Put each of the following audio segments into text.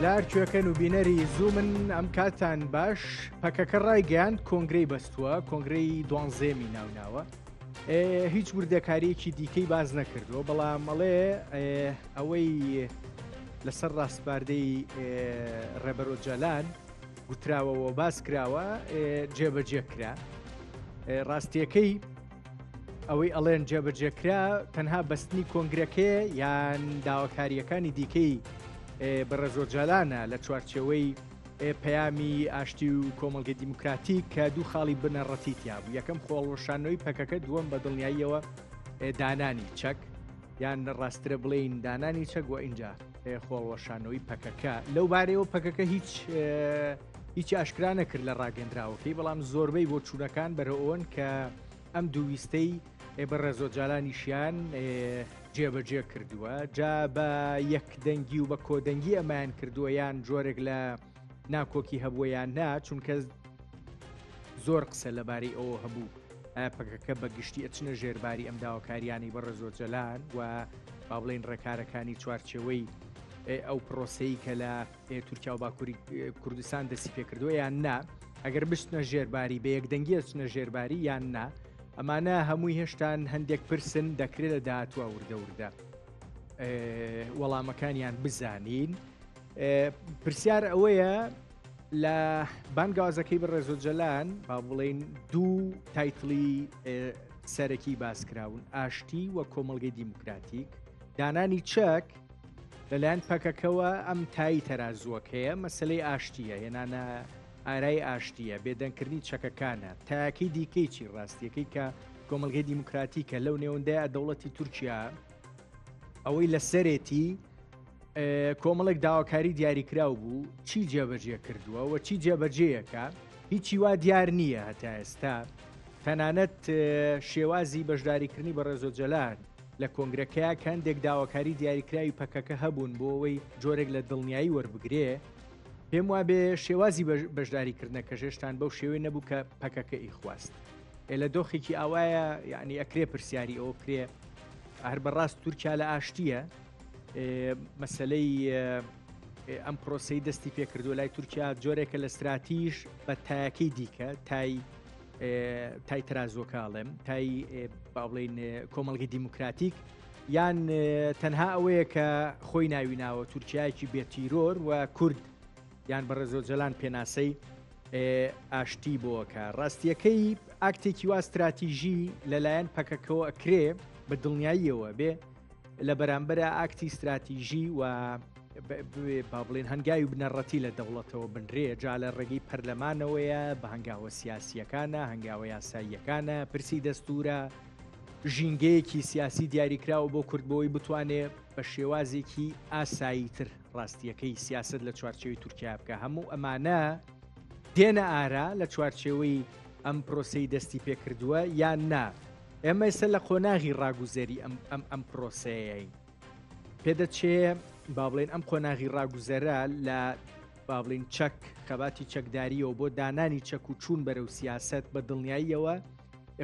لارکوێکەن و بینەری زوومن ئەم کاتان باش پەکەکە ڕایگەیاند کۆنگرەی بەستووە کۆنگرەی دوانزێمی ناوناوە هیچ وردەکاریەکی دیکەی باز نەکردووە بەڵام ئەڵێ ئەوەی لەسەر ڕاستپاردەی ڕێبەرۆجەلان گوتراوەوە باس کراوە جێبەجێ کرا ڕاستیەکەی ئەوەی ئەڵێن جێبەجێکرا تەنها بەستنی کۆنگرەکەی یان داواکاریەکانی دیکەی بەڕێزۆجالانە لە چوارچەوەی پەیامی ئاشتی و کۆمەڵگە دیموکراتیک کە دوو خاڵی بنەڕەتیتیا بوو یەکەم خۆڵۆشانەوەی پەکەکە دووەم بە دڵنیاییەوە دانانی چەک یان ڕاسترە بڵین دانانی چەک وە اینجا خۆڵۆشانەوەی پەکەکە لەو بارەیەوە پەکەکە هیچ ئاشکرا نەکرد لە ڕاگەندراوەکەی بەڵام زۆربەی بۆ چوونەکان بەرەوەن کە ئەم دووویستەی بەڕێزۆجالانیشیان جێبەجێ کردووە جا بە یەکدەنگی و بە کۆدەنگی ئەمایان کردووە یان جۆرێک لە ناکۆکی هەبووە یان نا چونکە زۆر قسە لەبارەی ئەوە هەبوو پەکەکە بەگشتی ئەچنە ژێرباری ئەم داواکاریانی بەڕێزۆجەلان و با بڵێن ڕێکارەکانی چوارچەوەی ئەو پرۆسەی کە لە تورکیا و باکووری کوردستان دەستی پێکردووە یان نا ئەگەر بچنە ژێرباری بە یەکدەنگی ئەچنە ژێرباری یان نا ئەمانە هەمووی هێشتان هەندێک پرسن دەکرێت لە داهاتوە وردە وەڵامەکانیان بزانین پرسیار ئەوەیە لە بانگوازەکەی بەڕێزۆجەلان با بڵێن دوو تایتڵی سەرەکی باسکراون ئاشتی و کۆمەڵگەی دیموکراتیک دانانی چەک لەلایەن پەکەکەوە ئەم تایی تەرازووەکەیە مەسلەی ئاشتیە هێنانە ئارای ئاشتیە بێدەنگکردنی چەکەکانە تاکەی دیکەی چی ڕاستیەکەی کە کۆمەڵگەی دیموکراتیکە لەو نێوەندەیە دەوڵەتی تورکیا ئەوەی لە سەرێتی کۆمەڵێک داواکاری دیاریکراو بوو چی جێبەجێ کردووە و چی جێبەجێیەکە هیچی وا دیار نییە هەتا ئێستا تەنانەت شێوازی بەشداریکردنی بە ڕێزۆجەلان لە کۆنگرەکەیە کەندێک داواکاری دیاریکراوی پەکەکە هەبوون بۆ ئەوەی جۆرێک لە دڵنیایی وەربگرێ پێم وا بێ شێوازی بەشداریکردنەکە ژێشتان بەو شێوەی نەبوو کە پەکەکە ئیخواست لە دۆخێکی ئاوایە یعنی ئەکرێ پرسیاری ئەوە کرێ هەر بەڕاست تورکیا لە ئاشتیە مەسلەی ئەم پرۆسەی دەستی پێکردو لای تورکیا جۆرێکە لە استراتیژ بە تایەکەی دیکە تای ترازۆکاڵێم تای با بڵێن کۆمەڵگەی دیموکراتیک یان تەنها ئەوەیە کە خۆی ناویناوە تورکیایەکی بێتیرۆر و کورد یان بەڕێزۆجەلان پێناسەی ئاشتی بۆکە ڕاستیەکەی ئاکتێکی وا استراتیژی لەلایەن پەکەکەەوە ئەکرێ بە دڵنیاییەوە بێ لە بەرامبەر ئاکتی استراتیژی و با بڵێن هەنگاوی بنەڕەتی لە دەوڵەتەوە بنرێ جا لە ڕێگەی پەرلەمانەوەیە بە هەنگاوە سیاسیەکانە هەنگاوە یاساییەکانە پرسی دەستورە ژینگەیەکی سیاسی دیاریکراوە بۆ کردبەوەی بتوانێت بە شێوازێکی ئاساییتر ڕاستیەکەی سیاست لە چوارچێوی تورکیا بکە هەموو ئەمانە دێنە ئارا لە چوارچێوەی ئەم پرۆسەی دەستی پێکردووە یان نا ئێمە ئێستا لە قۆناغی ڕاگوزەری ئەم پرۆسەیەی پێدەچێ با بڵێن ئەم قۆناغی ڕاگوزەرە لە با بڵێن چەک خەباتی چەکداریەوە بۆ دانانی چەک و چوون بەرەو سیاست بە دڵنیاییەوە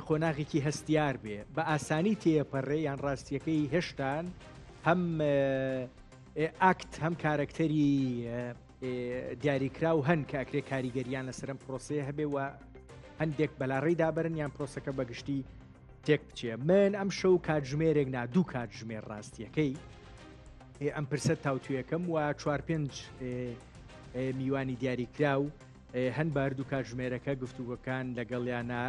قۆناغێکی هەستیار بێ بە ئاسانی تێپەڕێ یان ڕاستیەکەی هێشتان هەم ئاکت هەم کارکتەری دیاریکرا و هەن کە ئەکرێ کاریگەریان لەسەرم پرۆسەیە هەبێ و هەندێک بەلاڕێی دابرن یان پرۆسەکە بەگشتی تێک بچێ من ئەم شەو کاتژمێرێک دوو کاتژمێر ڕاستیەکەی ئەم پرسە تاوتویەکەم و 4-5 میوانی دیاریکرا و هەن باردوو کاتژمێرەکە گفتوگۆکان لەگەڵیانە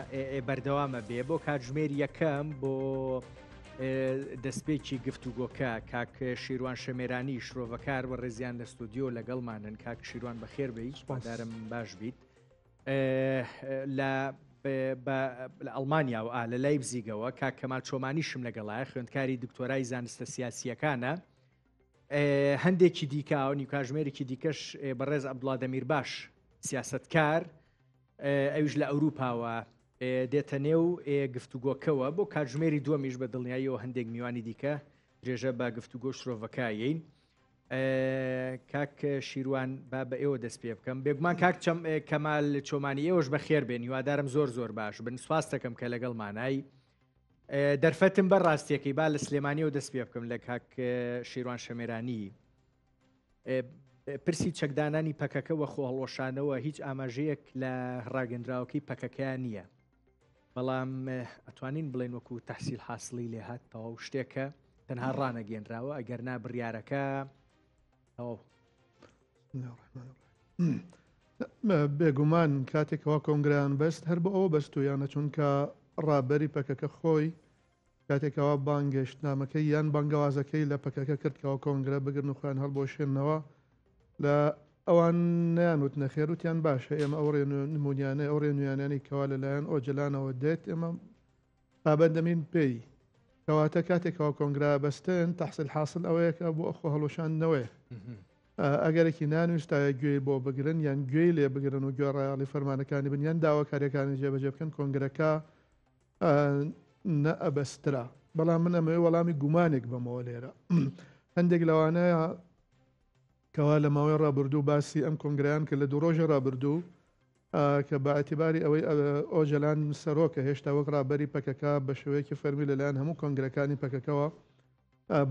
بەردەوامە بێ بۆ کاتژمێر یەکەم بۆ دەستپێکی گفتوگۆکە کاک شیروان شەمێرانی شرۆڤەکار بە ڕێزیان لە ستودیۆ لەگەڵمانن کاک شیروان بەخێر بە هیچ پادارم باش بیت لە ئەڵمانیا و لە لای بزیگەوە کاک کەمال چۆمانیشم لەگەڵای خوێندکاری دکتۆرای زانستە سیاسیەکانە هەندێکی دیکە و نیوکاژمێرێکی دیکەش بەڕێز عەبدوڵادەمیر باش سیاستکار ئەویش لە ئەوروپاوە دێتە نێو گفتوگۆکەوە بۆ کاتژمێری دووەمیش بە دڵنیاییەوە هەندێک میوانی دیکە درێژە بە گفتوگۆ شرۆڤەکایین کاک شیروان با بە ئێوە دەست پێ بکەم بێگومان کاک کەمال چۆمانی ئێوەش بە خێر بێن هیوادارم زۆر باش بن سواس دەکەم کە لەگەڵ مانای دەرفەتم بەر ڕاستیەکەی با لە سلێمانیەوە دەست پێ بکەم لە کاک شیروان شەمێرانی پرسی چەکدانانی پەکەکە وە خۆ هەڵۆشانەوە هیچ ئاماژەیەک لە ڕاگەندراوەکەی پەکەکە نییە، بەڵام ئەتوانین بڵێن وەکو تەحسیل حاصلی لێ هاتەوە شتێکە تەنها ڕانەگەێنراوە ئەگەر نا بڕیارەکە بێگومان کاتێکەوە کۆنگریان بەست هەر بە ئەوە بەستویانە چونکە ڕابەری پەکەکە خۆی کاتێکەوە بانگەشتنامەکەی یان بانگەوازەکەی لە پەکەکە کردکەوە کۆنگرە بگرن و خوێن هەڵبۆشێنەوە لە ئەوان نیانوت نەخێر وتیان باشە ئێمە ئەو نمونیانە ئەو ڕێنویانانی کەوا لەلایەن ئۆجلانەوە دێت ئێمە پابەندەمین پێی کەواتە کاتێکەوە کۆنگرا بەستن تەحسیل حاصل ئەوەیەکە بۆ خۆ هەڵۆشاندنەوەی ئەگەرێکی نانویستایە گوێی بۆ بگرن یان گوێی لێ بگرن و گوێڕایاڵی فەرمانەکانی بن یان داواکاریەکانی جێبەجێ بکەن کۆنگرەکە نەئەبەسترا. بەڵام من ئەمەوێ وەڵامی گومانێک بەمەوە لێرە هەندێک لەوانەیە کەوا لە ماوەی ڕابردوو باسی ئەم کۆنگرەیان کە لە دوو ڕۆژە ڕابردوو کە بە ئەتیباری ئەوەی ئۆجلان سەرۆکە هێشتا وەک ڕابەری پەکەکە بە شێوەیەکی فەرمی لەلایەن هەموو کۆنگرەکانی پەکەکەوە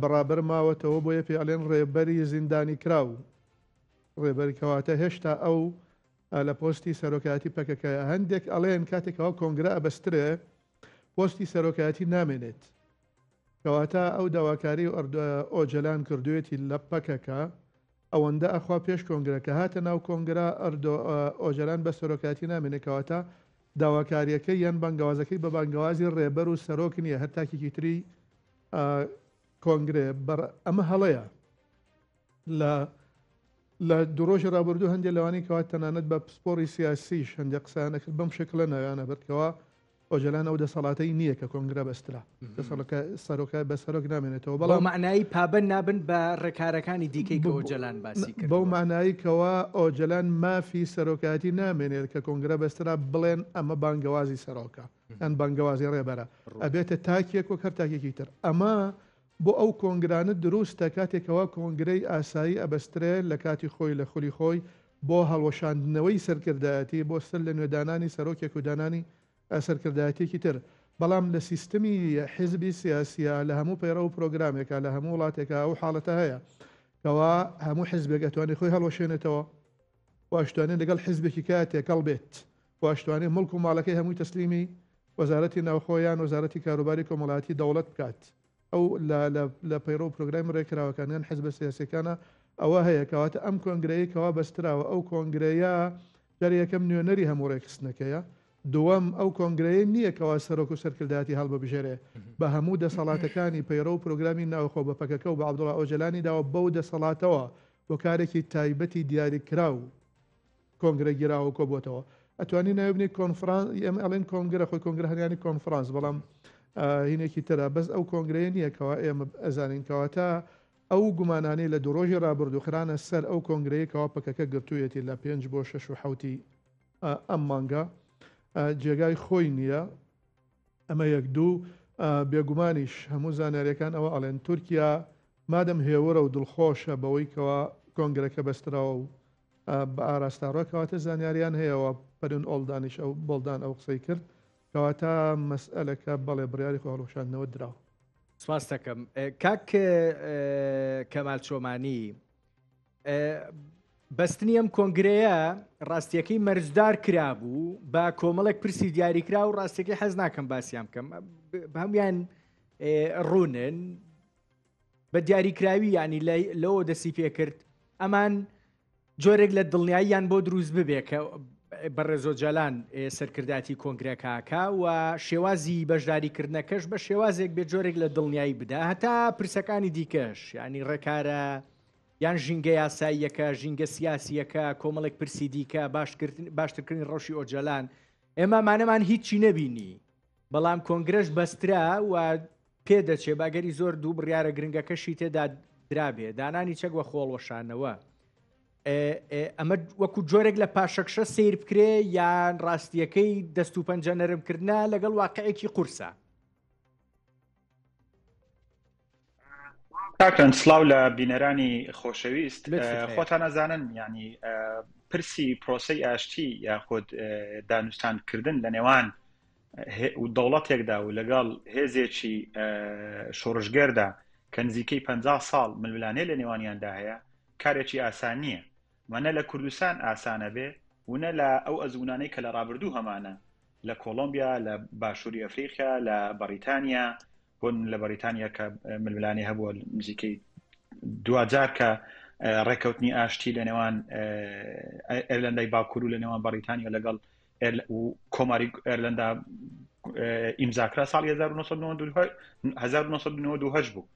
بەڕابەر ماوەتەوە بۆیە پێڵێن ڕێبەری زیندانی کراو ڕێبەری کەواتە هێشتا ئەو لە پۆستی سەرۆکایەتی پەکەکەیە هەندێک ئەڵێن کاتێکەوە کۆنگرە ئەبەسترێ پۆستی سەرۆکایەتی نامێنێت کەواتە ئەو داواکاری ئۆجلان کردوێتی لە پەکەکە ئەوەندە ئەخوا پێش کۆنگرەکە هاتە ناو کۆنگرا ئۆجلان بە سەرۆکایەتی نامێنێتەوەتە داواکاریەکەی یان بانگەوازەکەی بە بانگەوازی ڕێبەر و سەرۆک نییە هەر تاکێکی تری کۆنگرێ ئەمە هەڵەیە لە دوڕۆژە ڕابردوو هەندێک لەوانی کەوا تەنانەت بە پسپۆری سیاسیش هەندێک قسانەکرد بەم شکلە ناویانە بێتکەوە ئۆجلان ئەو دەسەڵاتەی نییە کە کۆنگرە بەسترا سەرۆکای بە سەرۆک نامێنێتەوە بەڵام معنایی پابند نابن بە ڕێکارەکانی دیکەی کە ئۆجلان باسی کرد بەو معنایی کەوا ئۆجلان مافی سەرۆکایەتی نامێنێت کە کۆنگرە بەسترا بڵێن ئەمە بانگەوازی سەرۆکە ئەن بانگەوازی ڕێبەرە ئەبێتە تاکێک و کەر تاکێکی تر ئەمە بۆ ئەو کۆنگرانە دروستە کاتێکەوە کۆنگرەی ئاسایی ئەبەسترێت لە کاتی خۆی لە خولی خۆی بۆ هەڵوەشاندنەوەی سەرکردایەتی بۆ سەر لە نوێدانانی سەرۆکێک و دانانی سەرکردایەتێکی تر بەڵام لە سیستمی حیزبی سیاسیە لە هەموو پەیڕە و پرۆگرامێکە لە هەموو وڵاتێکە ئەو حاڵەتە هەیە کەوا هەموو حیزبێک ئەتوانێت خۆی هەڵوەشێنێتەوە واشتوانێت لەگەڵ حیزبێکی کاتێکەڵ بێت واشتوانێت مڵک و ماڵەکەی هەمووی تەسلیمی وەزارەتی ناوخۆیان وەزارەتی کاروباری کۆمەڵاتی دەوڵەت بکات ئەو لە پەیڕە و پرۆگرامی ڕێکراوەکانیان حیزبە سیاسیەکانە ئەوە هەیە کەواتە ئەم کۆنگرەیە کەوا بەستراوە ئەو کۆنگرەیە جاری یەکەم نوێنەری هەموو ڕێکخستنەکەیە دووەم ئەو کۆنگرەیە نییە کەوا سەرۆک و سەرکردایەتی هەڵبەبژێرێ بە هەموو دەسەڵاتەکانی پەیڕە و پرۆگرامی ناوخۆ بە پەکەکە و بە عەبدوڵڵا ئۆجلانی داوە بەو دەسەڵاتەوە بۆ کارێکی تایبەتی دیاریکراو کۆنگرە گیراوە کۆبووتەوە ئەتوانی ناوبنی کۆنفرانس ئەم ئەڵێن کۆنگرە خۆی کۆنگرە هەریانی کۆنفرانس بەڵام هینێکی ترە بەس ئەو کۆنگرەیە نییە کەوا ئێمە ئەزانین کەواتە ئەو گومانانەی لە دوڕۆژی ڕابردوو خرانە سەر ئەو کۆنگرەیە کەوا پەکەکە گرتوویەتی لە 5 بۆ 6 و 7 ئەم مانگە جێگای خۆی نییە ئەمە یەک دوو بێگومانیش هەموو زاناریەکان ئەوە ئەڵێن تورکیا مادەم هێوەرە و دڵخۆشە بەوەی کەوا کۆنگرەکە بەستراوە و بە ئاراستاڕۆکەواتە زانیاریان هەیەەوە پەرن ئۆڵدانیش ئەو بەڵدان ئەو قسەی کرد کەواتە مەسئلەکە بەڵێ بڕیاری خۆڵۆشاندنەوە دراوە. سپاس دەکەم کاک کەمال چۆمانی بەستنی ئەم کۆنگرەیە ڕاستیەکەی مەرجدار کرابوو بە کۆمەڵێک پرسی دیاریکرا و ڕاستیەکەی حەز ناکەم باسییان بکەم هەمویان ڕوونن بە دیاریکراوی ینی لەوە دەسی پێ کرد ئەمان جۆرێک لە دڵنیاییان بۆ دروست ببێ کە بەڕێزۆجەلان سەرکرداتی کۆنگرەکەکە و شێوازی بەشداریکردنەکەش بە شێوازێک بێ جۆرێک لە دڵنیایی بدا هەتا پرسەکانی دیکەش ینی ڕێکارە یان ژینگە یاساییەکە ژینگە سیاسیەکە کۆمەڵێک پرسی دیکە باشترکردنی ڕەوشی ئۆجەلان ئێمە مانەمان هیچی نەبینی بەڵام کۆنگرەش بەسترا و پێدەچێ باگەری زۆر دوو بڕیارە گرنگەکەشی تێدا درابێ دانانی چەک وە خۆڵوەشانەوە ئەمە وەکو جۆرێک لە پاشەکشە سیر بکرێ یان ڕاستیەکەی دەست و پەنجە نەرمکردنا لەگەڵ واقعێکی قورسە. کاکەن سلااو لە بینەرانی خۆشەویست خۆتان نەزانن ینی پرسی پرۆسەی ئاشتی یاخود دانوستانکردن لە نێوان و دەوڵەتێکدا و لەگەڵ هێزێکی شۆڕژگەردا کە نزیکەی 50 ساڵ ململانێ لە نێوانیاندا هەیە کارێکی ئاسان نییە مانە لە کوردستان ئاسانە بێ ونە لە ئەو ئەزمونانەی کە لە ڕابردوو هەمانە لە کۆلۆمبیا لە باشووری ئەفریقیا لە بەریتانیا بۆن لە بەریتانیا کە ململانی هەبووە نزیکەی 2000 کە ڕێکەوتنی ئاشتی لە نێوان ئێرلەندای باکوور و لە نێوان بەریتانیا لەگەڵ کۆماری ئێرلەندا ئیمزاکرا ساڵی 1992 بوو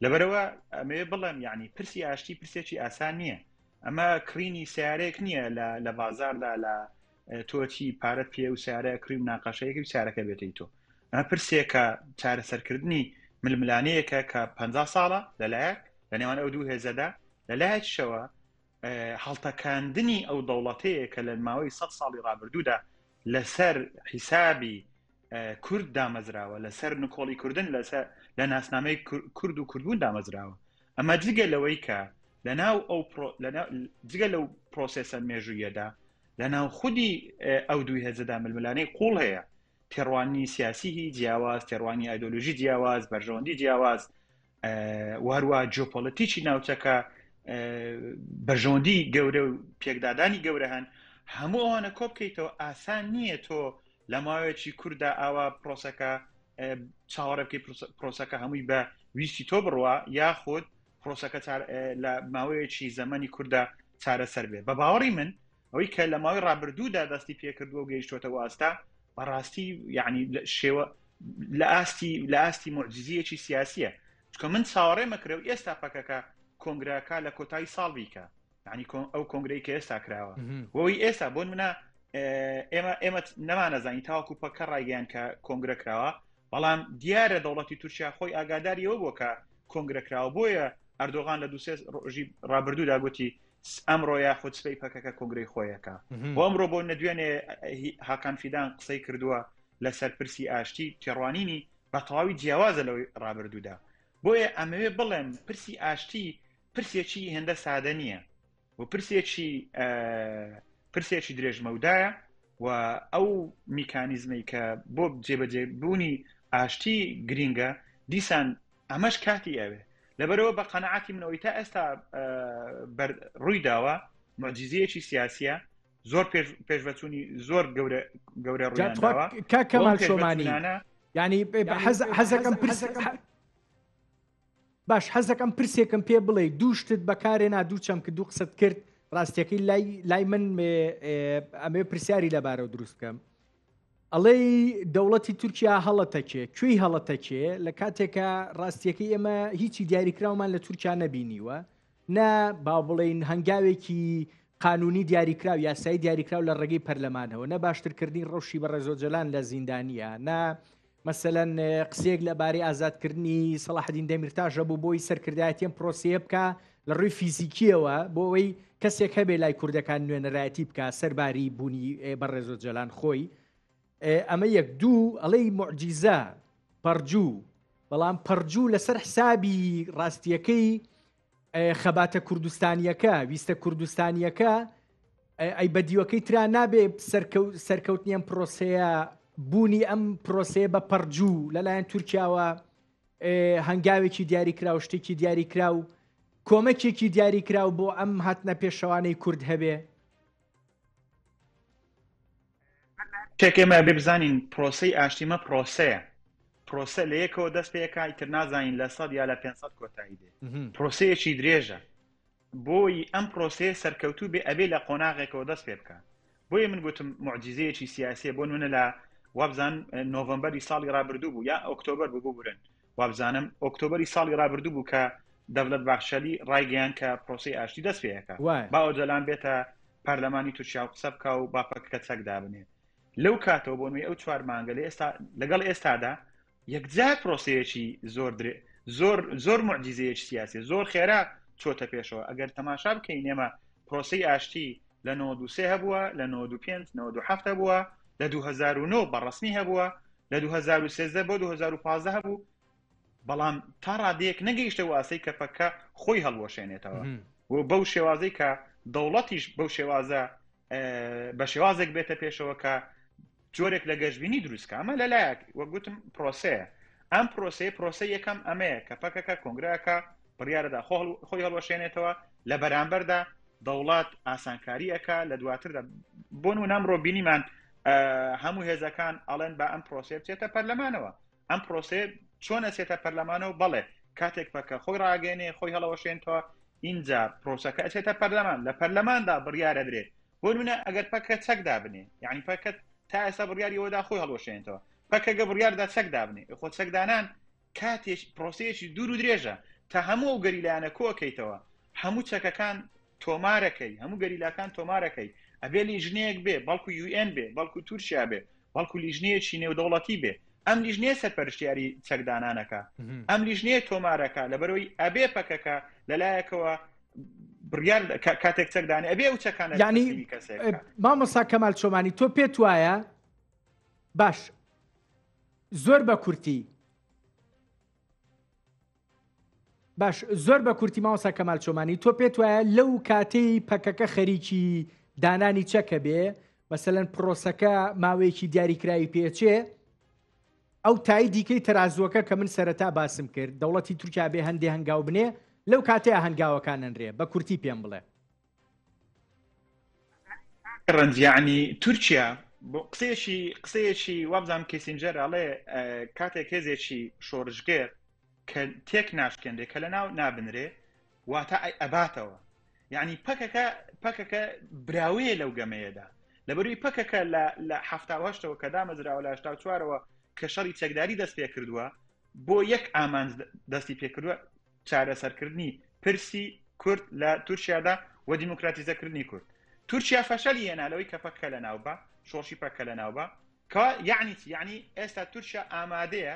لەبەرەوە ئەمێ بڵێم یعنی پرسی ئاشتی پرسێکی ئاسان نییە ئەمە کڕینی سیارەیەک نییە لە بازاردا لە تۆچی پارەت پێ و سیارە کڕی و ناقەشەیەکی و سیارەکە بێتی تۆ ئەمە پرسێکە چارەسەرکردنی ململانەیەکە کە 50 ساڵە لەلایەک لە نێوان ئەو دوو هێزەدا لەلایەکشەوە هەڵتەکاندنی ئەو دەوڵەتەیە کە لە ماوەی 100 ساڵی ڕابردوودا لەسەر حیسابی کورد دامەزراوە لەسەر نکۆڵی کوردن لە ناسنامەی کورد و کوردبوون دامەزراوە ئەمە جگە لەوەی کە جگە لەو پرۆسێسە مێژوویەدا لە ناو خودی ئەو دوی هێزەدا ململانەی قوڵ هەیە تێڕوانی سیاسی جیاواز تێڕوانی ئایدۆلۆژی جیاواز بەرژەوەندی جیاواز واروە جۆپۆلیتیکی ناوچەکە بەرژەوەندی گەورە و پێکدادانی گەورە هەن هەموو ئەوانە کۆ بکەیتەوە ئاسان نییە تۆ لە ماوەیەکی کووردا ئاوا پرۆسەکە چاوەڕێ بکەی پرۆسەکە هەمووی بە ویستی تۆ بڕوە یاخود پرۆسەکە لە ماوەیەکی زەمەنی کووردا چارەسەر بێ بە باوەڕی من ئەوەی کە لە ماوەی ڕابردوودا دەستی پێکردووە و گەیشتوتەوە ئاستا بەڕاستی یعنی شێوە لە ئاستی مۆعجزەیەکی سیاسیە چکە من چاوەڕێ مەکرە و ئێستا پەکەکە کۆنگراکە لە کۆتایی ساڵ بیکە یعنی ئەو کۆنگرەی کە ئێستا کراوە وەوەی ئێستا بۆن منە ئێمە نەمانەزانی تاوەکو پەکە ڕایگەیان کە کۆنگرە کراوە بەڵام دیارە دەوڵەتی تورکیا خۆی ئاگاداریەوە بووە کە کۆنگرە کراوە بۆیە ئەردۆغان لە دووسێ ڕۆژی ڕابردوودا گوتی ئەمڕۆ یاخود سبەی پەکەکە کۆنگرەی خۆیەکە بۆ ئەمڕۆ بۆ نەدوێنێ هاکان فیدان قسەی کردووە لەسەر پرسی ئاشتی تێڕوانینی بە تەواوی جیاوازە لەوەی ڕابردوودا بۆیە ئەمەوێ بڵێم پرسی ئاشتی پرسێکی هێندە سادە نییە و پرسێکی درێژمەودایە و ئەو میکانیزمی کە بۆ جێبەجێبوونی ئاشتی گرینگە دیسان ئەمەش کاتی ئەوێ لەبەرەوە بە قەنەعاتی منەوەی تا ئێستا ڕووی داوە مۆعجزەیەکی سیاسیە زۆر پێشبەچوونی زۆر گەورە ڕوویان داوە کەمال شۆمانی یعنی حەزەکەم باش حەزەکەم پرسێکم پێ بڵێ دووشتت بەکارێنا دوو چەم کە دوو قسەت کرد ڕاستیەکەی لای من ئەمێ پرسیاری لەبارەوە دروست بکەم ئەڵێ دەوڵەتی تورکیا هەڵەتەکێ کوێی هەڵەتەکێ لە کاتێکە ڕاستیەکەی ئێمە هیچی دیاریکراومان لە تورکیا نەبینیوە نا با بڵێن هەنگاوێکی قانونی دیاریکراو یاسایی دیاریکراو لە ڕێگەی پەرلەمانەوە نە باشترکردنی ڕەوشی بە ڕێزۆجەلان لە زیندانیە نا مەسەلەن قسێک لەبارەی ئازادکردنی سەلاحەدین دەمیرتاژ بوو بۆی سەرکردایەتیان پرۆسیە بکە لە ڕووی فیزیکیەوە بۆ ئەوەی کەسێک هەبێ لای کوردەکان نوێنەرایەتی بکە سەرباری بوونی بە ڕێزۆجەلان خۆی ئەمە یەک دوو ئەڵەی موعجیزە پەرجوو بەڵام پەرجوو لەسەر حسابی ڕاستیەکەی خەباتە کوردستانیەکە ویستە کوردستانیەکە ئەی بەدیوەکەی ترا نابێ سەرکەوتنیان پرۆسەیە بوونی ئەم پرۆسەیە بە پەرجوو لەلایەن تورکیاوە هەنگاوێکی دیاریکرا و شتێکی دیاریکرا و کۆمەکێکی دیاریکراو بۆ ئەم هاتنە پێشەوانەی کورد هەبێ شتێکێمە بێ بزانین پرۆسەی ئاشتیمە پرۆسە لە یەکەوە دەست پێەکە ئیتر نازانین لە 100 یا لە 500 کۆتایی دێ پرۆسەیەکی درێژە بۆی ئەم پرۆسەیە سەرکەوتوو بێ ئەبێ لە قۆناغێکەوە دەست پێ بکە بۆیە من گوتم موعجزەیەکی سیاسیە بۆ منە لە وابزان نۆڤەمبەری ساڵی ڕابردوو بوو یا ئۆکتۆبەر بوو برن وابزانم ئۆکتۆبەری ساڵی ڕابردوو بوو کە دەوڵەت باخشەلی ڕایگەیان کە پرۆسەی ئاشتی دەست پێەکە باوە جەلان بێتە پەرلەمانی تورکیا و قسە بکە و باپەکە چەک دابنێ لەو کاتەوە بۆ نوێی ئەو 4 مانگە لەگەڵ ئێستادا یەکجار پرۆسەیەکی زۆر موعجزەیەکی سیاسی زۆر خێرا چۆتە پێشەوە ئەگەر تەماشا بکەین ئێمە پرۆسەی ئاشتی لە 93 هەبووە لە 95 97 هەبووە لە 2009 بەڕەسمی هەبووە لە 2013 بۆ 2015 هەبوو بەڵام تا ڕادەیەک نەگەیشتە واسەی کە پەکە خۆی هەڵوەشێنێتەوە و بەو شێوازەی کە دەوڵەتیش بەو شێوازە بە شێوازێک بێتە پێشەوە کە جۆرێک لە گەشتبینی دروستکە ئەمە لەلایەک وەک گوتم پرۆسەیە ئەم پرۆسە یەکەم ئەمەیە کە پەکەکە کۆنگرەکە بڕیارەدا خۆی هەڵوەشێنێتەوە لە بەرامبەردا دەوڵات ئاسانکاری ئەکا لە دواتردا بۆن و نامڕۆ بینیمان هەموو هێزەکان ئەڵێن بە ئەم پرۆسێ بچێتە پەرلەمانەوە ئەم پرۆسێ چۆن ئەچێتە پەرلەمانەوە بەڵێ کاتێک پەکە خۆی ڕاگەێنێ خۆی هەڵەوەشێنەوە اینجا پرۆسەکە ئەچێتە پەرلەمان لە پەرلەماندا بڕیارە درێ بۆ نمونە ئەگەر پەکە چەکدا بنێ یعنی پەکە تا ئێستا بڕیاری ئەوەدا خۆی هەڵەوەشێنێتەوە پەکەگە بڕیاردا چەکدا بنێ خۆ چەکدانان کاتێک پرۆسەیەکی دوور و درێژە تا هەموو ئەو گەریلایانە کۆکەیتەوە هەموو چەکەکان تۆمارەکەی هەموو گەریلاکان تۆمارەکەی ئەبێ لیژنەیەک بێ بەڵکو UN بێ بەڵکو تورکیا بێ بەڵکو لیژنەیەکی نێودەوڵەتی بێ ئەم لیژنەیە سەرپەرشتیاری چەکدانانەکە ئەم لیژنەیە تۆمارەکە لەبەرەوەی ئەبێ پەکەکە لەلایەکەوە بڕیار کاتێک چەکدانێ ئەبێ ئەو چەکانە یعنی مامۆستا کەمال چۆمانی تۆ پێت وایە باش زۆر بە کورتی باش زۆر بە کورتی مامۆستا کەمال چۆمانی تۆ پێت وایە لەو کاتەی پەکەکە خەریکی دانانی چەکە بێ مەسەلەن پرۆسەکە ماوەیەکی دیاریکراوی پێچێ ئەو تایی دیکەی تەرازوەکە کە من سەرەتا باسم کرد دەوڵەتی تورکیا بێ هەندێ هەنگاو بنێ لەو کاتەیە هەنگاوەکان ئەنرێ بە کورتی پێم بڵێ ڕەنجیانی تورکیا بۆ قسەیەکی وابزانام کێسینجەر ئەڵێ کاتێک هێزێکی شۆڕژگەر کە تێک ناشکێندێ کە لە ناو نابنرێ واتە ئەباتەوە یعنی پەکەکە براوەیە لەو گەمەیەدا لەبەروی پەکەکە لە 1970ەوە کە دامەزراوە لە 1984ەوە کە شەڕی چەکداری دەست پێ کردووە بۆ یەک ئامانج دەستی پێ کردووە چارەسەرکردنی پرسی کورد لە تورکیادا و دیموکراتیزەکردنی کورد تورکیا فەشەلی هێنالەوەی کە پەکە لە ناوبە شۆڕشی پەکە لە ناوبە کە یعنی ئێستا تورکیا ئامادەیە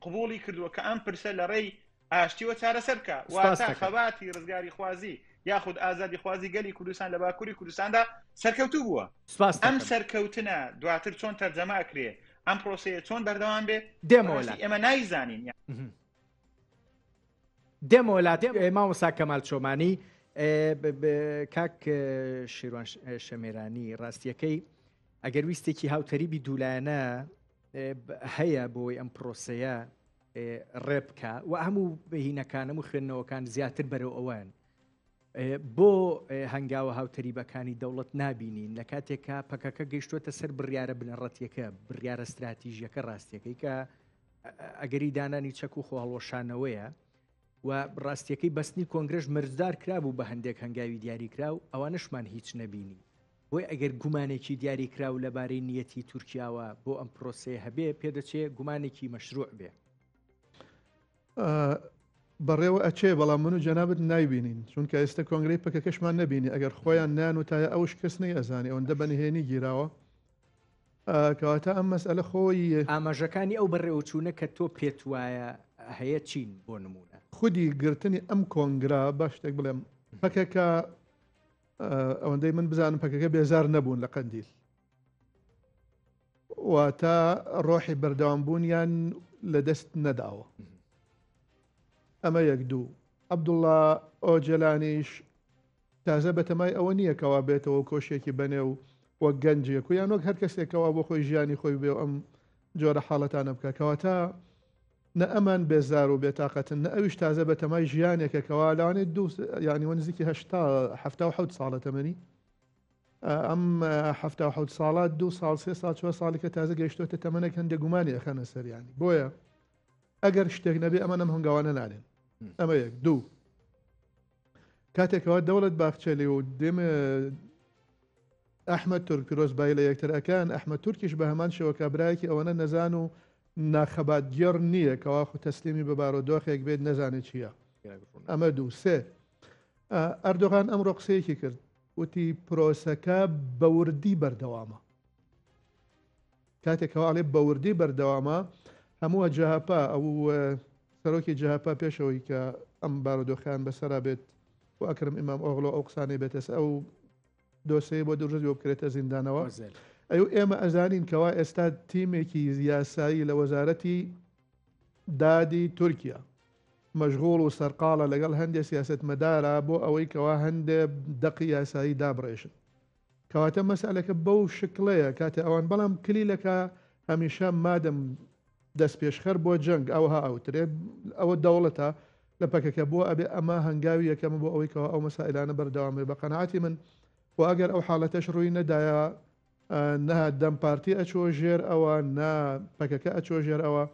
قبوڵی کردووە کە ئەم پرسە لە ڕێی ئاشتیوە چارەسەر بکە واتە خەباتی ڕزگاری خوازی یاخود ئازادی خوازی گەلی کوردستان لە باکووری کوردستاندا سەرکەوتوو بووە ئەم سەرکەوتنە دواتر چۆن تەرجەمە ئەکرێ ئەم پرۆسەیە چۆن بەردەوام بێ ئێمە نایزانین دێمەوەلات مامۆستا کەمال چۆمانی کاک شیروان شەمێرانی ڕاستیەکەی ئەگەر ویستێکی هاوتەریبی دوولایەنە هەیە بۆی ئەم پرۆسەیە ڕێبکە و هەموو بەهینەکان هەموو خوێندنەوەکان زیاتر بەرەو ئەوان بۆ هەنگاوە هاوتەریبەکانی دەوڵەت نابینین لە کاتێکە پەکەکە گەیشتووەتە سەر بڕیارە بنەڕەتیەکە بڕیارە استراتیژیەکە ڕاستیەکەی کە ئەگەری دانانی چەک و خۆهەڵۆشانەوەیە و ڕاستیەکەی بەستنی کۆنگرژ مەرجدار کرابوو بە هەندێک هەنگاوی دیاریکراو ئەوانشمان هیچ نەبینی بۆی ئەگەر گومانێکی دیاریکراو لەبارەی نیەتی تورکیاوە بۆ ئەم پرۆسەیە هەبێ پێدەچێت گومانێکی مەشروع بێ بەڕێوە ئەچێ بەڵام من و جەنابەت نایبینین چونکە ئێستا کۆنگرەی پەکەکەشمان نەبینی ئەگەر خۆیان نان و تایە ئەوش کەس نەی ئەزانێ ئەوەندە بەنهێنی گیراوە کەواتە ئەم مەسئلە خۆی ئاماژەکانی ئەو بەڕێوەچوونە کە تۆ پێت وایە هەیە چین بۆ نمونە خودی گرتنی ئەم کۆنگرا باش شتێک بڵێم پەکەکە ئەوەندەی من بزانم پەکەکە بێزار نەبوون لە قەندیل واتە ڕۆحی بەردەوامبوونیان لە دەست نەداوە ئەمە یەک دوو عەبدوڵڵا ئۆجەلانیش تازە بەتەمای ئەوە نییە کەوا بێتەوە کۆشێکی بەنێ و وەک گەنجێک و یان وەک هەر کەسێکەوە بۆ خۆی ژیانی خۆی بێ و ئەم جۆرە حاڵەتانە بکە کەواتە نە ئەمان بێزار و بێتاقەتن نە ئەویش تازە بەتەمای ژیانێکەکەوا لەوانێت دوو یانی وە نزیکی 1970 ساڵە تەمەنی ئەم 1970 ساڵات 2 ساڵ 3 ساڵ 4 ساڵی کە تازە گەیشتۆتە تەمەنێک هەندێک گومانی ئەخەنە سەریانی بۆیە ئەگەر شتێک نەبێ ئەمە نەم هەنگاوانە نانێن ئەمە یەک دوو کاتێکەوە دەوڵەت باخچەلی و دێمە ئەحمەد تورک پیرۆزبایی لە یەکترەکان ئەحمەد تورکیش بە هەمان شێوە کابرایەکی ئەوەنە نەزان و ناخەبات گێڕ نییە کەوا خو تەسلیمی بە بارۆدۆخێک بێت نەزانێت چییە ئەمە دوو سێ ئەردۆغان ئەمڕۆ قسەیەکی کرد وتی پرۆسەکە بەوردی بەردەوامە کاتێکەوە ئاڵێ بەوردی بەردەوامە هەمووە جەهاپا ئەو سەرۆکی جەهاپا پێشەوەی کە ئەم بارودۆخیان بەسەرا بێت و ئەکرم ئیمام ئۆغڵۆ ئەو قسانەی بێتەس ئەو دۆسەی بۆ دوژەت بۆ بکرێتە زیندانەوە ئەو ئێمە ئەزانین کەوا ئێستا تیمێکی یاسایی لە وەزارەتی دادی تورکیا مەشغوڵ و سەرقاڵە لەگەڵ هەندێک سیاسەتمەدارە بۆ ئەوەی کەوا هەندێ دەقی یاسایی دابڕێشن کەواتە مەسئلەکە بەو شکڵەیە کاتێ ئەوان بەڵام کلیلەکە هەمیشە مادەم دەست پێشخەر بۆ جەنگ ئەوها ئەوترێ ئەوە دەوڵەتە لە پەکەکە بۆ ئەبێ ئەمە هەنگاوی یەکەمە بۆ ئەوەیەوە ئەو مەسائلانە بەردەوامێ بە قەناعەتی من و ئەگەر ئەو حاڵەتەش ڕووی نەدایە نە دەم پارتی ئەچۆ ژێر ئەوە نا پەکەکە ئەچۆ ژێر ئەوە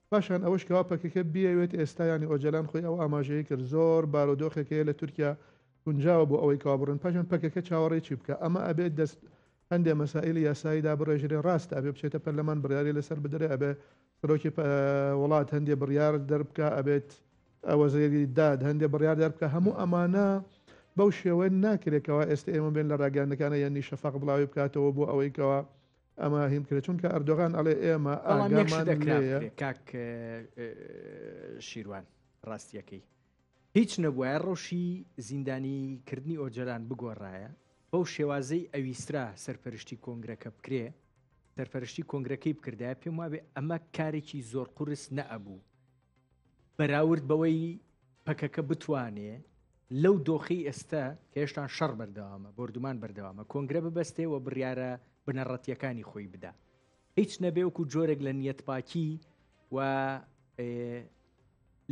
پاشان ئەوەشکەوە پەکەکە بیاوێت ئێستایانی ئۆجلان خۆی ئەو ئاماژەیە کرد زۆر بارودۆخێکەیە لە تورکیا گونجاوە بۆ ئەوەی کاوا بڕن پاشان پەکەکە چاوەڕێکی بکە ئەمە ئەبێت دەست هەندێک مەسائلی یاساییدا بڕێژرێ ڕاستە ئەبێ بچێتە پەرلەمان بڕیاری لەسەر بدرێ ئەبێ سەرۆکی وڵات هەندێک بڕیار دەربکە ئەبێت وەزیری داد هەندێک بڕیار دەربکە هەموو ئەمانە بەو شێوە ناکرێتەوە ئێستا ئێمە بێن لە ڕاگەاندەکانە یعنی شەفاق بڵاوی بکاتەوە بۆ ئەوەیکەوە ئەمە هیم کرێت چونکە ئەردۆغان ئەڵێ ئێمە ئاگامان کاک شیروان ڕاستیەکەی هیچ نەبووە ڕۆژی زیندانیکردنی ئۆجلان بگۆڕایە بەو شێوازەی ئەویسترا سەرپەرشتی کۆنگرەکە بکرێ سەرپەرشتی کۆنگرەکەی بکردای پێم وابێ ئەمە کارێکی زۆر قورس نەئەبوو بەراورد بەوەی پەکەکە بتوانێ لەو دۆخی ئێستا کە هێشتان شەڕ بەردەوامە بردومان بەردەوامە کۆنگرە ببەستێ و بڕیارە بنەڕەتیەکانی خۆی بدا هیچ نەبێ وەکو جۆرێک لە نیەتپاکی و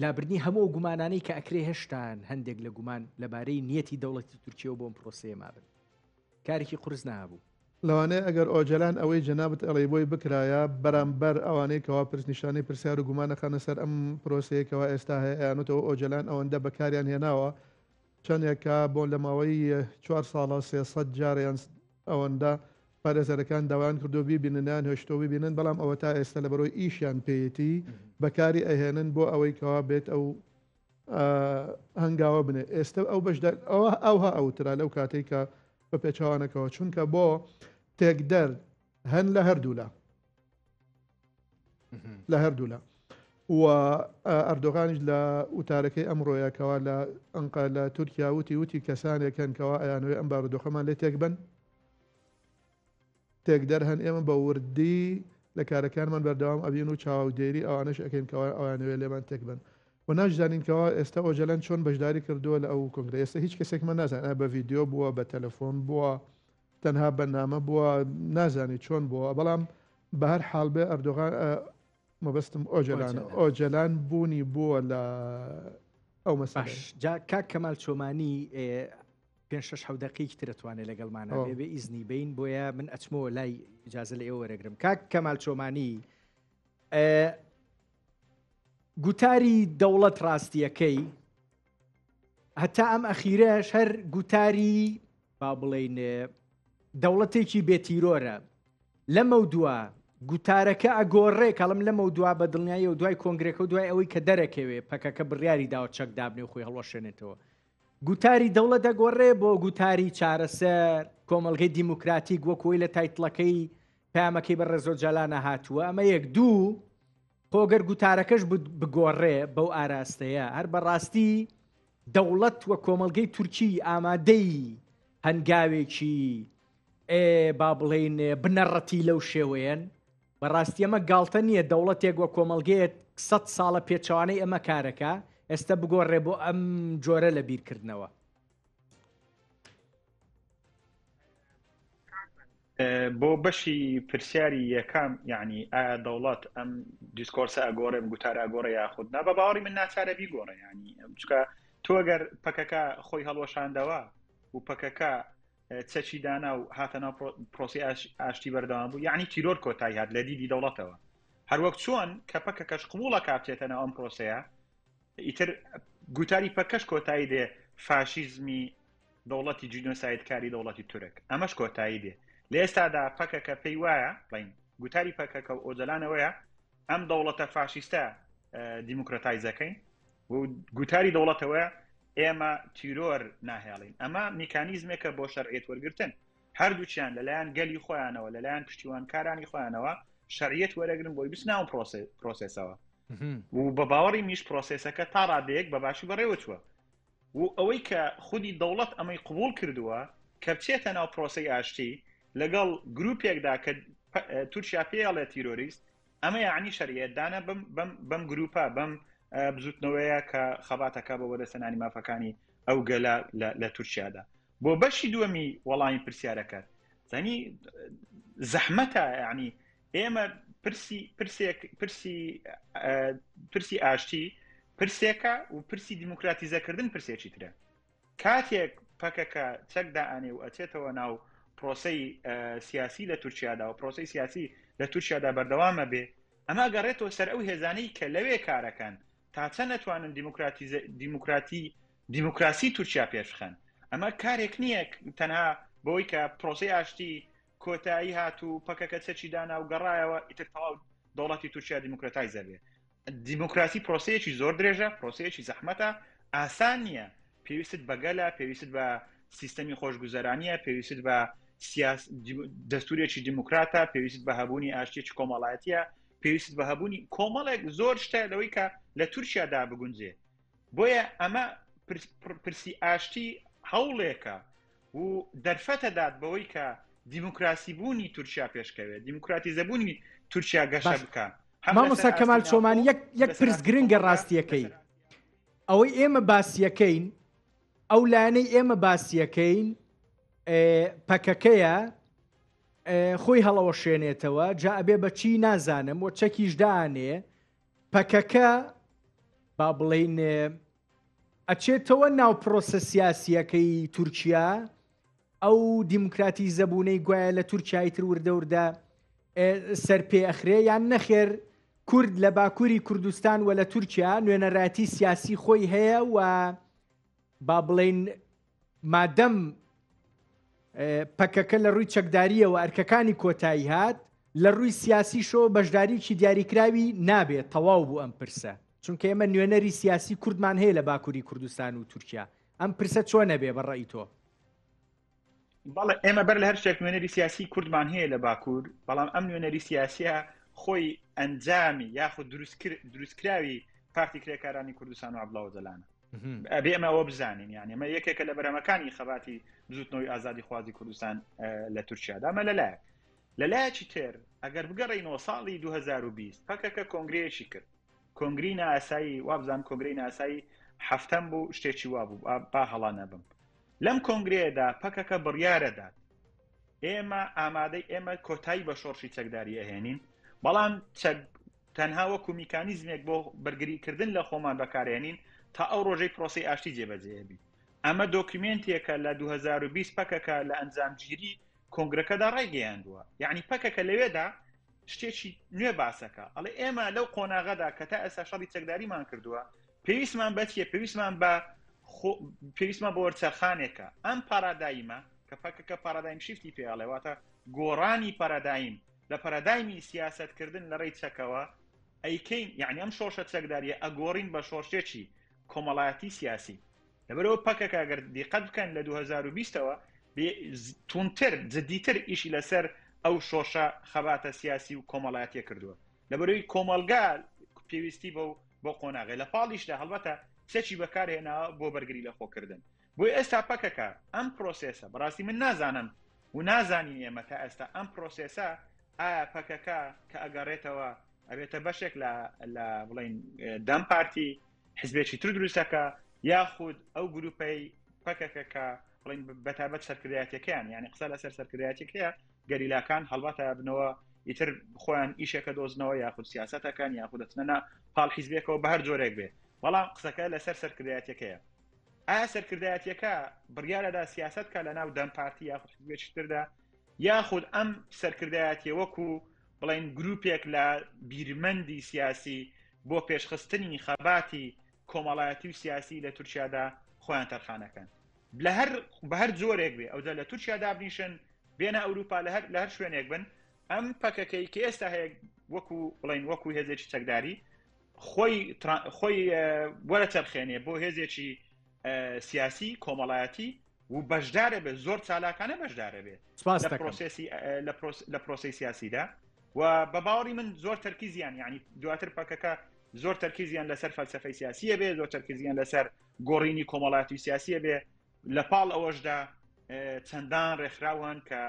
لابردنی هەموو گومانانەی کە ئەکرێ هێشتان هەندێک لە گومان لەبارەی نیەتی دەوڵەتی تورکیە و بۆم پرۆسەیە مابن کارێکی قورس نابوو لەوانەیە ئەگەر ئۆجلان ئەوەی جەنابەت ئەڵێ بۆی بکرایە بەرامبەر ئەوانەی کەوا پرسنیشانەی پرسیار و گومانەخانە سەر ئەم پرۆسەیەکەوە ئێستا هەیە یانوتەوە ئۆجلان ئەوەندە بەکاریان هێناوە چەندێکە بۆ لە ماوەی 4 ساڵە 300 جاریان ئەوەندە پارێزەرەکان داوایان کردو بیبیننیان هێشتۆ ببینن بەڵام ئەوە تا ئێستا لە بەرۆی ئیشیان پێیەتی بەکاری ئەهێنن بۆ ئەوەی کەوا بێت ئەو هەنگاوە بنێ ئێستا ئەو بەشدار ئەوها ئەوترا لەو کاتێک کە بە پێچوانەکەەوە چونکە بۆ تێکدەر هەن لە هەردوولا و ئەردۆغانیش لە وتارەکەی ئەمڕۆیەکەوە لە ئەنقا لە تورکیا وتی کەسانێکەنکەوە ئەیانوێ ئەم بارودۆخەمان لێ تێک بن تێکدەر هەن ئێمە بە وردی لە کارەکانمان بەردەوام ئەبین و چاودێری ئەوانش ئەکەنکەوە ئەوانوێ لێمان تێک بن و ناژدانینکەوە ئێستا ئۆجلان چۆن بەشداری کردووە لە ئەو کۆنگرە ئێستا هیچ کەسێکمان نازانە بە ڤیددیۆ بووە بە تەلەفۆن بووە تەنها بەنامە بووە نازانی چۆن بووە بەڵام بە هەر حاڵ بێ ئەردۆغان مەبەستم ئۆجلان بوونی بووە لە ئەو مەساش جا کاک کەمال چۆمانی 5-6 دقیقی ترەتوانێت لەگەڵمانە بێ ئیزنی بین بۆیە من ئەچمەوە لای ئیجازە لە ئێوە وەرەگرم کاک کەمال چۆمانی گوتاری دەوڵەت ڕاستیەکەی هەتا ئەم ئەخیرەش هەر گوتاری با بڵێن دەوڵەتێکی بێتیرۆرە لەمە دووە گوتارەکە ئەگۆڕێ کاڵم لەمە دووا بە دڵنیایی و دوای کۆنگرێکە و دوای ئەوەی کە دەرەکەوێ پەکەکە بڕیاری داوە چەک دابنێ و خۆی هەڵۆشێنێتەوە گوتاری دەوڵەت دەگۆڕێ بۆ گوتاری چارەسەر کۆمەڵگەی دیموکراتیک وەکوی لە تایتڵەکەی پامەکەی بە ڕێزۆجالانە هاتووە ئەمە یەک دوو خۆگەر گوتارەکەش بگۆڕێ بەو ئاراستەیە هەر بەڕاستی دەوڵەت وە کۆمەڵگەی تورکی ئامادەی هەنگاوێکی با بڵێن بنەڕەتی لەو شێوەیەن بەڕاستی ئەمە گاڵتە نییە دەوڵەتێک وە کۆمەڵگەیەک 100 ساڵە پێچوانەی ئەمە کارەکە ئێستا بگۆڕێ بۆ ئەم جۆرە لە بیرکردنەوە بۆ بەشی پرسیاری یەکەم یعنی ئایا دەوڵەت ئەم دیسکۆرسە ئەگۆڕێ گوتارە ئەگۆڕێ یاخود نا بە باوەڕی من ناچارە بیگۆڕێ ینی چکە تۆ ئەگەر پەکەکە خۆی هەڵۆشاندەوە و پەکەکە چەچی دانا و هاتەناو پرۆسی ئاشتی بەردەوام بوو یعنی تیرۆر کۆتایی هات لە دیدی دەوڵەتەوە هەروەک چۆن کە پەکەکەش قبوڵە کاتێتەنە ئەم پرۆسەیە ئیتر گوتاری پەکەش کۆتایی دێ فاشیزمی دەوڵەتی جینۆسایدکاری دەوڵەتی تورک ئەمەش کۆتایی دێ لە ئێستادا پەکەکە پێی وایە بڵین گوتاری پەکەکە و ئۆجلانەوەیە ئەم دەوڵەتە فاشیستە دیموکراتایزەکەین و گوتاری دەوڵەتەوەیە ئێمە تیرۆر ناهێڵین ئەمە میکانیزمێکە بۆ شەرعیەت وەرگرتن هەردووچیان لەلایەن گەلی خۆیانەوە لەلایەن پشتیوانکارانی خۆیانەوە شەرعیەت وەرەگرن بۆی بچناو پرۆسێسەوە و بە باوەڕی میش پرۆسێسەکە تا ڕادەیەک بە باشی بەڕێوە چووە و ئەوەی کە خودی دەوڵەت ئەمەی قبول کردووە کە بچێتە ناو پرۆسەی ئاشتی لەگەڵ گروپێکدا کە تورکیا پێڵێ تیرۆریست ئەمە یعنی شەریعەتدانە بەم گروپە بەم بزوتنەوەیە کە خەباتەکە بە وەدەسەنانی مافەکانی ئەو گەلە لە تورکیادا بۆ بەشی دووەمی وەڵامی پرسیارەکەت زانی زەحمەتە یعنی ئێمە پرسی ئاشتی پرسێکە و پرسی دیموکراتیزەکردن پرسێکی ترە کاتێک پەکەکە چەکدائانێ و ئەچێتەوە ناو پرۆسەی سیاسی لە تورکیادا و پرۆسەی سیاسی لە تورکیادا بەردەوامە بێ ئەمە گەڕێتەوە سەر ئەو هێزانەی کە لەوێ کارەکەن تا چەند نەتوانن دیموکراسی تورکیا پێشخەن ئەمە کارێک نییە تەنها بەوەی کە پرۆسەی ئاشتی کۆتایی هات و پەکەکە چەکی دانا و گەڕایەوە ئیتر تەواو دەوڵەتی تورکیا دیموکراتایزە بێ دیموکراسی پرۆسەیەکی زۆر درێژە پرۆسەیەکی زەحمەتە ئاسان نییە پێویست بە گەلە پێویست بە سیستەمی خۆشگوزەرانیە پێویست بە دەستورێکی دیموکراتە پێویست بە هەبوونی ئاشتێکی کۆمەڵایەتیە پێویست بە هەبوونی کۆمەڵێک زۆر شتە لەوەی کە لە تورکیادا بگونجێ بۆیە ئەمە پرسی ئاشتی هەوڵێکە و دەرفەتەدات بەوەی کە دیموکراسی بوونی تورکیا پێشکەوێت دیموکراتیزەبوونی تورکیا گەشە بکە مامۆستا کەمال چۆمانی یەک پرس گرنگە ڕاستیەکەی ئەوەی ئێمە باسیەکەین ئەو لایەنەی ئێمە باسیەکەین پەکەکەیە خۆی هەڵەوە شوێنێتەوە جا ئەبێ بەچی نازانم و چەکیش دانێ پەکەکە با بڵین ئەچێتەوە ناو پرۆسە سیاسیەکەی تورکیا ئەو دیموکراتی زەبوونەی گوایە لە تورکیای تر وردەوردا سەرپێ ئەخرێ یان نەخێر کورد لە باکووری کوردستان و لە تورکیا نوێنەڕاتی سیاسی خۆی هەیە و با بڵین مادەم پەکەکە لە ڕووی چەکداریەوە ئەرکەکانی کۆتایی هات لە ڕووی سیاسیشۆ بەشداریکی دیاریکراوی نابێت تەواو بوو ئەم پرسە چونکە ئێمە نوێنەری سیاسی کوردمان هەیە لە باکووری کوردستان و تورکیا ئەم پرسە چۆن نەبێ بەڕێی تۆ بەڵێ ئێمە بەر لە هەر شتێک نوێنەری سیاسی کوردمان هەیە لە باکوور بەڵام ئەم نوێنەری سیاسیە خۆی ئەنجامی یاخود دروستکراوی پارتی کرێکارانی کوردستان و عەبدوڵڵا ئۆجەلانە ئەبێ ئەمە ئەوە بزانین یعنی ئەمە یەکێکە لە بەرهەمەکانی خەباتی بزوتنەوەی ئازادی خوازی کوردستان لە تورکیادا ئەمە لەلایەکی تر ئەگەر بگەڕێینەوە ساڵی 2020 پەکەکە کۆنگرەیەکی کرد کۆنگری نائاسایی وابزان کۆنگرەی نائاسایی هەفتەم بوو شتێکی وا بوو با هەڵا نەبم لەم کۆنگرەیەدا پەکەکە بڕیارەدات ئێمە ئامادەی ئێمە کۆتایی بە شۆڕشی چەکداری ئەهێنین بەڵام تەنها وەکو میکانیزمێک بۆ بەرگریکردن لە خۆمان بەکارهێنین تا ئەو ڕۆژەی پرۆسی ئاشتی جێبەجێبی ئەمە دۆکیومنتێکە لە 2020 پەکەکە لە ئەنجامگیری کۆنگرەکەدا ڕێگەیاندووە یعنی پەکەکە لەوێدا شتێکی نوێ باسەکە ئەڵێ ئێمە لەو قۆناغەدا کە تا ئێستا شەڕی چەکداریمان کردووە پێویستمان بەچیە پێویستمان بۆ وەرچەرخانێکە ئەم پارادایمە کە پەکەکە پارادایم شیفتی پێڵێواتە گۆڕانی پارادایم لە پارادایمی سیاستکردن لە ڕێی چەکەوە ئەیکەین یعنی ئەم شۆرشە چەکداریە ئەگۆڕین بە شۆرشێکی کۆمەڵایەتی سیاسی لەبەرەوە پەکەکە ئەگەر دیقەت بکەن لە 2020ەوە تونتر جدیتر ئیشی لەسەر ئەو شۆشە خەباتە سیاسی و کۆمەڵایەتیە کردووە لەبەرەوەی کۆمەلگا پێویستی بۆ قۆناغی لە پاڵیشدا هەڵبەتە چەکی بەکارهێناوە بۆ بەرگری لە خۆکردن بۆی ئێستا پەکەکە ئەم پرۆسێسە بەڕاستی من نازانم و نازانین ئێمە تا ئێستا ئەم پرۆسێسە ئایا پەکەکە کە ئەگەڕێتەوە ئەبێتە بەشێک لە بڵین دەم پارتی حزبێکی تر دروستەکە یاخود ئەو گروپەی پەکەکە کە بڵین بەتابەت سەرکردایەتەکەیان یعنی قسە لەسەر سەرکردایەتەکەیە گەریلاکان هەڵبەتە بنەوە ئیتر خۆیان ئیشەکە دۆزنەوە یاخود سیاسەتەکان یاخود دەچنەنە پاڵ حیزبێکەوە بە هەر جۆرێک بێ بەڵام قسەکە لەسەر سەرکردایەتەکەیە ئایا سەرکردایەتەکە بڕیارەدا سیاستکە لە ناو دەم پارتی یاخود حزبێکی تردا یاخود ئەم سەرکردایەتیە وەکو بڵین گروپێک لە بیرمەندی سیاسی بۆ پێشخستنی خەباتی کۆمەڵایەتی و سیاسی لە تورکیادا خۆیان تەرخانەکەن بە هەر جۆرێک بێ ئەوجا لە تورکیادا بنیشن بێنە ئەوروپا لە هەر شوێنێک بن ئەم پەکەکەی کە ئێستا هەیە وەکو هێزێکی چەکداری خۆی وەرە چەرخێنێ بۆ هێزێکی سیاسی کۆمەڵایەتی و بەشدارە بێت زۆر چالاکانە بەشدارە بێت لە پرۆسی سیاسیدا و بە باوەڕی من زۆر تەرکیزیان یعنی دواتر پەکەکە زۆر تەرکیزیان لەسەر فەلسەفەی سیاسیە بێ زۆر تەرکیزیان لەسەر گۆڕینی کۆمەڵایەتی سیاسیە بێ لە پاڵ ئەوەشدا چەندان ڕێکخراوان کە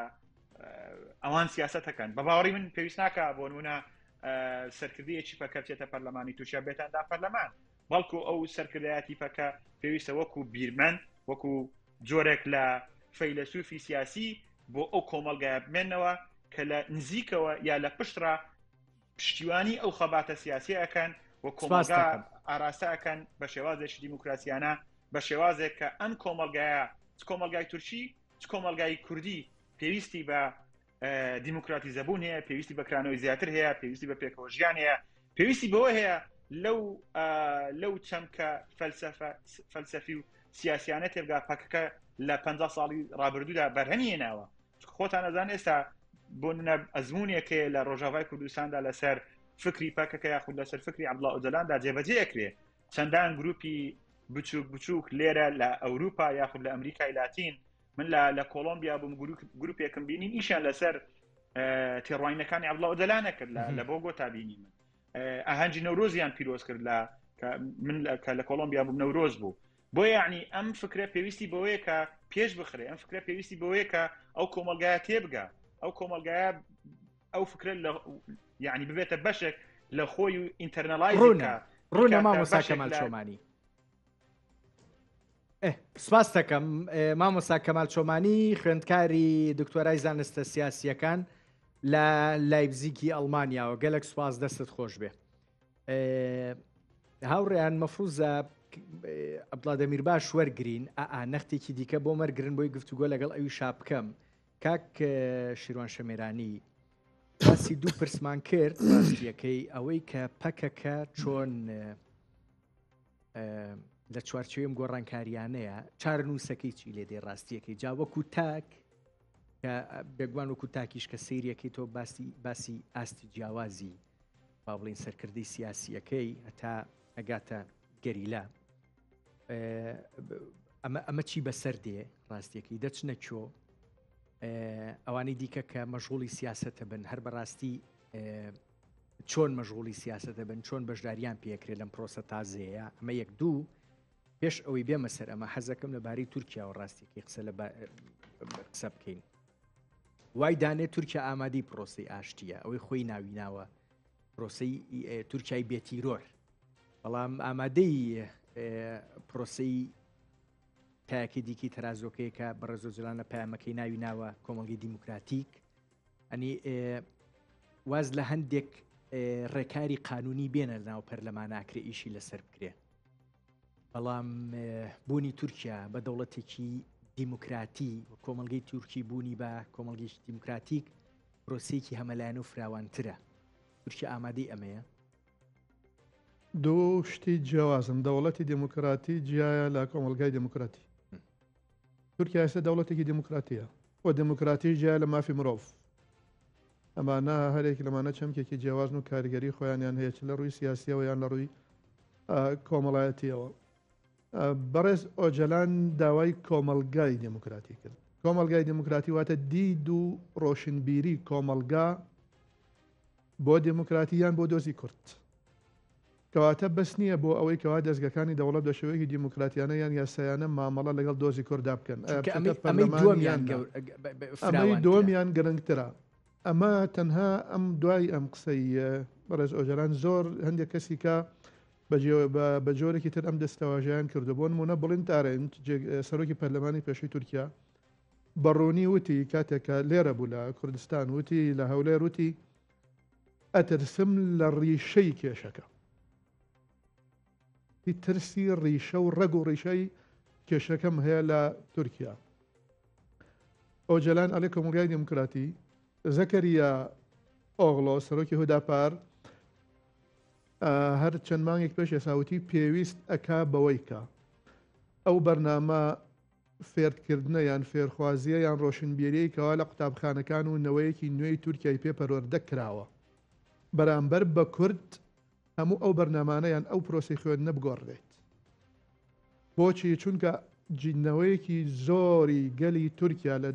ئەوان سیاسەتەکەن بە باوەڕی من پێویست ناکە بۆ نمونە سەرکردەیەکی پەکە بچێتە پەرلەمانی تورکیا بێتەندا پەرلەمان بەڵکو ئەو سەرکردایەتی پەکە پێویستە وەکو بیرمەند وەکو جۆرێک لە فەیلسوفی سیاسی بۆ ئەو کۆمەلگایە بمێنەوە کە لە نزیکەوە یا لە پشتڕا پشتیوانی ئەو خەباتە سیاسی ئەکەن و کۆمەلگا ئاراستەکەن بە شێوازێکی دیموکراسیانە بە شێوازێک کە ئەم کۆمەلگایە کۆمەلگای تورکی کۆمەلگای کوردی پێویستی بە دیموکراتیزەبوون هەیە، پێویستی بە کرانەوەی زیاتر هەیە، پێویستی بە پێکەوە ژیان هەیە، پێویستی بەوە هەیە لەو چەمکە فەلسەفی و سیاسیانە تێبگا پەکەکە لە 50 ساڵی ڕابردوودا بەرهەمی هێناوە. خۆتان ئەزان ئێستا بۆ ئەزمونێکەیە لە ڕۆژاوای کوردستاندا لەسەر فکری پەکەکە یاخود لەسەر فکری عەبدوڵڵا ئۆجەلاندا جێبەجێ ئەکرێ. چەندان گروپی بچووک لێرە لە ئەوروپا یاخود لە ئەمریکای لاتین، من لە کۆلۆمبیا بووم گروپێکم بینین ئیشان لەسەر تێڕوانینەکانی عەبدوڵڵا ئۆجەلانە کرد لە بۆگۆ تا بینی من. ئاهەنگی نەورۆزیان پیرۆز کرد من لە کۆلۆمبیا بووم، نەورۆز بوو. بۆ یعنی ئەم فکرە پێویستی بەوەیە کە پێش بخرێ، ئەم فکرە پێویستی بەوەیە کە ئەو کۆمەلگایە تێبگا، ئەو کۆمەلگایە ئەو فکرە یعنی ببێتە بەشێک لە خۆی و ئینتەرنەڵایزکە. ڕوونە مامۆستا کەمال چۆمانی. سپاس دەکەم مامۆستا کەمال چۆمانی، خوێندکاری دکتۆرای زانستە سیاسیەکان لە لایپزیگی ئەڵمانیاوە. گەلێک سوپاس، دەستت خۆش بێ. هاوڕێیان مەفروزە عەبدوڵڵا دەمیرباش وەرگرین نەختێکی دیکە بۆ مەرگرن بۆی گفتوگۆ لەگەڵ ئەوی شابکەم. کاک شیروان شەمێرانی باسی دوو پرسمان کرد، ڕاستیەکەی ئەوەی کە پەکەکە چۆن لە چوارچێوەم گۆڕانکاریانەیە چارەنووسەکەی چی لێ دێ ڕاستیەکەی جا وەکو تاک کە بێگومان وەکو تاکیش کە سەیریەکەی تۆ باسی ئاستی جیاوازی با بڵین سەرکردەی سیاسیەکەی هەتا ئەگاتە گەریلا ئەمە چی بەسەر دێ ڕاستیەکەی دەچنە کۆ ئەوانەی دیکە کە مەشغوڵی سیاسەتە بن، هەر بەڕاستی چۆن مەشغوڵی سیاسەتە بن، چۆن بەشداریان پێکرێت لەم پرۆسە تازەیە. ئەمە یەک دوو پێش ئەوەی بێمە سەر ئەمە حەزەکەم لەبارەی تورکیا و ڕاستیەکەی قسە بکەین. وای دانێت تورکیا ئامادەی پرۆسەی ئاشتیە، ئەوەی خۆی ناویناوە پرۆسەی تورکیای بێتیرۆر، بەڵام ئامادەی پرۆسەی تایەکی دیکی تەرازۆکەیە کە بەڕێزۆجلانە پامەکەی ناوی ناوە کۆمەڵگەی دیموکراتیک. ئەنی واز لە هەندێک ڕێکاری قانونی بێنە لەناو پەرلەمان ناکرێ ئیشی لەسەر بکرێ، بەڵام بوونی تورکیا بە دەوڵەتێکی دیموکراتی و کۆمەڵگەی تورکی بوونی بە کۆمەڵگەی دیموکراتیک پرۆسەیەکی هەمەلایەن و فراوانترە. تورکیا ئامادەی ئەمەیە؟ دوو شتی جیاوازن، دەوڵەتی دیموکراتی جیایە لە کۆمەلگای دیموکراتی. تورکیا ئێستا دەوڵەتێکی دیموکراتیە و دیموکراتی جیای لە مافی مرۆڤ. ئەمانە هەرێک لەمانە چەمکێکی جیاوازن و کاریگەری خۆیانیان هەیە، چ لە ڕووی سیاسیەوە یان لە ڕووی کۆمەڵایەتیەوە. بەڕێز ئۆجەلان داوای کۆمەلگای دیموکراتی کرد. کۆمەلگای دیموکراتی واتە دید و ڕۆشنبیری کۆمەلگا بۆ دیموکراتی یان بۆ دۆزی کورد. کەواتە بەس نییە بۆ ئەوەی کەوا دەستگەکانی دەوڵەت بە شێوەیەکی دیموکراتیانە یان یاسایانە مامەڵە لەگەڵ دۆزی کوردا بکەن. ئەمەی دۆمیان گرنگترە. ئەمە تەنها ئەم دوای ئەم قسەی بەڕێز ئۆجەلان زۆر هەندێک کەسی کە بە جۆرێکی تر ئەم دەستەواژیان کردو. بۆ نمونە بڵین تارێن سەرۆکی پەرلەمانی پێشووی تورکیا بەڕوونی وتی کاتێکە لێرە بوو لە کوردستان، وتی لە هەولێر وتی ئەترسم لە ڕیشەی کێشەکە، ترسی ڕیشە و ڕەگ و ڕیشەی کێشەکەم هەیە لە تورکیا. ئۆجەلان ئەڵێ کۆمەلگای دیموکراتی زەکەریا ئۆغڵۆ سەرۆکی هوداپار هەر چەند مانگێک پێش ێساوتی پێویست ئەکا بەوەی کە ئەو بەرنامە فێردکردنە یان فێرخوازیە یان ڕۆشنبیریەی کەوا لە قوتابخانەکان و نەوەیەکی نوێی تورکیای پێ پەروەردە کراوە بەرامبەر بە کورد هەموو ئەو بەرنامانەیان ئەو پرۆسی خوێندنە بگۆڕێت. بۆچی؟ چونکە جینەوەیەکی زۆری گەلی تورکیا لە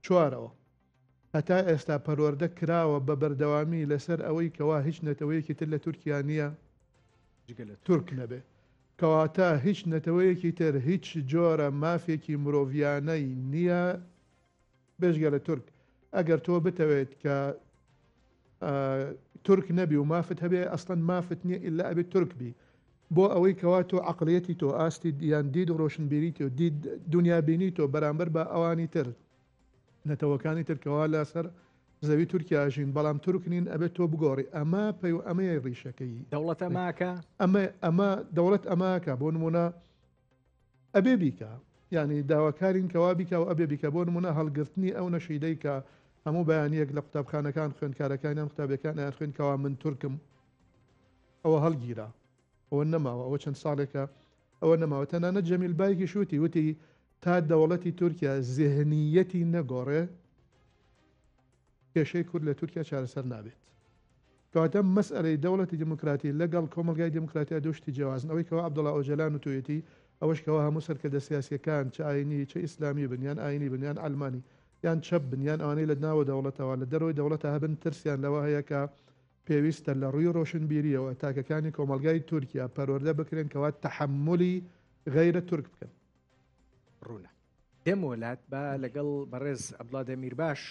1924ەوە هەتا ئێستا پەروەردە کراوە بە بەردەوامی لەسەر ئەوەی کەوا هیچ نەتەوەیەکی تر لە تورکیا نییە تورک نەبێ. کەواتە هیچ نەتەوەیەکی تر هیچ جۆرە مافێکی مرۆڤیانەی نییە بێژگە لە تورک. ئەگەر تۆ بتەوێت کە تورک نەبی و مافت هەبێ ئەسڵەن مافت نییە ئللا ئەبێت تورک بی. بۆ ئەوەی کەوا تۆ عەقڵیەتی تۆ ئاستی یان دید و ڕۆشنبیری تۆ دید دنیابینی تۆ بەرامبەر بە ئەوانی تر نەتەوەکانی ترکەوا لەسەر زەوی تورکیا ژین بەڵام تورکنین ئەبێت تۆ بگۆڕی ئەمە ئەمەیە ڕیشەکەی دەوڵەت ئەماکە ئەمە دەوڵەت ئەماکە بۆ نمونە ئەبێ بیکە یعنی داواکارین کەوا بیکە و ئەبێ بیکە بۆ نمونە هەڵگرتنی ئەو نەشیدەی کە هەموو بەیانیەک لە قوتابخانەکان خوێندکارەکانیان قوتابەکانیان خوێنکەوە من تورکم ئەوە هەڵگیرە ئەوە نەماوە ئەوە چەند ساڵێکە ئەوە نەماوە تەنانەت جەمیل بایکی شوتی وتی تا دەوڵەتی تورکیا زێهنیەتی نەگۆڕێ کێشەی کورد لە تورکیا چارەسەر نابێت کەواتە مەسئلەی دەوڵەتی دموکراتی لەگەڵ کۆمەلگای دموکراتیا دۆشتی جیاوازن ئەوەی کەەوە عەبدوڵڵا ئۆجەلان و توێتی ئەوەشکەوە هەموو سەرکردە سیاسیەکان چه ئاینی چه ئیسلامی بنیان ئاینی بنیان ئەلمانی یان چەپ بنیان ئەوانەی لە ناوە دەوڵەتەوە لە دەرەوەی دەوڵەتە هەبن ترسیان لەوە هەیە کە پێویستە لە ڕووی ڕۆشنبیریەوە تاکەکانی کۆمەلگای تورکیا پەروەردە بکرێن کەوا تەحملی غەیرە تورک بکەن ڕوونە دێم وڵات بە لەگەڵ بەڕێز عەبدوڵڵا دەمیرباش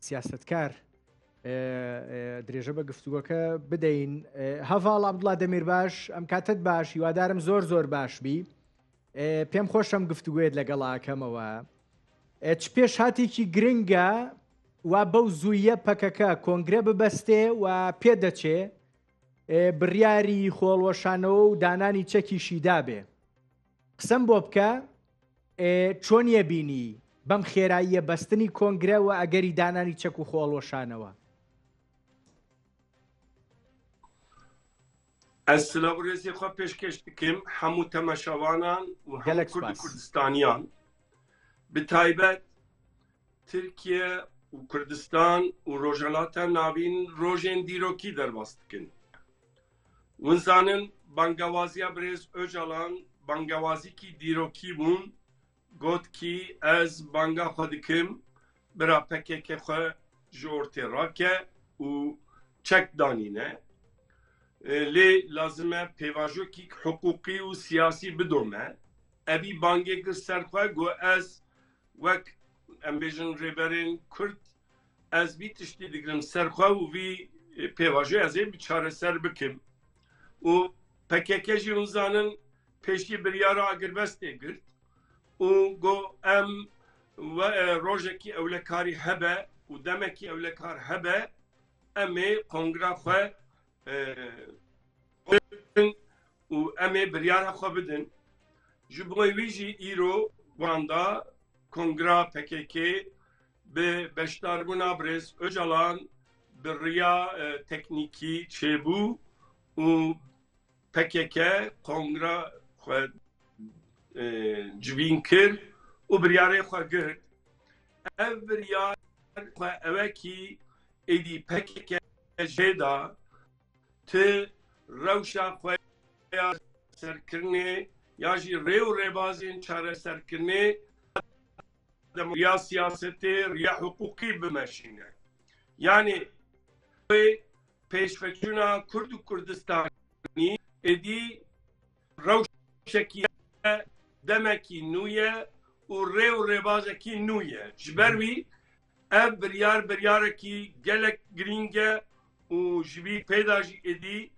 سیاستکار درێژە بە گفتوگۆکە بدەین هەڤاڵ عەبدوڵڵا دەمیرباش ئەم کاتت باش هیوادارم زۆر باش بی پێم خۆشم گفتوگوێت لەگەڵاکەمەوە چ پێش هاتێکی گرنگە و بەو زوویە پەکەکە کۆنگرە ببەستێ و پێدەچێ بڕیاری خۆڵوەشانەوە و دانانی چەکیشی دابێ قسەم بۆ بکە چۆن یەبینی بەم خێراییە بەستنی کۆنگرە و ئەگەری دانانی چەک و خۆڵوەشانەوە Ez silaburêzê xwe pêşkêş dikim hemû temeşevanan û hemû Kurd û Kurdistaniyan bi taybet Tirkiye û Kurdistan û Rojhilatê navîn rojên dîrokî derbas dikin. Hûn zanin bangewaziya Birêz Öcalan bangewazîkî dîrokî bûn got kî ez banga xwe dikim bira PKK xwe ji ortê rake û çek danîne lê lazim e pêvajokî hiqûqî û siyasî bidome evî bangê kir ser xwe got ez wek em bêjin rêberên Kurd ez vî tiştî digirim ser xwe û vî pêvajoya ez ê bi çareser bikim û PKK jî hûn zanin pêşî biryara Agirvestê girt û got em rojekî ewlekarî hebe û demekî ewlekar hebe em ê kongra xwe û em ê biryara xwe bidin ji bo wî jî îro wanda kongra PKK bi beşdarbûna Birêz Öcalan bi riya teknîkî çêbû û PKK kongra xwe civîn kir û biryarê xwe girt ev biryar xwe evekî êdî PKK jê da ti rewşa xwe ya serkirinê ya jî rê û rêbazên çareserkirinê ya siyasetê ya hiqûqî bimeşîne yani pêşveçûna Kurd û Kurdistanî êdî rewşekî demekî nû ye û rê û rêbazekî nû ye ji ber wî ev biryarekî gelek girîng e û ji vî pêda jî êdî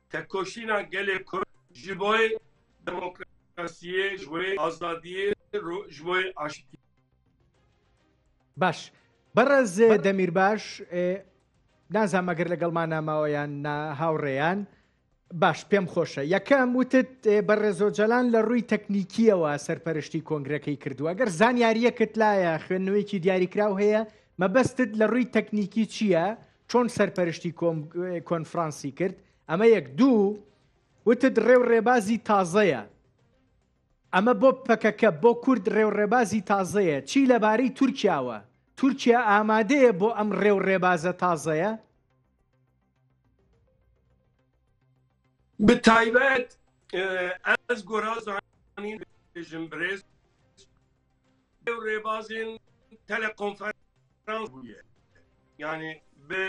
tekoşîna gelê Kurd ji bo demokrasiyê ji bo azadiyê ji bo aştî باش بەڕێز دەمیرباش نازانم ئەگەر لەگەڵمان ناماوەیان هاوڕێیان باش پێم خۆشە یەکەم وتت بەڕێز ئۆجەلان لە ڕووی تەکنیکیەوە سەرپەرشتی کۆنگرەکەی کردووە ئەگەر زانیاریەکت لایە خوێندنەوەیکی دیاریکراو هەیە مەبەستت لە ڕووی تەکنیکی چییە چۆن سەرپەرشتی کۆنفرانسی کرد ئەمە یەک دوو وتت ڕێو ڕێبازی تازەیە ئەمە بۆ پەکەکە بۆ کورد ڕێو ڕێبازی تازەیە چی لەبارەی تورکیاوە تورکیا ئامادەیە بۆ ئەم ڕێو ڕێبازە تازەیە bi taybet ez gora zanîn bêjim Birêz rêbazên telekonferans bûye yani bi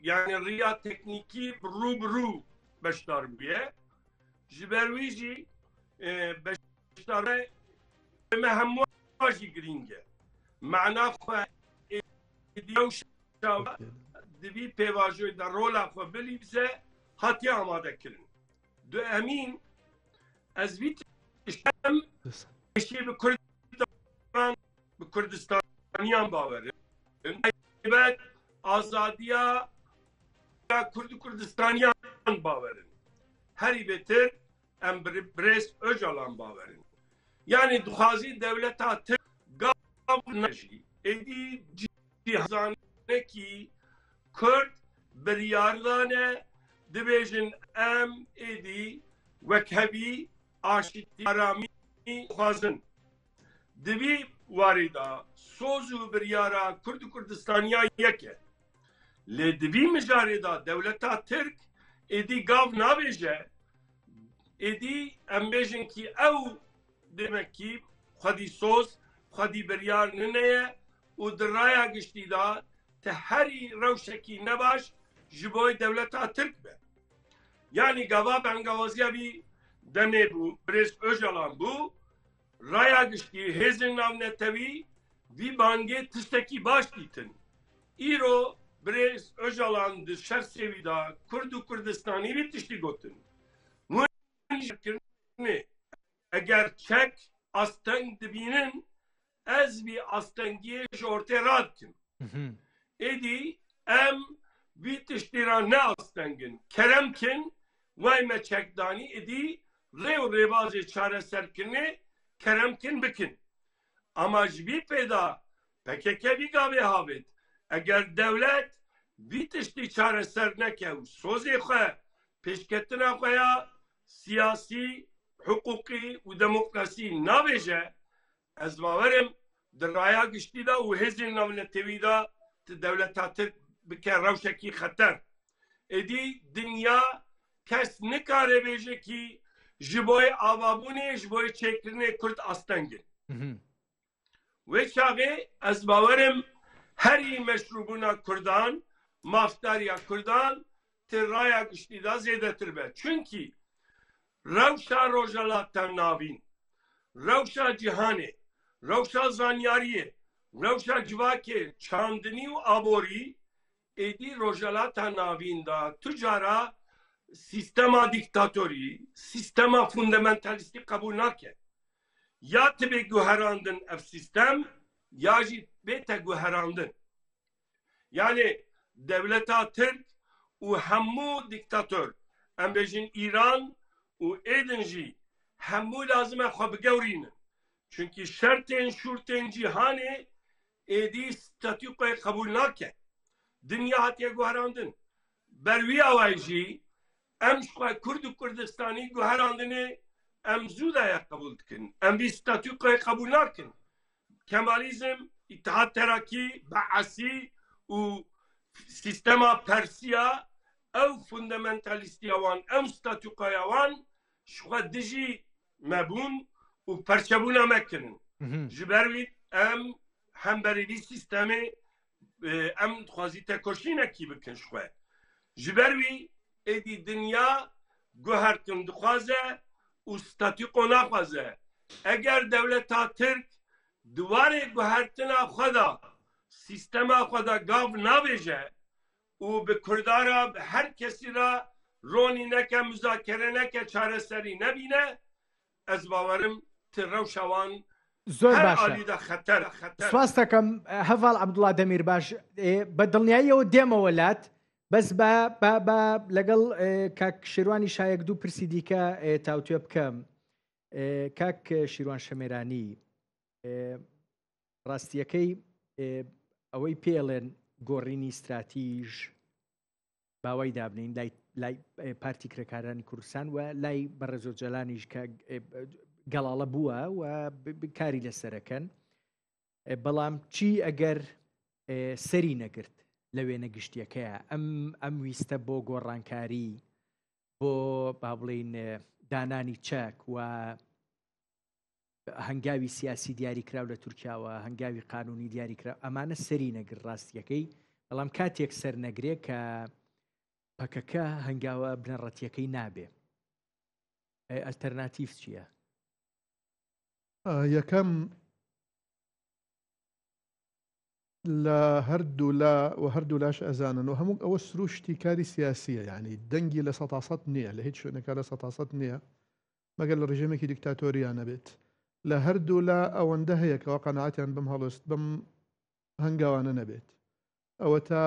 yani riya teknîkî rû bi rû beşdar bûye ji ber wî jî beşdare me hemû jî girîng e mena xwe divî pêvajoyê de rola xwe bilîze hatiye amadekirin du emîn ez vî tiştem pêşî bi Kurdistaniyan bawerim ئازادیە کورد و کوردستانیان باوەرن هەری بێتر ئەم برێز ئۆژاڵان باوەرن یعنی دخوازی دەولەتا تر گاژی ئێدی جیهازانێکی کورد بریاردانە دەبێژن ئەم ئێدی وەکهەبی ئاشتی ئارامی خوازن دەبی واریدا سۆز و بریارە کورد و کوردستانیا یەکە لێ دەبی مژارێدا دەولەتا ترک ئێدی گاو نابێژە ئێدی ئەم بێژنکی ئەو دمەکی خودی سۆز خودی بریار ننەیە و دڕایە گشتیدا تە هەری ڕەوشێکی نەباش ji بۆی دەولەتا ترک بێ یعنی گاوا بەنگاوازیەبی دەمێ بوو برێز ئۆژەڵان بوو ڕایە گشتی هێزن ناونەتەوی وی بانگێ تشتێکی باش دیتن ئیرۆ برێز ئۆژەڵان شەر سێویدا کورد و کوردستانی وی تشتی گوتن ئەگەر چەک ئاستەنگ دبینن ئەز وی ئاستەنگیە ژۆرتێ ڕادکن ئێدی ئەم وی تشتیرا نەئاستەنگن کەرەمکن وایمە چەکدانی ئێدی ڕێ و ڕێبازێ چارەسەرکردنێ کەرەمکن بکن ئەما ji vî pêda PKK vî gavê havêt eger dewlet vî tiştî çareser neke û sozê xwe pêşketina xwe ya siyasî hukukî û demokrasî nabêje ez bawerim di raya giştî da û hêzên navnetewî da ti dewleta Tirk bike rewşekî xeter êdî dinya kes nikare bêje kî ji boî avabûnê ji boî çêkirinê Kurd astengin wê çaxê ez bawerim herî meşrûbûna Kurdan mafdariya Kurdan ti raya giştî da zêdetir be çünkî rewşa rojhilata navîn rewşa cîhanê rewşa zanyariyê rewşa civakê çandinî û aborî êdî rojhilata navîn da tu cara sîstema dîktatorî sîstema fundamentalîstî qebûl nake ya tibê guherandin ev sîstem ya jî bête guherandin yani devleta Tirk û hemû dîktator em bêjin İran û êdin jî hemû lazim e xwe bigewrînin çünkü şertên şûrtên cîhanê êdî statûkoyê qebûl nake dinya hatiye guherandin ber wî awayî jî em ji xwe Kurd û Kurdistanî guherandinê em zû daye qebûl dikin em vî statûkoyê qebûl nakin Kemalîzm İttihat Terakî Be'esî û sîstema Persiya ew fundamentalîstiya wan ew statûkoya wan ji xwe dijî mebûn û perçebûna mekirin ji ber wî em hemberî vî sîstemê em dixwazî tekoşînekî bikin ji xwe ji ber wî êdî dinya guhertin dixwaze û statûko naxwaze eger dewleta Tirk diwarê guhertina xwe da sîstema xwe da gav nabêje û bi Kurdara bi her kesî ra ronî neke müzakere neke çareserî nebîne ez bawerim ti rewşa wan زۆر her باشە alî de xeter سواز دەکەم هەڤاڵ عەبدوڵڵا دەمیرباش بە دڵنیاییەوە دێمە وەلات بەس بە لەگەڵ کاک شێروانی شایەک دوو پرسی دیکە تاوتوێ بکەم کاک شیروان شەمێرانی ڕاستیەکەی ئەوەی پێڵێن گۆڕینی استراتیژ باوای دابنین لای پارتی کرێکارانی کوردستان و لای بەڕێزۆجەلانیش کە گەڵاڵە بووە و کاری لەسەرەکەن بەڵام چی ئەگەر سەری نەگرت لە وێنە گشتیەکەیە ئەم ویستە بۆ گۆڕانکاری بۆ با بڵێن دانانی چەک و هەنگاوی سیاسی دیاریکراو لە تورکیاوە هەنگاوی قانونی دیاریکراو ئەمانە سەری نەگر ڕاستیەکەی بەڵام کاتێک سەر نەگرێت کە پەکەکە هەنگاوە بنەڕەتیەکەی نابێ ئەلتەرناتیڤ چییە؟ یەکەم لە هەردوو لا و هەردوو لاش ئەزانن و هەموو ئەوە سروشتی کاری سیاسیە یعنی دەنگی لە 100% نییە لە هیچ شوێنەکە لە 100% نییە مەگەر لە ڕژێمێکی دیکتاتۆریان نەبێت لە هەردوو لا ئەوەندە هەیە کەەوە قەناعەتیان بم هەڵست بم هەنگاوانە نەبێت ئەوە تا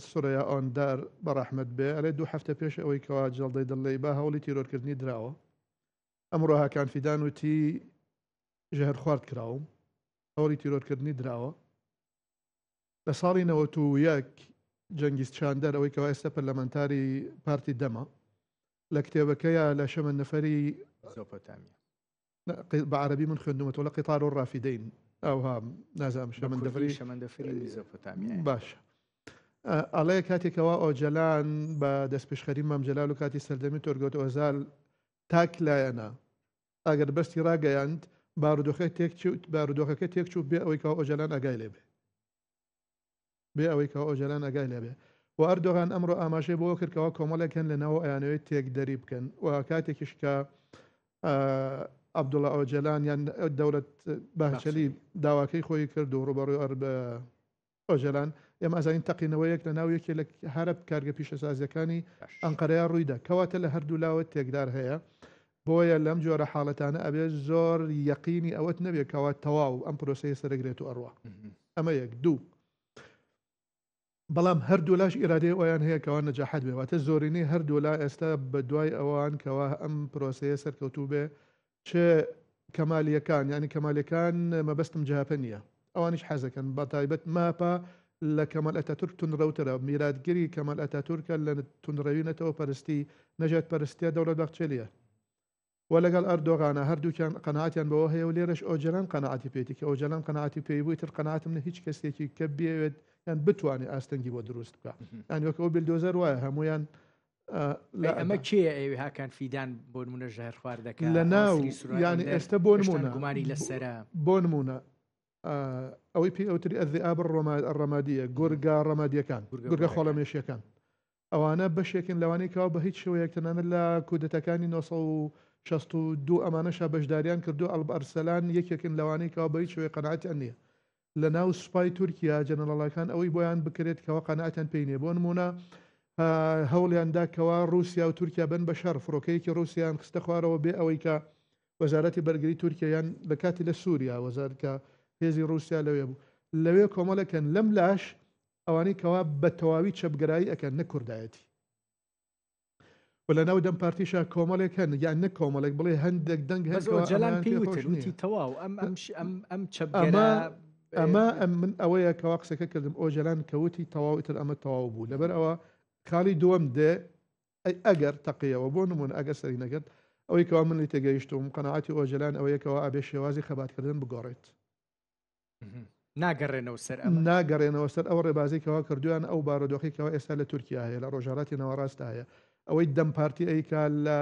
سوریا ئۆندار بەڕەحمەت بێ ئەلێ 2 هەفتە پێش ئەوەی کەوا جەڵدەی دڵی با هەوڵی تیرۆرکردنی درراوە ئەمڕۆ هاکان فیدان وتی ژەهر خوارد کراوم هەوڵی تیرۆرکردنی درراوە لە ساڵی 91 جەنگیز چاندەر ئەوەی کەوا ئێستا پەرلەمەنتاری پارتی دەمە لە کتێبەکەیە لە شەمە نەفەری بەعربی من خوێندومەوە لە قیطار و ڕافیدەین ئەوها نازانم شەمەندەفری باش ئەڵەیە کاتێکەوە ئۆجەلان بە دەستپێشخەری مامجەلال و کاتی سەردەمی تۆرگۆت ئۆزال تاک لایەنە ئەگەر بەستی ڕاگەیاند بارودۆخەکە تێکچوو بێ ئەوەی کەوا ئۆجەلان ئەگای لێبێ بێ ئەوەی کەوا ئۆجەلان ئەگای لێبێ و ئەردۆغان ئەمڕۆ ئاماژەی بۆ کردکەوە کۆمەڵێکن لەناوە ئەیانەوەی تێک دەری بکەن و کاتێکیش کە عەبدوڵڵا ئۆجەلان یان دەوڵەت باهچەلی داواکەی خۆی کرد و ڕوبەڕووی ئۆجەلان ئێمە ئازانین تەقینەوەیەک لە ناو یەکێ لە هەرە کارگە پیشەسازیەکانی ئەنقەرەیە ڕوویدا کەواتە لە هەردوو لاوە تێکدار هەیە بۆیە لەم جۆرە حاڵەتانە ئەبێ زۆر یەقینی ئەوەت نەبێت کەوا تەواو ئەم پرۆسەیە سەرەگرێت و ئەڕوا ئەمە یەک دوو بەڵام هەردوو لاش ئیرادەی ئەویان هەیە کەوا نەجاحەت بێ واتە زۆرینەی هەردوو لا ئێستا بە دوای ئەوان کەوا ئەم پرۆسەیە سەرکەوتوو بێ چه کەمالیەکان ینی کەمالیەکان مەبەستم جاپە نییە ئەوانیش حەزەکەن بە تایبەت ماپە لە کەمال ئەتاتورک تونڕەوترە میراتگیری کەمال ئەتاتورکە لە تونڕەوی پەرستی نەجات پەرستیە دەوڵەت بەخچێلیە و لەگەڵ ئەردۆغانە هەردووکیان قەناعەتیان بەوە هەیە و لێرەش ئۆجەلان قەناعەتی پێێتی کە ئۆجەلان قەناعەتی پێی بووی تر قەناعەتم لە هیچ کەسێکی کە بێوێت یان بتوانێت ئاستەنگی بۆ دروست بکە یان وەکەوە بیلدۆزەر وایە هەمویان ئەمە کێ ئەوێ هاکان فیدان بۆ نمونە ژەهر خوارد دەکات لە ناو ینی ئێستا بۆ نمونە گومانی لەسەرە بۆ نمونە ئەوەی پێ ئەوتری ئەذیاب ڕەمادیە گورگا ڕەمادیەکان گورگە خۆڵەمێشیەکان ئەوانە بەشێکن لەوانەی کەوا بە هیچ شێوەیەک تەنانەت لە کودەتەکانی 1962 ئەمانەشا بەشداریان کردو ئەلبەرسەلان یەکێکن لەوانەی کەوا بە هیچ شوێ قەناعەتیان نییە لە ناو سوپای تورکیا جەنەرالەکان ئەوەی بۆیان بکرێت کەوا قەناعەتیان پێی نییە بۆ نمونە هەوڵیاندا کەوا رووسیا و تورکیا بن بە شەر فڕۆکەیەکی رووسیان خستە خوارەوە بێ ئەوەی کە وەزارەتی بەرگری تورکیایان لە کاتی لە سووریا وەزارکە هێزی رووسیا لەوێ بوو لەوێ کۆمەڵەکەن لەم لاش ئەوانەی کەوا بە تەواوی چەپگەرایی ئەکەن نە کوردایەتی و لە ناو دەم پارتیشا کۆمەڵێک هەن یان نە کۆمەڵێک بڵێ هەندێک دەنگ هەجلان پێوتی تەواو ئەم چەپگەرە ئەمە من ئەوەیە کەوا قسەکە کردم ئۆجەلان کەوتی تەواویتر ئەمە تەواو بوو لەبەر ئەوە خاڵی دووەم دێ ئەگەر تەقیەوە بۆ نمونە ئەگەر سەری نەکرد ئەوەی کەوا من لی تێگەیشتم قەناعەتی ئۆجەلان ئەوەیەکەوە ئابێ شێوازی خەباتکردن بگۆڕێت ناگەڕێنەوە سەر ئەو ڕێبازیکەوە کردویان ئەو بارودۆخیکەوە ئێستا لە تورکیا هەیە لە ڕۆژهەڵاتی ناوەڕاستە هەیە ئەوەی دەمپارتی ئەیکا لە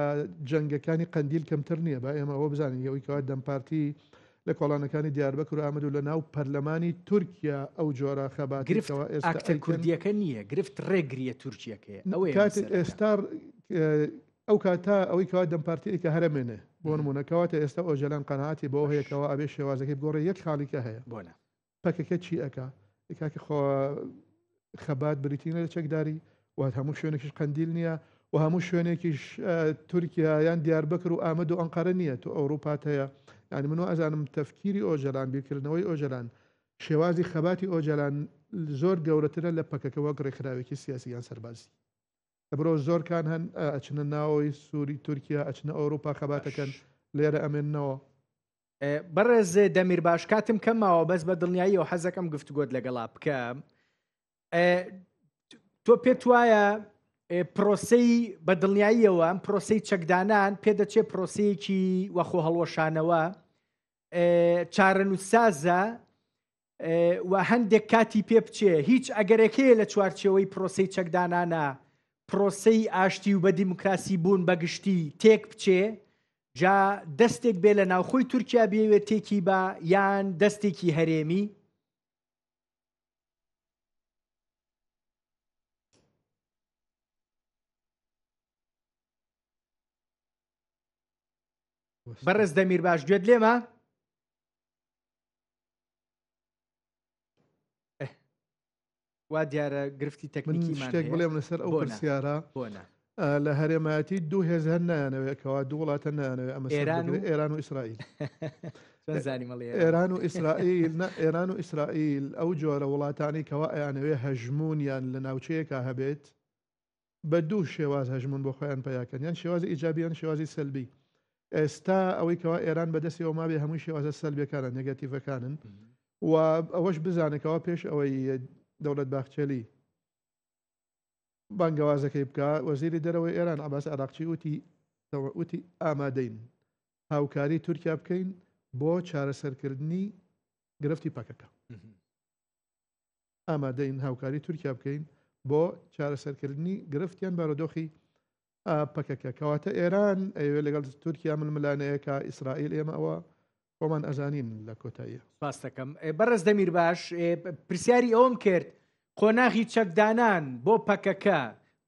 جەنگەکانی قەندیل کەمتر نییە بە ئێمە ئەوە بزانین ئەوەی کەوا دەمپارتی لە کۆڵانەکانی دیاربەکر و ئامەد و لە ناو پەرلەمانی تورکیا ئەو جۆرە خەباتیەوە ئێستا کوردیەکە نییە گرفت ڕێگریە تورکیەکەیە کاتێک ئێستار ئەو کاتا ئەوەی کەوا دەمپارتیەکە هەرمێنێ بۆ نمونونەکەواتە ئێستا ئۆجەلان قەناعەتی بۆ هەیەکەوە ئەبێ شێوازەکەی بگۆڕێ یەک خاڵیکە هەیە بۆنە پەکەکە چی ئەکا کاکە خۆ خەبات بریتینە لە چەکداری و هەموو شوێنێکیش قەندیل نییە و هەموو شوێنێکیش تورکیا یان دیاربەکر و ئامەد و ئەنقەرە نییە تو ئەوروپات هەیە ینی منۆ ئەزانم تەفکیری ئۆجەلان بیرکردنەوەی ئۆجەلان شێوازی خەباتی ئۆجەلان زۆر گەورەترە لە پەکەکەوە گڕێکراوێکی سیاسی یان سەربازی لەبرۆ زۆرکان هەن ئەچنە ناوەوەی سووری تورکیا ئەچنە ئەوروپا خەباتەکەن لێرە ئەمێننەوە بەڕێز دەمیر باش کاتم کەماوە بەس بە دڵنیایی و حەزەکەم گفتوگۆت لەگەڵا بکە تۆ پێت وایە پرۆسەی بە دڵنیاییەوە ئەم پرۆسەی چەکدانان پێدەچێ پرۆسەیەکی وەخۆ هەڵوەشانەوە چارەنووسسازە و هەندێک کاتی پێ بچێ هیچ ئەگەرێکەیە لە چوارچەوەی پرۆسەی چەکدانانە پرۆسەی ئاشتی و بە دیموکراسی بوون بەگشتی تێک بچێ جا دەستێک بێ لە ناوخۆی تورکیا بێوێت تێکی بە یان دەستێکی هەرێمی بەڕێز دەمیر باش گوێت لێمە وا دیارە گرفتی تەکنیکیمان شتێک بڵێم لەسەر ئەو پرسیارە لە هەرێمایەتی دوو هێز هەن نایانەوێتەوە دوو وڵاتە نایانەوێت ئەمە ئێران و ئیسرائیل ئێران و ئیسرائیل ئەو جۆرە وڵاتانی کەوا ئەیانەوێ هەژمونیان لە ناوچەیەکە هەبێت بە دوو شێواز هەژمون بۆ خۆیان پیاکەن، یان شێوازی ئیجابیان شێوازی سەلبی. ئێستا ئەوەی کەوا ئێران بەدەستیەوە مابێ هەمووی شێوازە سەلبیەکانە نێگەتیڤەکانن و ئەوەش بزانێتەوە پێش ئەوەی دەوڵەت باخچەلی بانگەوازەکەی بکە وەزیری دەرەوەی ئێران عەباس عەراقچی وتی ئامادەین هاوکاری تورکیا بکەین بۆ چارەسەرکردنی گرفتی پەکەکە. ئامادەین هاوکاری تورکیا بکەین بۆ چارەسەرکردنی گرفتیان بارودۆخی پەکەکە. کەواتە ئێران ئەوێ لەگەڵ تورکیا ململانەیەکە ئیسرائیل ئێمە ئەوە خۆمان ئەزانین لە کۆتاییە. سپاس دەکەم. بەڕێز دەمیر باش پرسیاری ئەوم کرد قۆناغی چەکدانان بۆ پەکەکە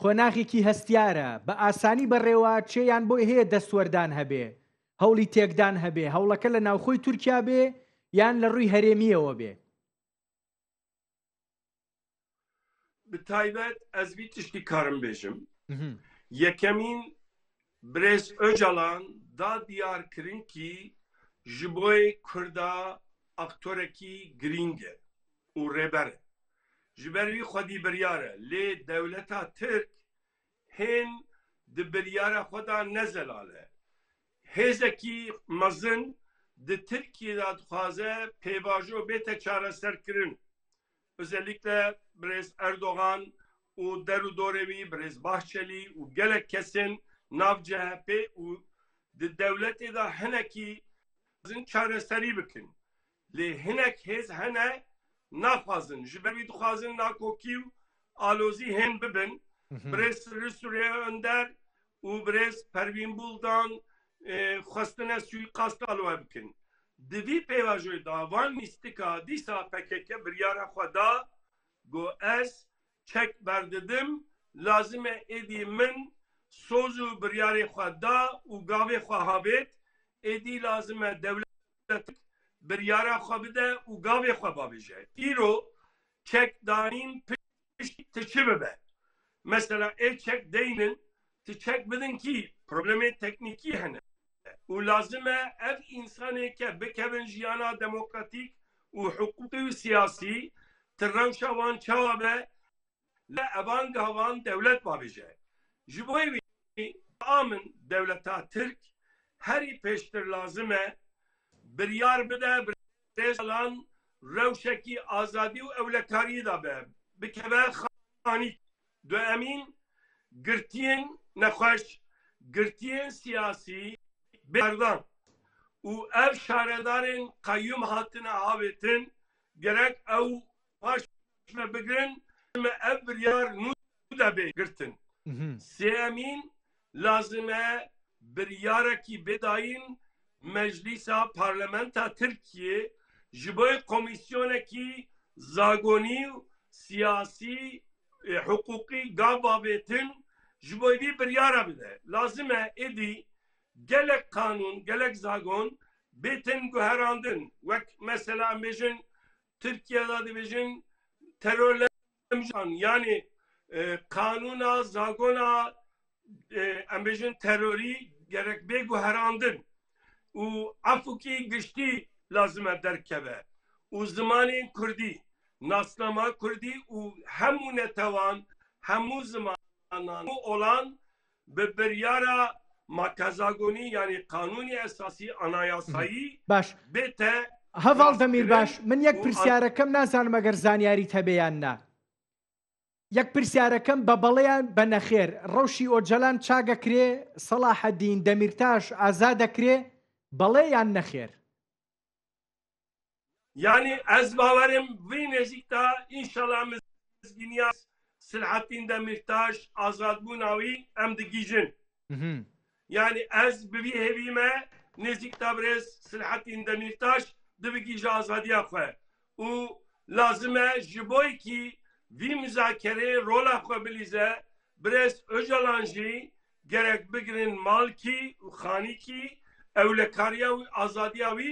قۆناغێکی هەستیارە بە ئاسانی بەڕێوە چێیان بۆی هەیە دەستوەردان هەبێ هەوڵی تێکدان هەبێ هەوڵەکە لە ناوخۆی تورکیا بێ یان لە ڕووی هەرێمیەوە بێ؟ بتایبەت ئەزوی تشتی کارم بێژم یەکەمین برێز ئۆجەڵان دا دیارکردنکی ji بۆی کوردا ئەکتۆرێکی گرینگە و ڕێبەرە ji ber wî xwedî biryare lê dewleta Tirk hên di biryara xwe da nezelale hêzekî mezin di Tirkiyeyê dixwaze pêvajo bête çareserkirin. Özellikle Brez Erdoğan û derû dorê wî Brez Bahçeli û gelek kesin nav CHP û di dewletê da hinekî çareserî bikin. Lê hinek hêz hene naxwazin ji ber wî dixwazin nakokî û alozî hên bibin. Brez Suriye Önder û Brez Pervîn Buldan xwestine suîqast alowe bikin. Di vî pêvajoyê da van mîstika dîsa PKK biryara xwe da got ez çek berdidim lazim e êdî min soz û biryarê xwe da û gavê xwe habêt êdî lazim e dewlet biryara xwe bide û gavê xwe babêje. Îro çek danîn piştî ti çi bibe? Mesela ê çek deynin ti çek bidin kî problemê teknîkî hene û lazim e ev însaneke bikevin jiyana demokratîk û hukukî û siyasî ti rewşa wan çawa be li evan gavan dewlet babêje. Ji bo wî amin dewleta Tirk herî pêştir lazim e biryar bide birêzalan rewşekî azadî û ewlekariyê da be bikeve xanî. Duemîn girtiyên nexweş girtiyên siyasî berdan û ev şaredarên qayyum hatine avêtin gerek ew baş me bigirin me ev biryar nû de bê girtin. Sêmîn lazim e biryarekî bêdayîn Meclîsa Parlamenta Tirkiye ji bo komîsyonekî zagonî û siyasî hukukî gav avêtin ji bo vî biryara bide. Lazim e êdî gelek kanûn gelek zagon bêtin guherandin wek mesela em bêjin Tirkiye'da dibêjin terörlemişan yani kanûna zagona em bêjin terörî gerek bê guherandin û afukî giştî lazim e derkeve û zimanên Kurdî naslama Kurdî û hemû netewan hemû zimanan olan bi biryara makazagonî yani kanûnî esasî anayasayî baş bête. هەڤاڵ دەمیر باش من یەک پرسیارەکەم نازانم ئەگەر زانیاریت هەبێیان نا. یەک پرسیارەکەم بە بەڵێیان بە نەخێر ڕەوشی ئۆجەلان چاگەکرێ سەلاحەدین دەمیرتاش ئازا دەکرێ بەڵێ یان نەخێر؟ Yani ez bawerim vî nêzîkta înşallah mizgîniya Selahattin Demirtaş azadbûna wî em digîjin. Yani ez bi vî hêvî me nêzîkta birêz Selahattin Demirtaş dibigîje azadiya xwe û lazim e ji bo kî vî müzakereyê rola xwe bilîze birêz Öcalan jî gerek bigirin malkî û xanîkî ewlekariya û azadiya wî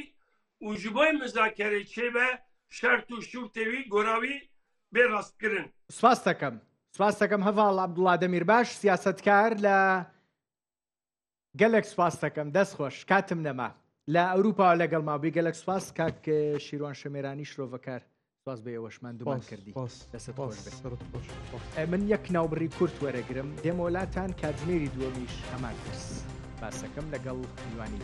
û ji bo müzakerê çêbe şert û şûrtê wî gora wî bê rastkirin. سپاس دەکەم هەڤاڵ عەبدوڵڵا دەمیرباش سیاسەتکار لە gelek spas دەکەم دەست خۆش کاتم نەما. لە ئەوروپا لەگەڵ ماوەی گەلک سوپاس کاک شیروان شەمێرانی شرۆڤەکار سواز بە ئێوەشمان دومان کردی من یەک ناوبڕی کورت وەرەگرم دێمە وڵاتان کاتژمێری دووەمیش هەمان کرس باسەکەم لەگەڵ میوانی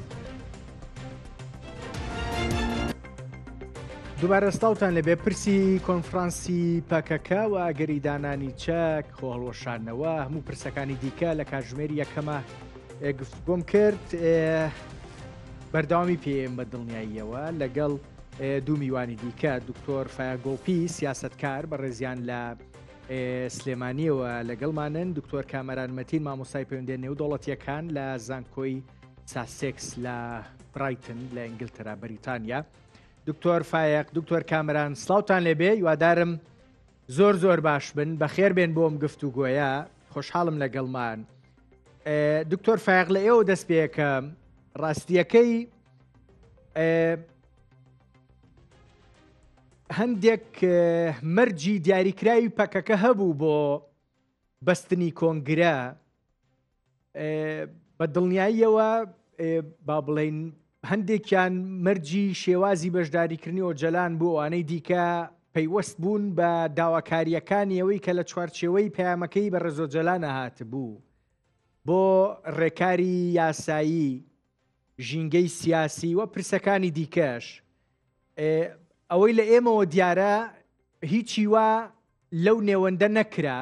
دووبارە ستاوتان لەبێ پرسی کۆنفرانسی پەکەکە و ئەگەری دانانی چەک خۆڵوەشانەوە هەموو پرسەکانی دیکە لە کاتژمێری یەکەمە گفتگۆم کرد بەرداوامی پێم بە دڵنیاییەوە لەگەڵ دوو میوانی دیکە دکتۆر فایاگۆڵپی سیاسەتکار بە ڕێزیان لە سلێمانیەوە لەگەڵمانن دکتۆر کامەران مەتین مامۆستای پەیوەندی نێودوڵەتیەکان لە زانکۆی ساسێکس لە برایتن لە ئینگلترا بەریتانیا دکتۆر فایق دکتۆر کامەران سڵاوتان لێبێ هیوادارم زۆر باش بن بەخێر بێن بۆم گفتوگۆیە خۆشحاڵم لەگەڵمان دکتۆر فایق لە ئێوە دەست پێکە ڕاستیەکەی هەندێک مەرجی دیاریکراوی پەکەکە هەبوو بۆ بەستنی کۆنگرە بە دڵنیاییەوە با بڵێن هەندێکیان مەرجی شێوازی بەشداریکردنی ئۆجەلان بوو ئەوانەی دیکە پەیوەست بوون بە داواکاریەکانی ئەوەی کە لە چوارچێوەی پەیامەکەی بە ڕێزۆجەلانە هاتبوو بۆ ڕێکاری یاسایی ژینگەی سیاسی وە پرسەکانی دیکەش ئەوەی لە ئێمەوە دیارە هیچی وا لەو نێوەندە نەکرا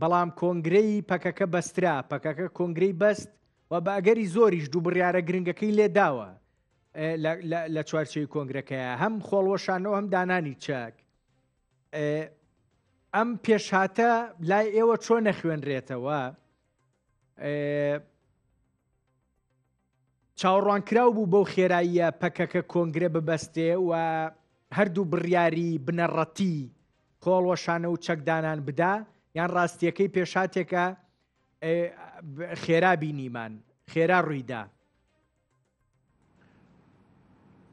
بەڵام کۆنگرەی پەکەکە بەسترا پەکەکە کۆنگرەی بەست و بە ئەگەری زۆریش دوو بڕیارە گرنگەکەی لێداوە لە چوارچێوی کۆنگرەکەیە هەم خۆڵوەشانەوە هەم دانانی چاک ئەم پێشهاتە لای ئێوە چۆن نەخوێنرێتەوە چاوەڕوانکراو بوو بەو خێراییە پەکەکە کۆنگرە ببەستێ و هەردوو بڕیاری بنەڕەتی خۆڵوەشانە و چەکدانان بدا یان ڕاستیەکەی پێشاتێکە خێرا بینیمان خێرا ڕوویدا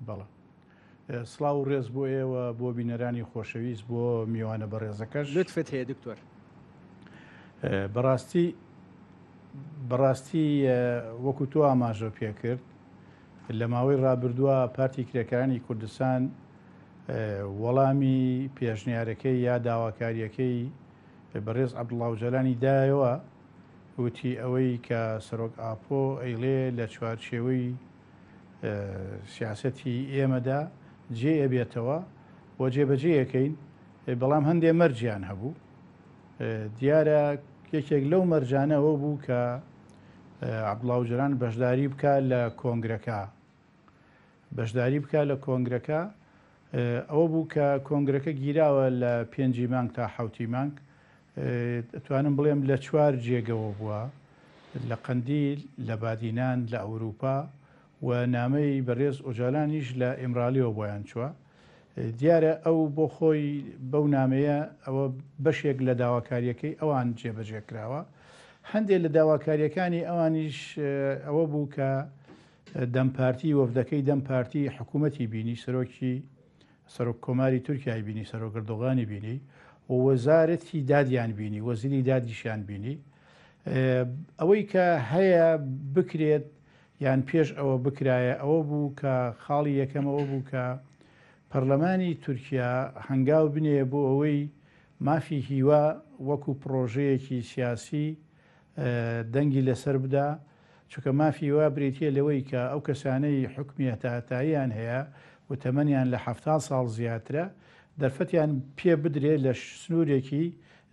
بەڵێ سڵاو و ڕێز بۆ ئێوە بۆ بینەرانی خۆشەویست بۆ میوانە بەڕێزەکەش لطفت هەیە دکتۆر بەڕاستی وەکو تۆ ئاماژە پێکرد لە ماوەی ڕابردووە پارتی کرێکارانی کوردستان وەڵامی پێشنیارەکەی یا داواکاریەکەی بەڕێز عەبدوڵڵا ئۆجەلانی دایەوە وتی ئەوەی کە سەرۆک ئاپۆ ئەیڵێ لە چوارچێوەی سیاسەتی ئێمەدا جێ ئەبێتەوە بۆ جێبەجێیەکەین بەڵام هەندێ مەرجیان هەبوو دیارە یەکێک لەو مەرجانەوە بوو کە عەبدوڵڵا ئۆجەلان بەشداری بکە لە کۆنگرەکە ئەوە بوو کە کۆنگرەکە گیراوە لە 5 مانگ تا 7 مانگ دەتوانم بڵێم لە 4 جێگەوە بووە لە قەندیل لە بادینان لە ئەوروپا و نامەی بەڕێز ئۆجەلانیش لە ئیمرالیەوە بۆیان چووە دیارە ئەو بۆ خۆی بەو نامەیە ئەوە بەشێک لە داواکاریەکەی ئەوان جێبەجێ کراوە هەندێک لە داواکاریەکانی ئەوانیش ئەوە بوو کە دەمپارتی وەفدەکەی دەمپارتی حکوومەتی بینی سەرۆک کۆماری تورکیای بینی سەرۆک ئەردۆغانی بینی و وەزارەتی دادیان بینی وەزیری دادیشان بینی ئەوەی کە هەیە بکرێت یان پێش ئەوە بکرایە ئەوە بوو کە خاڵی یەکەمەوە بوو کە پەرلەمانی تورکیا هەنگاو بنێ بۆ ئەوەی مافی هیوا وەکو پرۆژەیەکی سیاسی دەنگی لەسەر بدا چونکە مافی هیوا بریتە لەوەی کە ئەو کەسانەی حکمی هەتاتاییان هەیە و تەمەنیان لە 70 ساڵ زیاترە دەرفەتیان پێ بدرێت لە سنوورێکی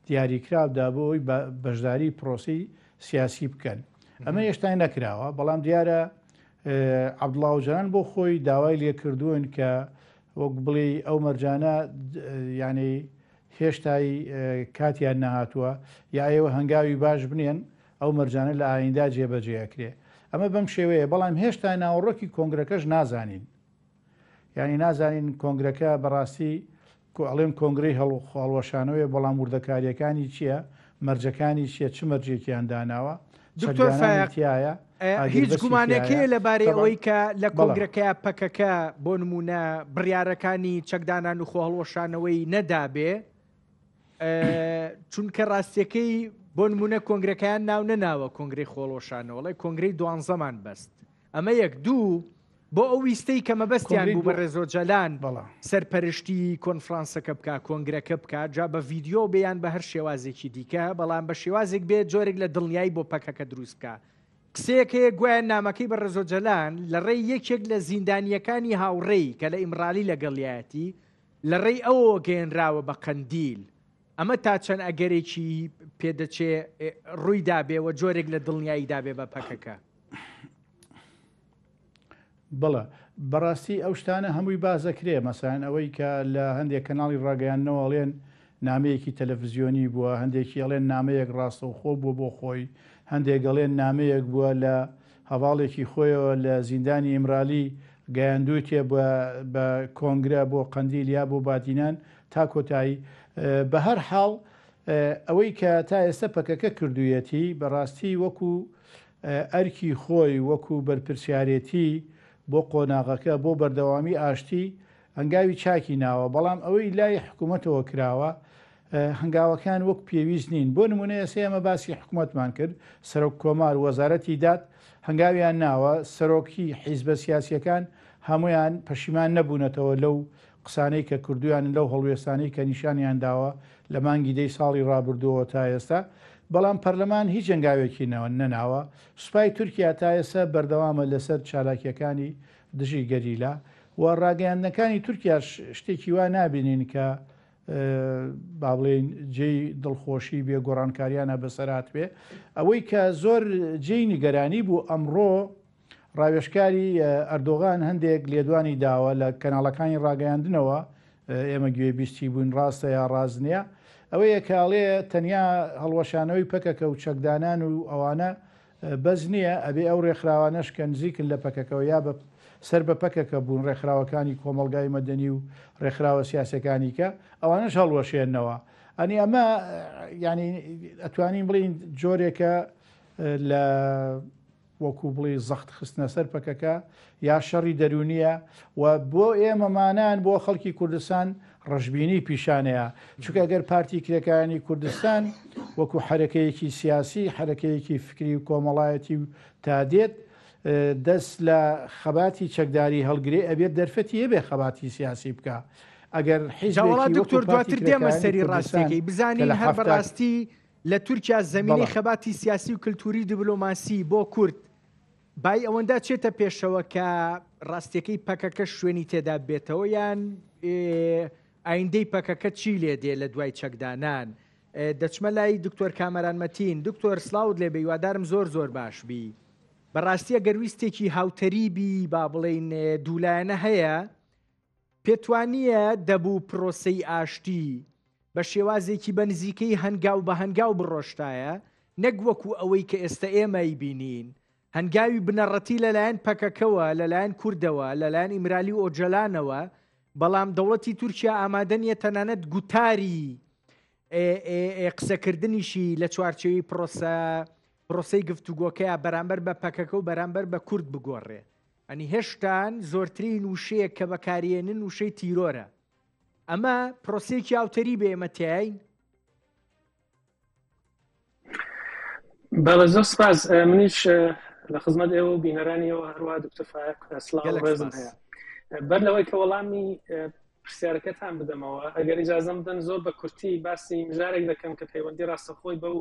دیاریکراودا بۆ ئەوی بەشداری پرۆسی سیاسی بکەن ئەمە هێشتا نەکراوە بەڵام دیارە عەبدوڵڵا ئۆجەلان بۆ خۆی داوای لێکردوون کە وەک بڵێ ئەو مەرجانە یعنی هێشتای کاتیان نەهاتووە یا ئێوە هەنگاوی باش بنێن ئەو مەرجانە لە ئایندا جێبەجێەکرێ ئەمە بەم شێوەیە بەڵام هێشتا ناوەڕۆکی کۆنگرەکەش نازانین یعنی نازانین کۆنگرەکە بەڕاستی ئەڵێن کۆنگرەی هەڵوەشانەوەی بەڵام وردەکاریەکانی چییە مەرجەکانی چیە چ مەرجێکیان داناوە دکتۆر فایق هیچ گومانێکەیە لەبارەی ئەوەی کە لە کۆنگرەکە پەکەکە بۆ نمونە بڕیارەکانی چەکدانان و خۆهەڵوەشانەوەی نەدابێ چونکە ڕاستیەکەی بۆ نمونە کۆنگرەکەیان ناو نەناوە کۆنگرەی خۆڵۆشانەوەڵی کۆنگرەی 12مان بەست ئەمە 1 2 بۆ ئەو ویستەی کە مەبەستیان بوو بە ڕێزۆجەلان سەرپەرشتی کۆنفرانسەکە بکە کۆنگرەکە بکات جا بە ڤیدیۆ بێیان بە هەر شێوازێکی دیکە بەڵام بە شێوازێک بێت جۆرێک لە دڵنیایی بۆ پەکەکە دروست بکە قسەیەک هەیە گوایان نامەکەی بە ڕێزۆجەلان لە ڕێی یەکێک لە زیندانیەکانی هاوڕێی کە لە ئیمرالی لەگەڵیەتی لە ڕێی ئەوە گەێنراوە بە قەندیل ئەمە تا چەند ئەگەرێکی پێدەچێ ڕووی دابێەوە جۆرێک لە دڵنیایی دابێ بە پەکەکە بڵە بەڕاستی ئەو شتانە هەمووی بازەکرێ مەسان ئەوەی کە لە هەندێک کەناڵی ڕاگەیانەوەڵێن نامەیەکی تەلەڤیزیۆنی بووە هەندێکی ئەڵێن نامەیەک ڕاستەوخۆ بووە بۆ خۆی هەندێک گەڵێن نامەیەک بووە لە هەواڵێکی خۆیەوە لە زیندانی ئیمرالی گەیاندووتێ بە کۆنگرە بۆ قەندیل یا بۆ بادینان تا کۆتایی بە هەر حاڵ ئەوەی کە تا ئێستا پەکەکە کردوویەتی بەڕاستی وەکو ئەرکی خۆی وەکو بەرپرسیارەتی بۆ قۆناغەکە بۆ بەردەوامی ئاشتی هەنگاوی چاکی ناوە بەڵام ئەوەی لای حکوومەتەوە کراوە هەنگاوەکان وەک پێویست نین بۆ نمونەیە ئێمە باسی حکوومەتمان کرد سەرۆک کۆمار وەزارەتی داد هەنگاویان ناوە سەرۆکی حیزبە سیاسیەکان هەمویان پەشیمان نەبوونەتەوە لەو قسانەی کە کردویان لەو هەڵوێستانەی کە نیشانیان داوە لە مانگی دەی ساڵی ڕابردووە تا ئێستا بەڵام پەرلەمان هیچ جنگاوێکی نەناوە سوپای تورکیا تا ئێستا بەردەوامە لەسەر چالاکیەکانی دژی گەریلا و ڕاگەیاندنەکانی تورکیا شتێکی وا نابینین کە با بڵێن جێی دڵخۆشی بێ گۆڕانکاریانە بەسەرات بێ ئەوەی کە زۆر جێی نیگەرانی بوو ئەمڕۆ ڕاوێشکاری ئەردۆغان هەندێک لێدوانی داوە لە کەناڵەکانی ڕاگەیاندنەوە ئێمە گوێبیستی بووین ڕاستە یا ڕاز نییە ئەوەیە کاڵێ تەنیا هەڵوەشانەوەی پەکەکە و چەکدانان و ئەوانە بەز نییە ئەبێ ئەو ڕێکخراوانەش کە نزیکن لە پەکەکەەوە یا سەر بە پەکەکە بوون ڕێکخراوەکانی کۆمەلگای مەدەنی و ڕێکخراوە سیاسەکانی کە ئەوانەش هەڵوەشێنەوە ئەنی ئەمە ینی ئەتوانین بڵین جۆرێکە لە وەکو بڵی زەخت خستنە سەر پەکەکە یا شەڕی دەرونیە و بۆ ئێمەمانان بۆ خەڵکی کوردستان ڕژبینی پیشانەیە چونکە ئەگەر پارتی کرێکانی کوردستان وەکو حرەکەیەکی سیاسی حرەکەیەکی فکری و کۆمەڵایەتی و تا دێت دەست لە خەباتی چەکداری هەڵگرێ ئەبێت دەرفەتی هەبێ خەباتی سیاسی بکە ئەگەر حیزب دکتۆر دواتر دێمە سەری ڕاستیەکەی بزانین هەر بەڕاستی لە تورکیا زەمینی خەباتی سیاسی و کللتوری دیبلۆماسی بۆ کورد بای ئەوەندا چێتە پێشەوە کە ڕاستیەکەی پەکەکە شوێنی تێدا بێتەوە یان ئایندەی پەکەکە چی لێ دێ لە دوای چەکدانان دەچمە لای دکتۆر کامەران مەتین دکتۆر سلااوت لێ بەیوادارم زۆر باش بی بەڕاستیە گەرویستێکی هاوتەریبی با بڵێن دوولایەنە هەیە پێتوانیە دەبوو پرۆسەی ئاشتی بە شێوازێکی بەنزیکەی هەنگاو بە هەنگاو بڕۆشتایە نەک وەکو ئەوەی کە ئێستا ئێمەی بینین هەنگاوی بنەڕەتی لەلایەن پەکەکەوە لەلایەن کوردەوە لەلایەن ئیمرالی و ئۆجەلانەوە بەڵام دەوڵەتی تورکیا ئامادە نیە تەنانەت گوتاری قسەکردنیشی لە چوارچێوی پرۆسەی گفتوگۆکەیە بەرامبەر بە پەکەکە و بەرامبەر بە کورد بگۆڕێ ئەنی هێشتان زۆرترین وشەیە کە بەکارێنن وشەی تیرۆرە ئەمە پرۆسەیەکی ئاوتەری بێ ئێمە تیاین بەڵێ زۆر سپاس منیش لە خزمەت ئێوە بینەرانیەوە هەروە دکتۆر فایق سڵاو ڕێزم هەیە بەر لەوەی کە وەڵامی پرسیارەکەتان بدەمەوە ئەگەر ئیجازە بدەن زۆر بە کورتی باسی مژارێک دەکەم کە پەیوەندی ڕاستەخۆی بەو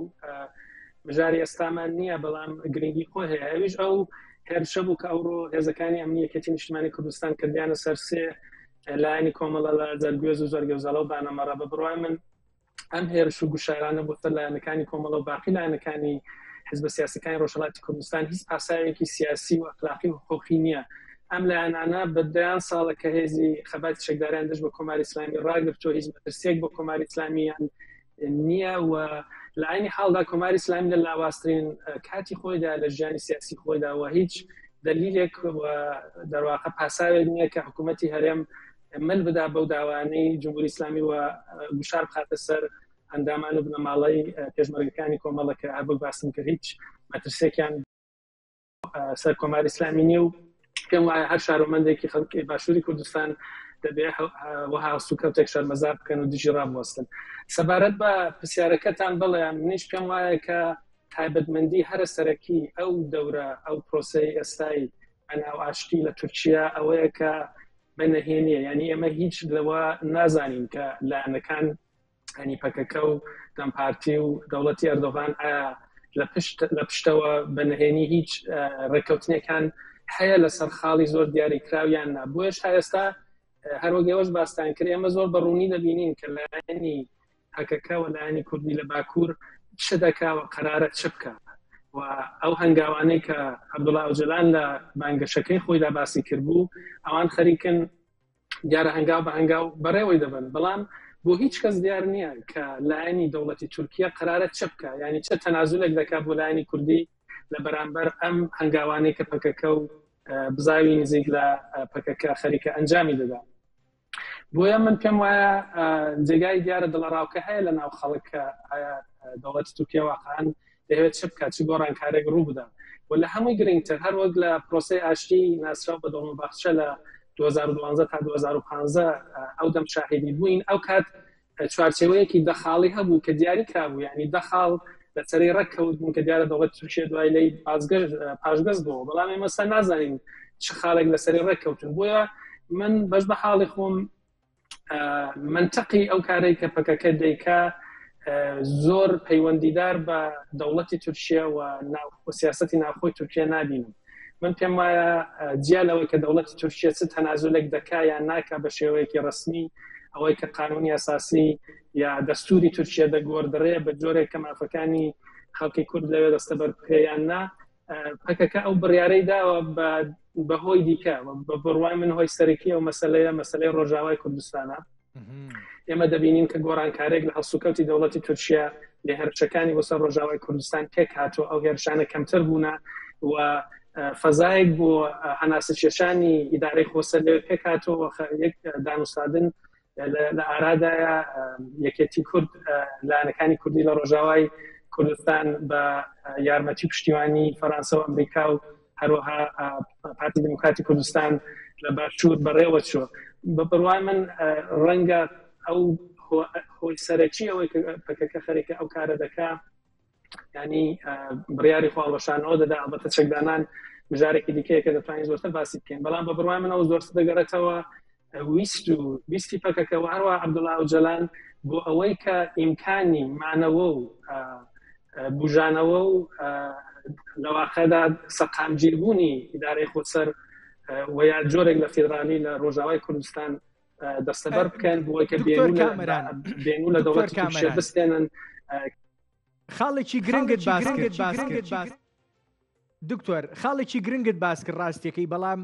مژاری ئێستامان نییە بەڵام گرنگی خۆ هەیە ئەویش ئەو هێرشە بوو کە ئەوڕۆ هێزەکانی ئەمنیەتی نیشتیمانی کوردستان کردیانە سەر سێ لایەنی کۆمەڵە لە جەرگوێز و زۆرگەوزەڵە و بانەمەڕە بە بڕوای من ئەم هێرش و گوشارانە بۆ سەر لایەنەکانی کۆمەڵە و باقی لایەنەکانی حیزبە سیاسیەکانی ڕۆژهەڵاتی کوردستان هیچ پاساوێکی سیاسی و ئەخلاقی و حقوقی نییە ئەم لایەنانە بە دەیان ساڵە کە هێزی خەباتی چەکداریان دەست بە کۆماری ئیسلامی ڕاگرتووە هیچ مەترسیەک بۆ کۆماری ئیسلامیان نییە و لە عینی حاڵدا کۆماری ئیسلامی لە لاوااسترین کاتی خۆیدا لە ژیانی سیاسی خۆیداوە هیچ دلیلێک دەرواقع پاساوێک نییە کە حکوومەتی هەرێم مل بدا بەو داوانەی جمهوری ئیسلامی و گوشار بخاتە سەر ئەندامان و بنەماڵەی پێشمەرگەکانی کۆمەڵە کە هەبوو باسم کرد هیچ مەترسێکیان سەر کۆماری ئیسلامی نیە و پێم وایە هەر شارۆمەندێکی خەڵکی باشووری کوردستان دەبێت وەها سوکەوتێک شەرمەزار بکەن و دژی ڕابوەستن سەبارەت بە پرسیارەکەتان بڵێ منیش پێم وایە کە تایبەتمەندی هەرە سەرەکی ئەو دەورە ئەو پرۆسەی ئێستایی بەناو ئاشتی لە تورکیا ئەوەیە کە بەنەهێنیە یعنی ئێمە هیچ لەوە نازانین کە لایەنەکان هەنی پەکەکە و دەمپارتی و دەوڵەتی ئەردۆغان لە پشتەوە بەنەهێنی هیچ ڕێکەوتنیەکان هەیە لەسەر خاڵی زۆر دیاریکراویان نا بۆیش هەستا هەروەگەوەش باستان کرد ئێمە زۆر بەڕوونی دەبینین کە لایەنی پەکەکە و لایەنی کوردی لە باکوور چ دەکا و قەرارە چ بکە و ئەو هەنگاوانەی کە عەبدوڵڵا ئۆجەلان لە بانگەشەکەی خۆیدا باسی کردبوو ئەوان خەریکن دیارە هەنگاو بە هەنگاو بەڕێوەی دەبن بەڵام بۆ هیچ کەس دیار نییە کە لایەنی دەوڵەتی تورکیا قەرارە چ بکە یعنی چه تەنازولێک دەکا بۆ لایەنی کوردی لە بەرامبەر ئەم هەنگاوانەی کە پەکەکە و بزاوی نزیک لە پەکەکە خەریکە ئەنجامی دەدا بۆیە من پێم وایە جێگای دیارە دڵەڕاوکە هەیە لە ناو خەڵکە دەوڵەتی تورکیا واقعاً دەوێت چ بکات چ گۆڕانکارێک ڕوو بدە و لە هەمووی گرنگتر هەر وەک لە پرۆسەی ئاشتی ناسراو بە دڵمەبەخشە لە 2012 تا 2015 ئەو دەم شاهدی بووین ئەو کات چوارچێوەیەکی دەخاڵی هەبوو کە دیاری کرابوو یعنی دەخاڵ لە سەری ڕێککەوت بوون کە دیارە دەوڵەتی تورکیا دوای لی پاشگەز بووە بەڵام ئێمە سە نازانین چ خاڵێک لە سەری ڕێککەوتن بۆیە من بەش بە حاڵی خۆم منطقی ئەو کارێک کە پەکەکە دەیکا زۆر پەیوەندیدار بە دەوڵەتی تورکیا و سیاسەتی ناوخۆی تورکیا نبینم من پێم وایە جیالەوەی کە دەوڵەتی تورکیا چ تەنازولێک دەکا یان ناکا بە شێوەیەکی ڕسمی ئەوەی کە قانونی ئاساسی یا دەستوری تورکیا دەگۆڕدرێ بە جۆرێک کە مافەکانی خەڵکی کورد لەوێ دەستە بەرکەیان نا پەکەکە ئەو بڕیارەی داوە بەهۆی دیکە بە بڕوای من هۆی سەرەکی ئەو مەسەلەی ڕۆژاوای کوردستانە ئێمە دەبینین کە گۆڕانکارێک لە هەڵسوکەوتی دەوڵەتی تورکیا لە هێرشەکانی بۆ سەر ڕۆژاوای کوردستان پێک هاتووە ئەو هێرشانە کەمتر بوونە و فەزایەک بۆ هەناسە کێشانی ئیدارەی خۆسەر لەوێ پێک هاتووە یەک دانوستاندن لە ئارادایە یەکێتی کورد لایەنەکانی کوردی لە ڕۆژاوای کوردستان بە یارمەتی پشتیوانی فەرەنسا و ئەمریکا و هەروەها پارتی دموکراتی کوردستان لە باشوور بەڕێوە چووە بە بڕوای من ڕەنگە ئەو هۆی سەرەکی ئەوەی پەکەکە خەریکە ئەو کارە دەکا ینی بڕیاری خواڵەشانەوە دەدا ئەڵبەتە چەکدانان بژارێکی دیکەیە کە دەتوانین زۆرتر باسی بکەین بەڵام بە بڕوای من ئەو زۆرتر دەگەڕێتەوە ویستی پەکەکە و هەروە عەبدوڵڵا ئۆجەلان بۆ ئەوەی کە ئیمکانی مانەوە و بژانەوە و لەواقعدا سەقامگیربوونی ئیدارەی خۆسەر و یا جۆرێک لە فێدرالی لە ڕۆژاوای کوردستان دەستەبەر بکەن بۆی کە بێنوو لە دەوڵەتی تورکیا بستێنن خاڵێکی گرنگت باس دکتۆر خاڵێکی گرنگت باس کرد ڕاستیەکەی بەڵام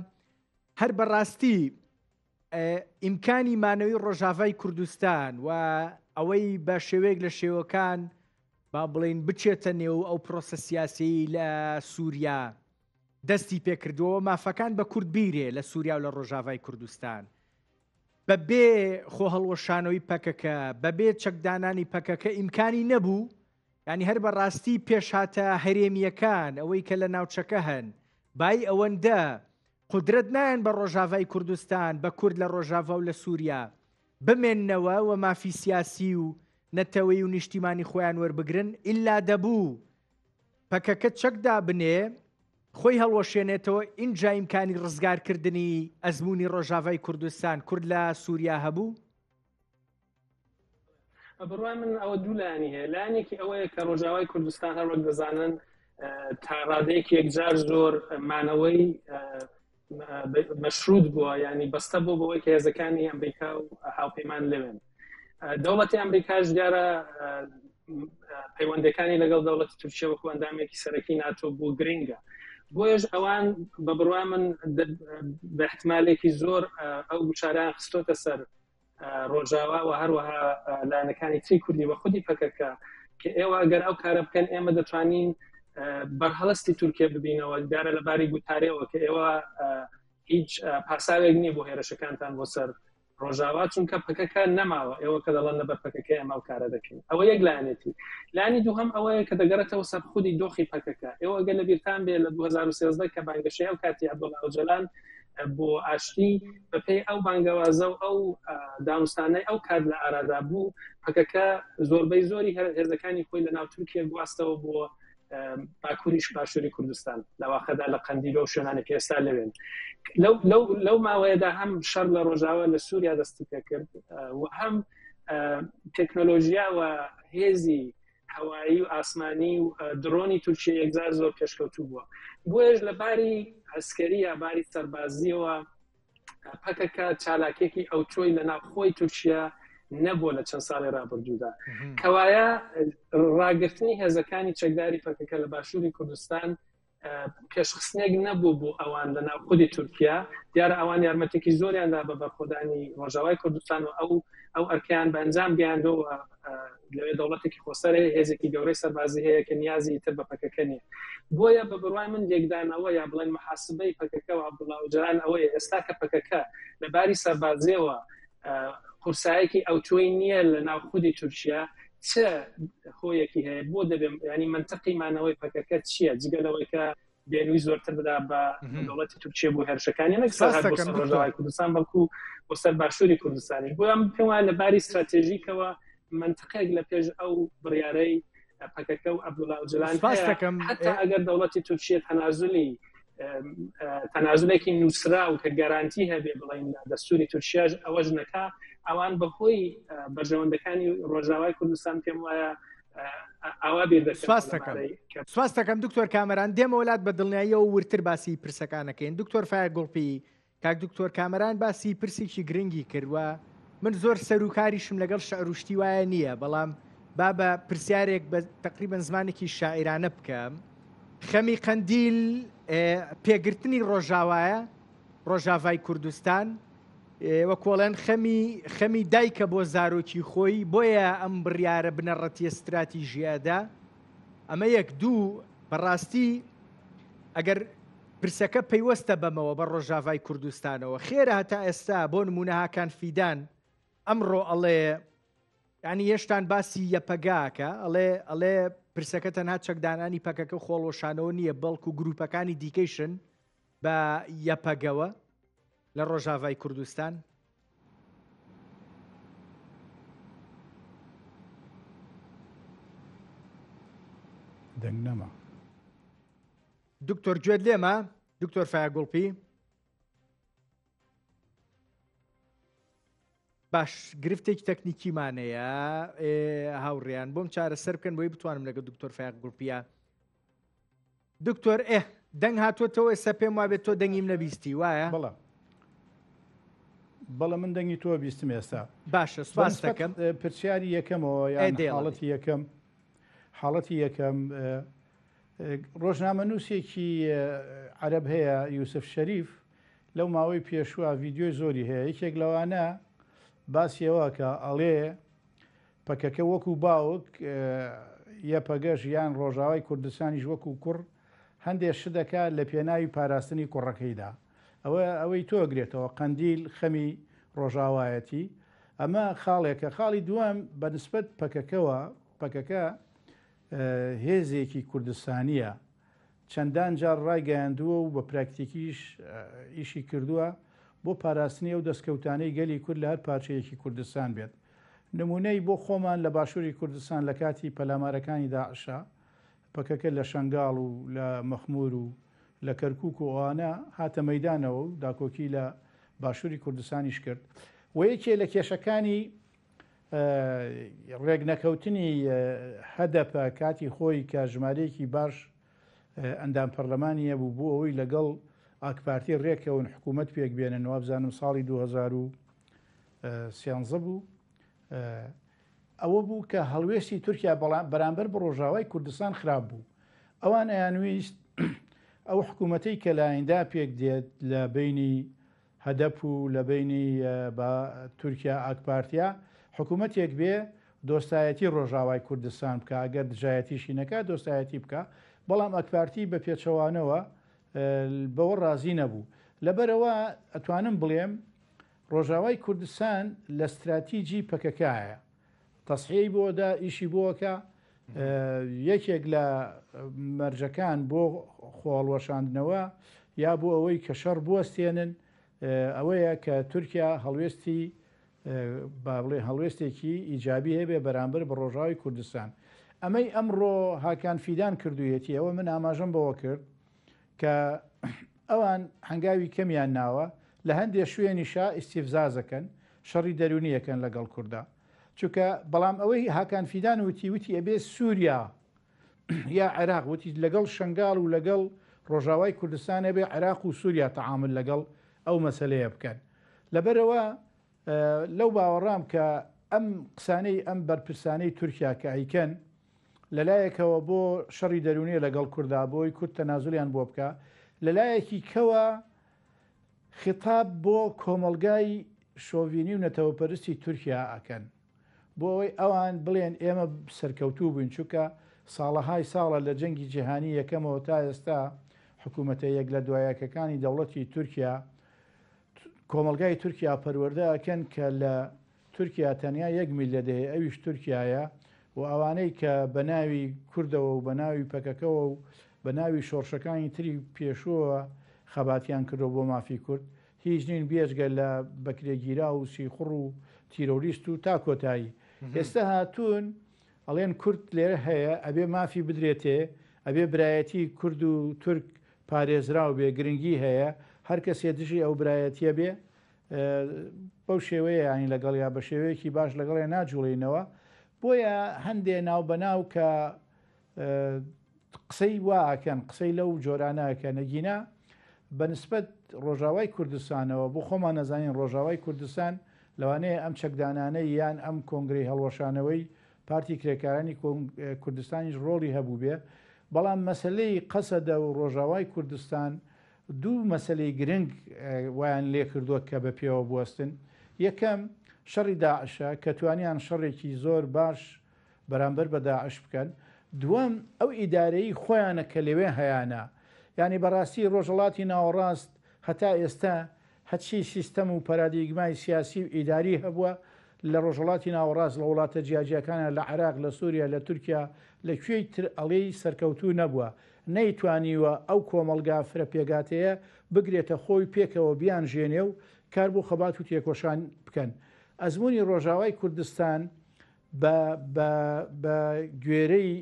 هەر بەڕاستی ئیمکانی مانەوەی ڕۆژاوای کوردستان و ئەوەی بە شێوەیەک لە شێوەکان با بڵێن بچێتە نێو ئەو پرۆسە سیاسی لە سووریا دەستی پێکردووە مافەکان بە کورد بیرێ لە سووریا و لە ڕۆژاوای کوردستان بەبێ خۆ هەڵوەشانەوەی پەکەکە بەبێ چەکدانانی پەکەکە ئیمکانی نەبوو ینی هەر بەڕاستی پێشهاتە هەرێمیەکان ئەوەی کە لە ناوچەکە هەن بای ئەوەندە قدرت نایەن بە ڕۆژاوای کوردستان بە کورد لە ڕۆژاوا و لە سووریا بمێننەوە و مافی سیاسی و نەتەوەی و نیشتیمانی خۆیان وەربگرن ئللا دەبوو پەکەکە چەکدا بنێ خۆی هەڵوەشێنێتەوە ئینجا ئیمکانی ڕزگارکردنی ئەزمموی ڕۆژاوای کوردستان کورد لە سووریا هەبوو بڕوای من ئەوە دوو لایانی هەیە لایەنێکی ئەوەیە کە ڕۆژاوای کوردستان هەر وەک دەزانن تا ڕادەیەکی یەکجار زۆر مانەوەی مەشروط بووە ینی بەستە بۆ بەوەی کە هێزەکانی ئەمریکا و هاوپەیمان لەوێن دەوڵەتی ئەمریکاش دیارە پەیوەندەکانی لەگەڵ دەوڵەتی تورکیا وەکو ئەندامێکی سەرەکی ناتۆ بوو گرنگە بۆیش ئەوان بە بڕوای من بە احتمالێکی زۆر ئەو گوشاریان خستۆتە سەر ڕۆژاوا و هەروەها لایەنەکانی تری کوردی و خودی پەکەکە کە ئێوە ئەگەر ئەو کارە بکەن ئێمە دەتوانین بەرهەڵستی تورکیا ببینەوە دیارە لەباری گوتارەوە کە ئێوە هیچ پاساوێک نییە بۆ هێرشەکانتان بۆ سەر ڕۆژاوا چونکە پەکەکە نەماوە ئێوە کە دەڵەن لەبەر پەکەکە ئێمە ئەو کارە دەکەین ئەوە یەک لایەنێتی لایەنی دووهەم ئەوەیە کە دەگەڕێتەوە سەر خودی دۆخی پەکەکە ئێوە ئەگەر لە بیرتان بێ لە 2013 کە بانگەشەی ئەو کاتی عەبدوڵڵا ئۆجەلان بۆ ئاشتی بەپێی ئەو بانگەوازە و ئەو دانوستانەی ئەو کات لە ئارادا بوو پەکەکە زۆربەی زۆری هێزەکانی خۆی لە ناو تورکیا گواستەوە بۆ باکووریش باشووری کوردستان لەواخەدا لە قەندیلۆ و شوێنانی پێستا لەوێن لەو ماوەیەدا هەم شەڕ لە ڕۆژاوە لە سووریا دەستی پێ کرد و هەم تەکنۆلۆژیا و هێزی هەوایی و ئاسمانی و درۆنی تورکیە یەکجار زۆر پێشکەوتوو بووە بۆیش لە باری عسکەری یا باری سەربازیەوە پەکەکە چالاکێکی ئەو چۆی لە ناوخۆی تورکیا نەبووە لە چەند ساڵی ڕابردوودا کەوایە ڕاگررتنی هێزەکانی چەکداری پەکەکە لە باشووری کوردستان پێشخستنێک نەبوو بۆ ئەوان لە ناوخودی تورکیا دیارە ئەوان یارمەتێکی زۆریاندا بە بەرخۆدانی ڕۆژاوای کوردستان و ئەو ئەرکیان بەنجام گەیاندەوە لەوێ دەوڵەتێکی خۆسەرێ هێزێکی گەورەی سەربازی هەیە کە نیازی تر بە پەکەکە نیە بۆیە بە بڕوای من لێکدانەوە یا بڵێن محاسبەی پەکەکە و عەبدوڵڵا ئۆجەلان ئەوەیە ئێستا کە پەکەکە لەباری سەربازیەوە قورسایەکی ئەو تۆی نییە لە ناوخودی تورکیا چه هۆیەکی هەیە بۆ دەبێم ینی منطقی مانەوەی پەکەکە چییە جگەلەوەی کە بێنووی زۆرتر بدا بە دەوڵەتی تورکیە بۆ هێرشەکانی نەک ڕۆژاوای کوردستان بەڵکو بۆ سەر باشووری کوردستانی بۆیان پێم وایە لەباری استراتێژیکەوە منطقەیەک لە پێش ئەو بڕیارەی پەکەکە و عەبدوڵڵا ئۆجەلان حتا ئەگەر دەوڵەتی تورکیە تەنازولێکی نووسرا و کە گەرانتی هەبێ بڵین دەستوری تورکیاش ئەوەش نەکا ئەوان بەهۆی بەرژەوەندەکانی ڕۆژاوای کوردستان پێم وایە ئەوە سواز دەکەم دکتۆر کامەران دێمە وڵات بە دڵنیاییەوە ورتر باسی پرسەکانەکەین دکتۆر فایە گوڵپی کاک دکتۆر کامەران باسی پرسێکی گرنگی کردووە من زۆر سەرروکاریشم لەگەڵ شەعروشتی وایە نییە بەڵام با بە پرسیارێک بە تقریبەن زمانێکی شاعیرانە بکەم خەمی قەندیل پێگرتنی ڕۆژاوایە ڕۆژاوای کوردستان وەکۆڵێن خەمی دایکە بۆ زارۆکی خۆی بۆیە ئەم بڕیارە بنەڕەتی استراتیژیادا ئەمە یەک دوو بەڕاستی ئەگەر پرسەکە پەیوەستە بەمەوە بە ڕۆژاوای کوردستانەوە خێرە هەتا ئێستا بۆ نمونەهاکان فیدان ئەمڕۆ ئەڵێ ینی هێشتان باسی یەپەگاکە ئەڵێ پرسەکە تەنها چەکدانانی پەکەکە خۆڵۆشانەوە نییە بەڵکو گروپەکانی دیکەیشن بە یەپەگەوە لە ڕۆژاوای کوردستان دەنگ نەما دکتۆر گوێت لێمە دکتۆر فایە گوڵپی باش گرفتێکی تەکنیکیمانەیە هاوڕێیان بۆم چارە سەر بکەن بۆی بتوانم لەگە دکتۆر فایە گوڵپیە دکتۆر دەنگ هاتووەتەوە ئێستا پێم وابێت تۆ دەنگیم نەبیستی وایە بەڵە من دەنگی تۆ بیستم ئێستا باشە سواز دەکەم پرسیاری یەکەمەوە حاڵەتی یەکەم ڕۆژنامە نووسێکی عەرەب هەیە یوسف شەریف لەو ماوەی پێشووە ڤیدیۆی زۆری هەیە یەکێک لەوانە باسیەوە کە ئەڵێ پەکەکە وەکو باوک یەپەگەش یان ڕۆژاوای کوردستانیش وەکو کوڕ هەندێک شتەکە لە پێناوی پاراستنی کوڕەکەیدا ئەوەی تۆگرێتەوە قەندیل خەمی ڕۆژاوایەتی ئەمە خاڵێکە خاڵی دووەم بەنسبەت پەکەکە هێزێکی کوردستانیە چەندان جار ڕایگەیاندووە و بە پراکتیکیش ئیشی کردووە بۆ پاراستنی ئەو دەستکەوتانەی گەلی کورد لە هەر پارچەیەکی کوردستان بێت نمونەی بۆ خۆمان لە باشووری کوردستان لە کاتی پەلامارەکانی داعشا پەکەکە لە شەنگاڵ و لە مەخمور و لە کەرکووک و ئەوانە هاتە مەیدانەوە و داکۆکی لە باشووری کوردستانیش کرد و یەکێ لە کێشەکانی ڕێگنەکەوتنی هەدەپە کاتی خۆی کە ژمارەیەکی باش ئەندام پەرلەمانیە بوو بۆ ئەوەی لەگەڵ ئاکپارتی ڕێکەون حکوومەت پێک بێنن و بزانم ساڵی 2013 بوو ئەوە بوو کە هەڵوێستی تورکیا بەرامبەر بە ڕۆژاوای کوردستان خراپ بوو ئەوان ئەیانویست ئەو حکوومەتەی کە لایەندا پێک دێت لە بینی هەدەپ و لە بینی بە تورکیا ئاکپارتیا حکوومەتێک بێ دۆستایەتی ڕۆژاوای کوردستان بکە ئەگەر دژایەتیشی نەکات دۆستایەتی بکە بەڵام ئەکپارتی بە پێچەوانەوە بەوە ڕازی نەبوو لەبەرەوە ئەتوانم بڵێم ڕۆژاوای کوردستان لە استراتیجی پەکەکایە تەسحیەی بۆدا ئیشی بۆکە یەکێک لە مەرجەکان بۆ خۆڵوەشاندنەوە یا بۆ ئەوەی کە شەڕ بوەستێنن ئەوەیە کە تورکیا هەڵوێستی با بڵێ هەڵوێستێکی ئیجابی هەبێ بەرامبەر بە ڕۆژاوی کوردستان ئەمەی ئەمڕۆ هاکان فیدان کردوویەتی ئەوە من ئاماژەم بەوە کرد کە ئەوان هەنگاوی کەمیان ناوە لە هەندێک شوێنی شا ئیستیفزازەکەن شەڕی دەرونیەکەن لەگەڵ کووردا چونکە بەڵام ئەوەی هاکان فیدان وتی ئەبێ سووریا یا عێراق وتی لەگەڵ شنگال و لەگەڵ ڕۆژاوای کوردستانە بێ عێراق و سووریا تەعامل لەگەڵ ئەو مەسەلەیە بکەن لەبەرەوە لەو باوەڕام کە ئەم قسانەی ئەم بەرپرسانەی تورکیا کە ئەیکەن لەلایەکەوە بۆ شەڕی دەرونیە لەگەڵ کووردا بۆی کورد تەنازولیان بۆ بکە لەلایەکی کەوە خیتاب بۆ کۆمەلگای شۆڤینی و نەتەوەپەرستی تورکیا ئەکەن بۆ ئەوەی ئەوان بڵێن ئێمە سەرکەوتوو بووین چونکە ساڵەهای ساڵە لە جەنگی جیهانی یەکەمەوە تا ئێستا حکوومەتە یەک لە دوایەکەکانی دەوڵەتی تورکیا کۆمەلگای تورکیا پەروەردەکەن کە لە تورکیا تەنیا 1 میلیۆن دەهەیە ئەویش تورکایە و ئەوانەی کە بە ناوی کوردەوە و بە ناوی پەکەکەوە و بە ناوی شۆڕشەکانی تری پێشووە خەباتیان کردەوە بۆ مافی کورد هیچ نین بێژگە لە بەکرێگیرا و سیخڕ و تیرۆریست و تا کۆتایی ئێستا هاتوون ئەڵێن کورد لێرە هەیە ئەبێ مافی بدرێتێ ئەبێ برایەتی کورد و تورک پارێزرا و بێ گرنگی هەیە هەر کەسێ دژی ئەو برایەتیە بێ بەو شێوەیە ینی لەگەڵ یا بە شێوەیەکی باش لەگەڵێ ناجوڵینەوە بۆیە هەندێ ناو بەناو کە قسەی واکەن قسەی لەو جۆرانەکە نەگینا بەنسبەت ڕۆژاوای کوردستانەوە بۆ خۆمان نەزانین ڕۆژاوای کوردستان لەوانەیە ئەم چەکدانانەی یان ئەم کۆنگری هەڵوەشانەوەی پارتی کرێکارانی کوردستانیش ڕۆڵی هەبوو بێ بەڵام مەسلەی قەسەدە و ڕۆژاوای کوردستان دوو مەسلەی گرنگ وایان لێ کردووە کە بە پێوە بوەستن یەکەم شەڕی داعشە کە توانیان شەڕێکی زۆر باش بەرامبەر بە داعش بکەن دووەم ئەو ئیدارەی خۆیانە کە لەوێ هەیەە یعنی بەڕاستی ڕۆژهڵاتی ناوەڕاست هەتا ئێستا هەچی سیستەم و پەرادیگمای سیاسی و ئیداری هەبووە لە ڕۆژهڵاتی ناوەڕاست لە وڵاتە جیاجیەکانە لە عێراق لە سووریا لە تورکیا لەکوێی تر ئەڵەی سەرکەوتوو نەبووە نەیتوانیوە ئەو کۆمەلگا فرە پێگاتەیە بگرێتە خۆی پێکەوە بیان ژێنێ و کار بۆ خەبات و تێکۆشان بکەن ئەزمموی ڕۆژاوای کوردستان بە گوێرەی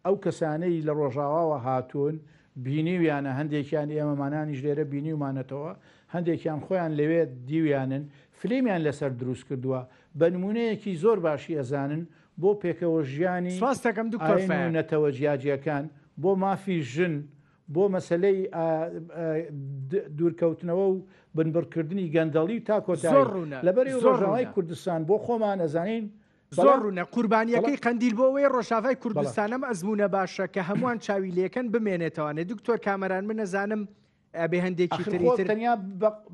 ئەو کەسانەی لە ڕۆژاواوە هاتوون بینیویانە هەندێکیان ئێمەمانانیش لێرە بینیومانەتەوە هەندێکیان خۆیان لەوێ دیویانن فلیمیان لەسەر دروست کردووە بە نمونەیەکی زۆر باشی ئەزانن بۆ پێکەوە ژیانی سواستەکەم نەتەوە جیاجیەکان بۆ مافی ژن بۆ مەسلەی دوورکەوتنەوە و بنبڕکردنی گەندەڵی تا کۆتایی لەبەری ڕۆژاوای کوردستان بۆ خۆمان ئەزانین زۆر ڕوونە قوربانیەکەی قەندیل بۆ ئەوەی ڕۆژاوای کوردستانم ئەزمونە باشە کە هەمووان چاوی لێکەن بمێنێتەوەنێ دکتۆر کامەران من نەزانم ئەبێ هەندێکی تریتر تەنیا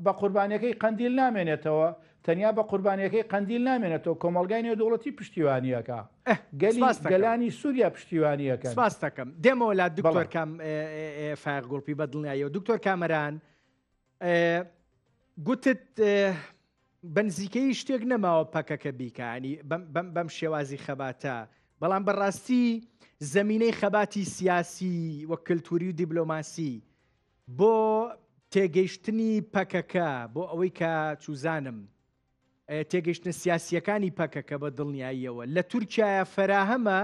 بە قوربانیەکەی قەندیل نامێنێتەوە تەنیا بە قوربانیەکەی قەندیل نامێنێتەوە کۆمەلگای نێودەوڵەتی پشتیوانیەکە گەلانی سووریا پشتیوانیەکە سپاس دەکەم دێمەوە لا دکتۆر کام فایق گوڵپی بەدڵنیایەوە دکتۆر کامەران گوتت بەنزیکەی شتێک نەماوە پەکەکە بیکانی بەم شێوازی خەباتە بەڵام بەڕاستی زەمینەی خەباتی سیاسی وە کللتوری و دیبلۆماسی بۆ تێگەیشتنی پەکەکە بۆ ئەوەی کە چوزانم تێگەیشتنە سیاسیەکانی پەکەکە بە دڵنیاییەوە لە تورکایە فەراهەمە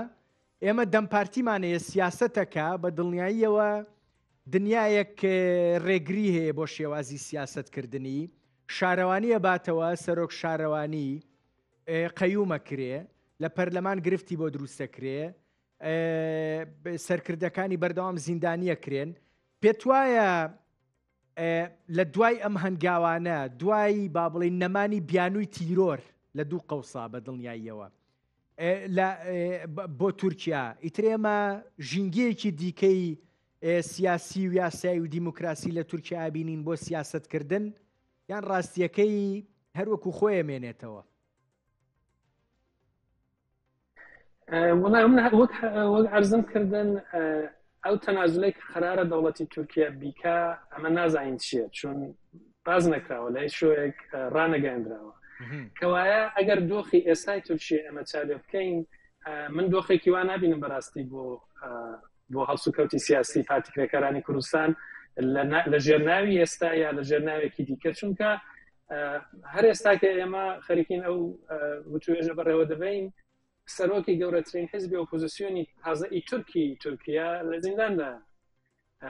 ئێمە دەمپارتیمانەیە سیاسەتەکە بە دڵنیاییەوە دنیایەک ڕێگری هەیە بۆ شێوازی سیاستکردنی شارەوانیە باتەوە سەرۆک شارەوانی قەیومەکرێ لە پەرلەمان گرفتی بۆ دروستەکرێ سەرکردەکانی بەردەوام زیندانیە کرێن پێت وایە لە دوای ئەم هەنگاوانە دوای با بڵێن نەمانی بیانووی تیرۆر لە دوو قەوسا بە دڵنیاییەوە بۆ تورکیا ئیترێمە ژینگەیەکی دیکەی سیاسی و یاسایی و دیموکراسی لە تورکیا بینین بۆ سیاستکردن یان ڕاستیەکەی هەروەکو خۆی مێنێتەوە وەک عەرزم کردن ئەو تەنازلەی کە قەرارە دەوڵەتی تورکیا بیکە ئەمە نازانین چییە چون باز نەکراوە لە هیچ شوێک ڕانەگەاندراوە کەوایە ئەگەر دۆخی ئێستای تورکیا ئەمە چالێ بکەین من دۆخێکی وا نبینم بەڕاستی بۆ هەڵسوکەوتی سیاسی پارتی کرێکارانی کوردستان لە ژێرناوی ئێستا یا لە ژێرناوێکی دیکە چونکە هەر ئێستا کە ئێمە خەریکین ئەو وتوێژە بەڕێوە دەبین سەرۆکی گەورەترین حزبی ئۆپۆزیسیۆنی تازەئی تورکیا لە زینداندا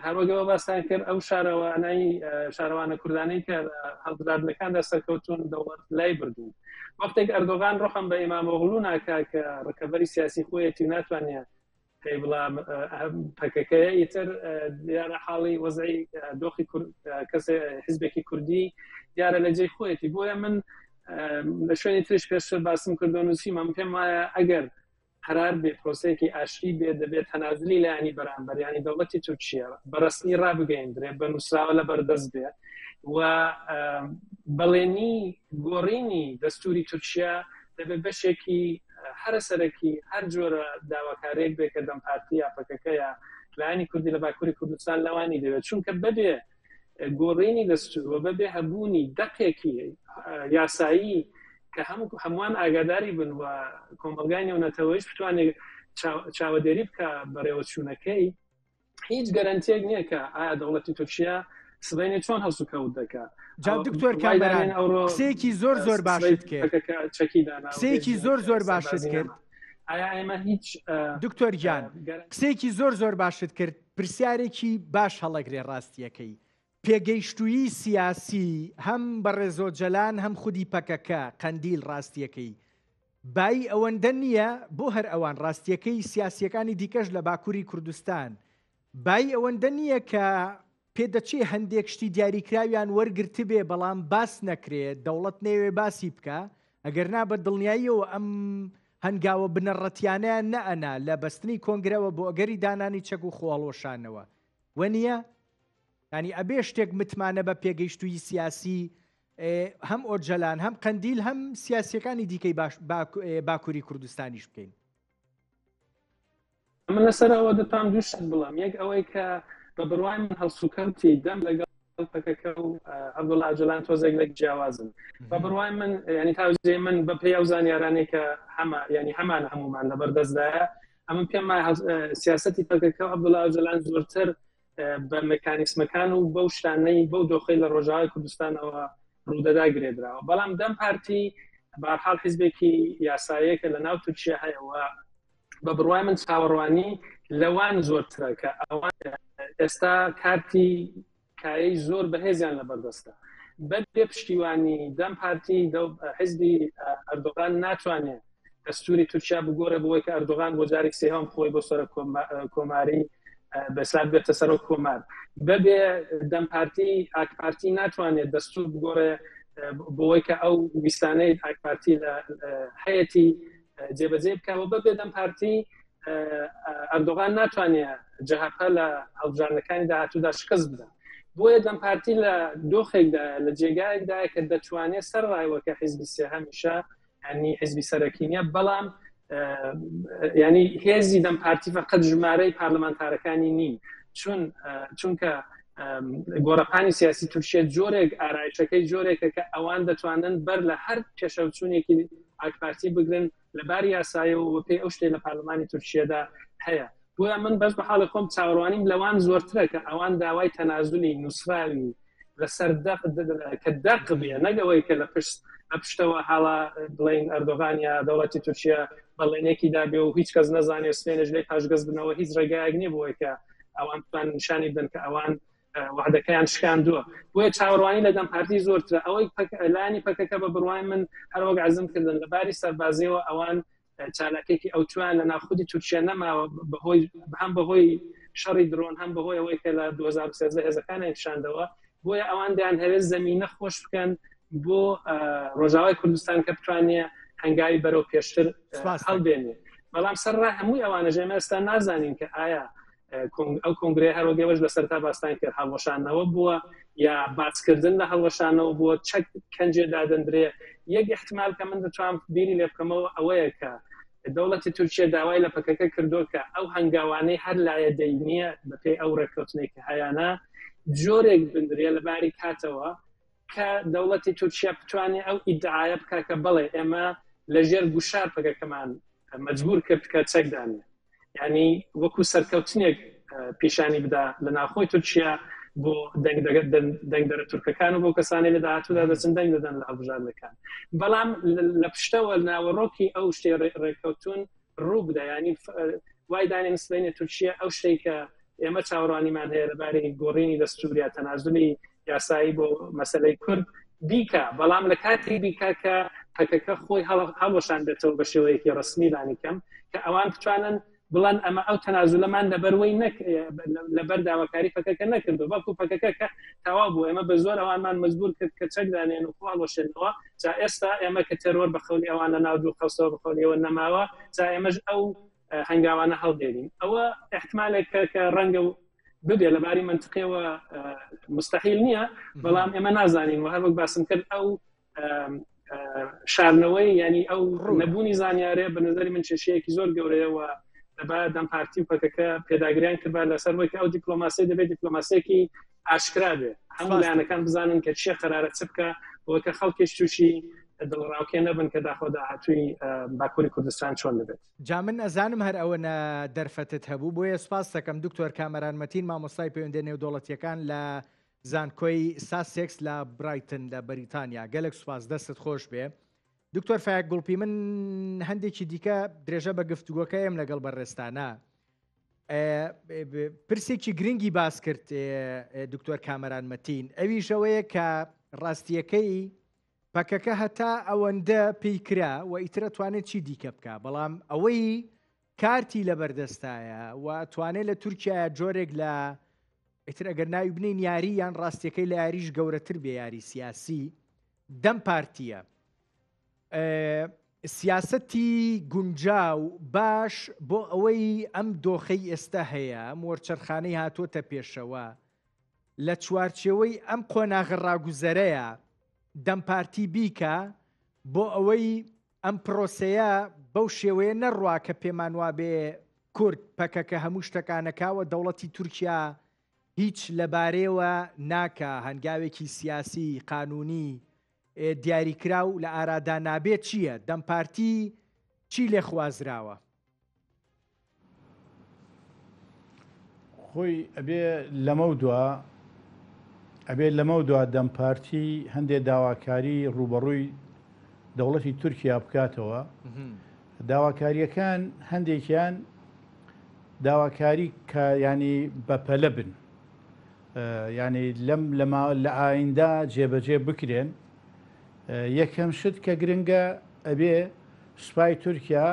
هەروەگەوە باستان کرد ئەو شارەوانە کوردانەی کە هەڵبژاردنەکاندا سەرکەوتون دەوڵەت لای بردوون وەختێک ئەردۆغان ڕۆخم بە ئیمامۆغڵو ناکا کە ڕکەبەری سیاسی خۆیەتی ناتوانێت پێی بڵام پەکەکەیە ئیتر دیارە حاڵی وەزعی دۆخی کەسێ حزبێکی کوردی دیارە لە جێی خۆیەتی بۆیە من لە شوێنی ترش پێشتر باسم کردو نووسیمە پێم وایە ئەگەر قرار بێ پرۆسەیەکی ئاشتی بێ دەبێت هەنازلی لایانی بەرامبەر ینی دەوڵەتی تورکیا بەڕستنی ڕابگەیەندرێ بە نووسراوە لە بەردەست بێ و بەڵێنی گۆڕینی دەستوری تورکیا دەبێت بەشێکی هەرە سەرەکی هەر جۆرە داواکارێک بێ کە دەم پارتی یاپەکەکەیە لایانی کوردی لە باکووری کوردستان لەوانی دەوێت چونکە بەبێ گۆڕینی دەستور و بەبێ هەبوونی دەقێکی یاسایی کە هەمووان ئاگاداری بن و کۆمەلگای نێونەتەوەیش بتوانێت چاوەدێری بکە بەڕێوەچوونەکەی هیچ گەرانتیەک نییە کە ئایا دەوڵەتی تورکیا سبەینێ چۆن هەڵسو کەوت دەکات. جا دکتۆر کامەران قسەیەکی زۆر باشت کرد قسەیەکی زۆر باشت کرد ئایا ئێمە هیچ دکتۆر گیان قسەیەکی زۆر باشت کرد پرسیارێکی باش هەڵەگرێ ڕاستیەکەی پێگەیشتووی سیاسی هەم بە ڕێزۆجەلان هەم خودی پەکەکە قەندیل ڕاستیەکەی بای ئەوەندە نییە بۆ هەر ئەوان ڕاستیەکەی سیاسیەکانی دیکەش لە باکووری کوردستان بای ئەوەندە نییە کە پێدەچێ هەندێک شتی دیاریکراویان وەرگرت بێ بەڵام باس نەکرێت دەوڵەت نەوێ باسی بکە ئەگەر نا بە دڵنیاییەوە ئەم هەنگاوە بنەڕەتیانیان نەئەنا لە بەستنی کۆنگرەوە بۆ ئەگەری دانانی چەک و خۆڵۆشانەوە وەنیە ینی ئەبێ شتێک متمانە بە پێگەیشتووی سیاسی هەم ئۆجەلان هەم قەندیل هەم سیاسیەکانی دیکەی باکووری کوردستانیش بکەین. من لەسەرەوە دەتوان دووشت بڵام یەک ئەوەی کە بە بڕوای من هەڵسوکەوتی دەم لەگەڵ پەکەکە و عەبدوڵڵا ئۆجەلان تۆزێک لەک جیاوازن بە بڕوای من ینی تاوزێ من بە پێی ئەو زانیارانەی کە هەمان هەمومان لەبەردەستدایە ئەمە پێم سیاسەتی پەکەکە و عەبدوڵڵا ئۆجەلان زۆرتر بە مەکانیسمەکان و بەو شتانەی بەو دۆخەی لە ڕۆژاوای کوردستانەوە ڕوودەدا گرێدراوە بەڵام دەم پارتی بەرحاڵ حیزبێکی یاساییەکە لە ناو تورکیا هەیەوە بە بڕوای من چاوەڕوانی لەوان زۆرترە کە ئەوان ئێستا کارتی کایەی زۆر بەهێزیان لەبەردەستە بەبێ پشتیوانی دەم پارتی حیزبی ئەردۆغان ناتوانێت دەستوری تورکیا بگۆڕێ بۆی کە ئەردۆغان بۆ جارێک سێهەم خۆی بۆ سەر کۆماری بەسلات بێتە سەر کۆمار بەبێ دەم پارتی ئاکپارتی ناتوانێت دەستور بگۆڕێ بۆی کە ئەو ویستانەی ئاکپارتی لە هەیەتی جێبەجێ بکەوە بەبێ دەم پارتی ئەردۆغان ناتوانێت جەهەپە لە هەڵبژاردنەکانی داهاتوودا شکست بدە بۆیە دەم پارتی لە دۆخێکدا لە جێگایەکدایە کە دەتوانێت سەرڕایوەکە حیزبی سێهەمیشە ینی حیزبی سەرەکینیە بەڵام ینی هێزی دەم پارتی فقط ژمارەی پارلەمانتارەکانی نین چونکە گۆڕەپانی سیاسی تورکیا جۆرێک ئارایشەکەی جۆرێکە کە ئەوان دەتوانن بەر لە هەر پێشەوچوونێکی ئاکپارتی بگرن لەباری یاسایەوە پێی ئەو شتێک لە پارلەمانی تورکیادا هەیە بۆیە من بەس بە حاڵی خۆم چاوەڕوانیم لەوان زۆرترە کە ئەوان داوای تەنازولی نووسراوی لەسەر کە دەق بێ نەگەوەی کە لە پشتەوە حاڵا بڵین ئەردۆغان یا دەوڵەتی تورکیا بەڵێنێکی دابێ و هیچ کەس نەزانێت سوێنش لێ پاشگەز بنەوە هیچ ڕێگایەک نییە بۆی کە ئەوان بتوان نیشانی بدەن کە ئەوان وحدەکەیان شکاندووە بۆیە چاوەڕوانی لە دەم پارتی زۆرترە ئەوەی لانی پەکەکە بە بڕوای من هەروەک عەزم کردن لەباری سەربازیەوە ئەوان چالاکێکی ئەوتوان لە ناوخودی تورکیا نەماوە هەم بەهۆی شەڕی درۆن هەم بەهۆی ئەوەی کە لە 2013 هێزەکانیان شاندەوە بۆیە ئەوان دەیان هەوێت زەمینە خۆش بکەن بۆ ڕۆژاوای کوردستان کە بتوانێت هەنگاوی بەرەو پێشتر هەڵبێنێ بەڵام سەرڕای هەمووی ئەوانە ژێمە ئێستا نازانین کە ئایا ئەو کۆنگرەی هەرۆگەوەش لە سەرتا باستان کرد هەڵوەشانەوە بووە یا باسکردن لە هەڵوەشانەوە بووە چەک کەنجێ دادەندرێ یەک احتمال کە من دەتوانم بیری لێ بکەمەوە ئەوەیە کە دەوڵەتی تورکیا داوای لە پەکەکە کردو کە ئەو هەنگاوانەی هەر لایە دەینیە بەپێی ئەو ڕێککەوتنەی کە هەیەە جۆرێک بندرێ لەباری کاتەوە کە دەوڵەتی تورکیا بتوانێت ئەو ئیدعایە بکە کە بڵێ ئێمە لەژێر گوشار پەکەکەمان مەجبور کرد کە چەکدانێ یعنی وەکو سەرکەوتنێک پیشانی بدا لە ناوخۆی تورکیا بۆ دەنگدەرە تورکەکان و بۆ کەسانی لە داهاتوودا دەچن دەنگ دەدەن لە هەڵبژاردنەکان بەڵام لە پشتەوە ناوەڕۆکی ئەو شتێ ڕێکەوتون ڕوو بدە ینی وای دانێ مسلینە تورکیا ئەو شتێک کە ئێمە چاوەڕوانیمان هەیە لەبارەی گۆڕینی دەستووریا تەنازلی یاسایی بۆ مەسەلەی کورد بیکە بەڵام لە کاتی بیکە کە پەکەکە خۆی هەڵۆشان بێتەوە بە شێوەیەکی ڕسمی دانیکەم کە ئەوان بتوانن بڵەن ئەمە ئەو تەنازلەمان لەبەروەی لەبەر داواکاری پەکەکە نەکردو بەڵکو پەکەکە کە تەواو بوو ئێمە بە زۆر ئەوانمان مەجبور کرد کە چەک دانێن و خۆڵۆشێنەوە جا ئێستا ئێمە کە تەرۆر بەخەولی ئەوانە ناو دوو قەوسەوە بەخەولیەوە نەماوە جا ئێمەش ئەو هەنگاوانە هەڵدێرین ئەوە احتمالێکە کە ڕەنگە ببێ لەباری منطقیەوە مستحیل نییە بەڵام ئێمە نازانین و هەر وەک باسم کرد ئەو شارنەوەی ینی ئەو نەبوونی زانیارێ بە نظری من کێشەیەکی زۆر گەورەیەوە لەبارە دەم پارتی و پەکەکە پێداگریان کرد لەسەر وەی کە ئەو دیپلۆماسی دەبێت دیپلۆماسیەکی ئاشکرا بێ هەموو لایەنەکان بزانن کە چیە قەرارە چ بکە بۆ کە خەڵکیش تووشی دڵڕاوکێ نەبن کە داخۆ داهاتووی باکووری کوردستان چۆن دەبێت جا من ئەزانم هەر ئەوە دەرفەتت هەبوو بۆیە سوپاس دەکەم دکتۆر کامەران مەتین مامۆستای پەیوەندی نێودوڵەتیەکان لە زانکۆی ساسێکس لە برایتن لە بەریتانیا گەلێک سوپاس دەستت خۆش بێ دکتۆر فایق گوڵپی من هەندێکی دیکە درێژە بە گفتوگۆکەیم لەگەڵ بەڕێستانە پرسێکی گرنگی باس کرد دکتۆر کامەران مەتین ئەویشەوەیە کە ڕاستیەکەی پەکەکە هەتا ئەوەندە پێیکرا و ئیترە توانێت چی دیکە بکە بەڵام ئەوەی کارتی لەبەردەستایە و توانێت لە تورکیا جۆرێک لە ئیتر ئەگەر ناوی بنین یاری یان ڕاستیەکەی لە یاریش گەورەتر بێ یاری سیاسی دەم پارتیە سیاسەتی گونجاو باش بۆ ئەوەی ئەم دۆخەی ئێستا هەیە مۆرچەرخانەی هاتوۆتە پێشەوە لە چوارچێوەی ئەم قۆناغە ڕاگوزەرەیە دەم پارتی بیکە بۆ ئەوەی ئەم پرۆسەیە بەو شێوەیە نەڕوا کە پێمان وابێ کورد پەکەکە هەموو شتەکانەکەوە دەوڵەتی تورکیا هیچ لەبارەیەوە ناکە هەنگاوێکی سیاسی قانونی دیاریکرا و لە ئارادا نابێت چییە دەم پارتی چی لێ خوازراوە خۆی ئەبێ لەمە دووە دەم پارتی هەندێک داواکاری ڕوبەڕووی دەوڵەتی تورکیا بکاتەوە داواکاریەکان هەندێکیان داواکاری کە ینی بەپەلە بن ینی لە ئایندا جێبەجێ بکرێن یەکەم شت کە گرنگە ئەبێ سوپای تورکیا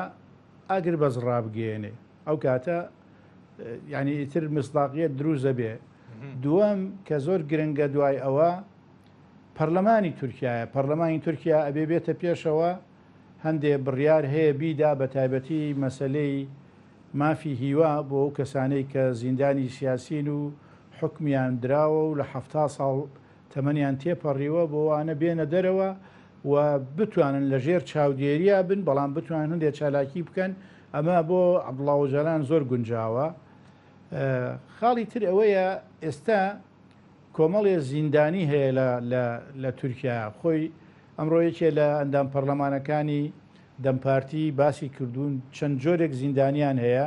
ئەگەر بەزڕابگەێنێ ئەو کاتە ینی ئیتر مصداقیەت دروزە بێ دووەم کە زۆر گرنگە دوای ئەوە پەرلەمانی تورکیایە پەرلەمانی تورکیا ئەبێ بێتە پێشەوە هەندێک بڕیار هەیە بیدا بە تایبەتی مەسلەی مافی هیوا بۆ ئەو کەسانەی کە زیندانی سیاسین و حکمیان دراوە و لە 70 ساڵ تەمەنیان تێپەڕیوە بۆ وانە بێنە دەرەوە و بتوانن لە ژێر چاودێریە بن بەڵام بتوانن هەندێک چالاکی بکەن ئەمە بۆ عەبدوڵڵا ئۆجەلان زۆر گونجاوە خاڵی تر ئەوەیە ئێستا کۆمەڵێ زیندانی هەیە لە تورکیا خۆی ئەمڕۆیەکێ لە ئەندام پەرلەمانەکانی دەمپارتی باسی کردوون چەند جۆرێک زیندانیان هەیە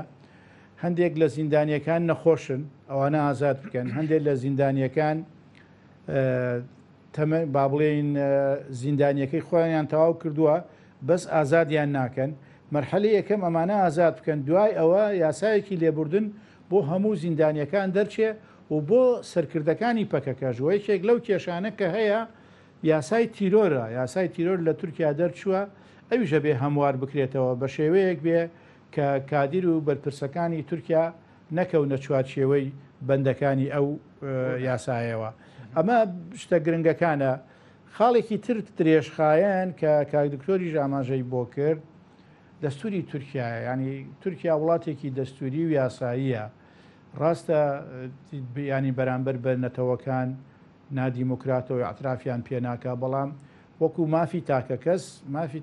هەندێک لە زیندانیەکان نەخۆشن ئەوانە ئازاد بکەن هەندێک لە زیندانیەکان با بڵێن زیندانیەکەی خۆیان تەواو کردووە بەس ئازادیان ناکەن مەرحەلەی یەکەم ئەمانە ئازاد بکەن دوای ئەوە یاسایەکی لێبوردن بۆ هەموو زیندانیەکان دەرچێ و بۆ سەرکردەکانی پەکەکەژ یەکێک لەو کێشانە کە هەیە یاسای تیرۆرە یاسای تیرۆر لە تورکیا دەرچووە ئەویشە بێ هەموار بکرێتەوە بە شێوەیەک بێ کە کادیر و بەرپرسەکانی تورکیا نەکەونە چوارچێوەی بەندەکانی ئەو یاسایەوە ئەمە شتە گرنگەکانە خاڵێکی تر درێژخایەن کە کاکدکتۆری ئاماژەی بۆ کرد دەستوری تورکیایە ینی تورکیا وڵاتێکی دەستوری و یاساییە ڕاستە ینی بەرامبەر بە نەتەوەکان نادیموکراتەوە ئەطرافیان پێناکە بەڵام وەکو مافی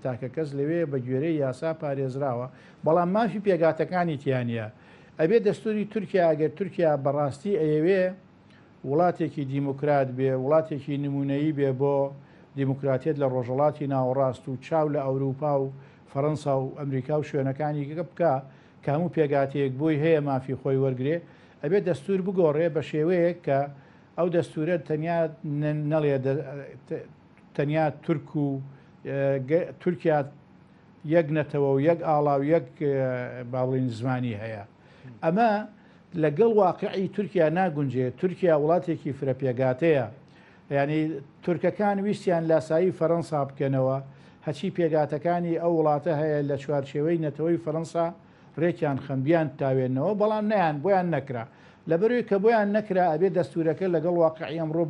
تاکە کەس لەوێ بە گوێرەی یاسا پارێزراوە بەڵام مافی پێگاتەکانی تیانە ئەبێ دەستوری تورکیا ئەگەر تورکیا بەڕاستی ئەیەوێ وڵاتێکی دیموکرات بێ وڵاتێکی نمونەیی بێ بۆ دیموکراتیت لە ڕۆژەڵاتی ناوەڕاست و چاو لە ئەوروپا و فەڕەنسا و ئەمریکا و شوێنەکانی بکە کە هەموو پێگاتەیەک بۆی هەیە مافی خۆی وەرگێ ئەبێ دەستور بگۆڕێ بە شێوەیەک کە ئەو دەستورە تەنیا نەڵێ تەنیا تورک و تورکیا یەک نەتەوە و یەک ئاڵا و یەک باڵین زمانی هەیە. ئەمە لەگەڵ واقعی تورکیا ناگونجێت. تورکیا وڵاتێکی فرەپێگاتەیە، ینی تورکەکان ویستیان لاسایی فەڕەنسا بکەنەوە، هەچی پێگاتەکانی ئەو وڵاتە هەیە لە چوارچێوەی نەتەوەی فەڕەنسا ڕێکیان خەمبیان تاوێنەوە، بەڵام نیان بۆیان نەکرا. لەبەروی کە بۆیان نەکرا ئەبێ دەستورەکە لەگەڵ واقعی ئەمڕۆ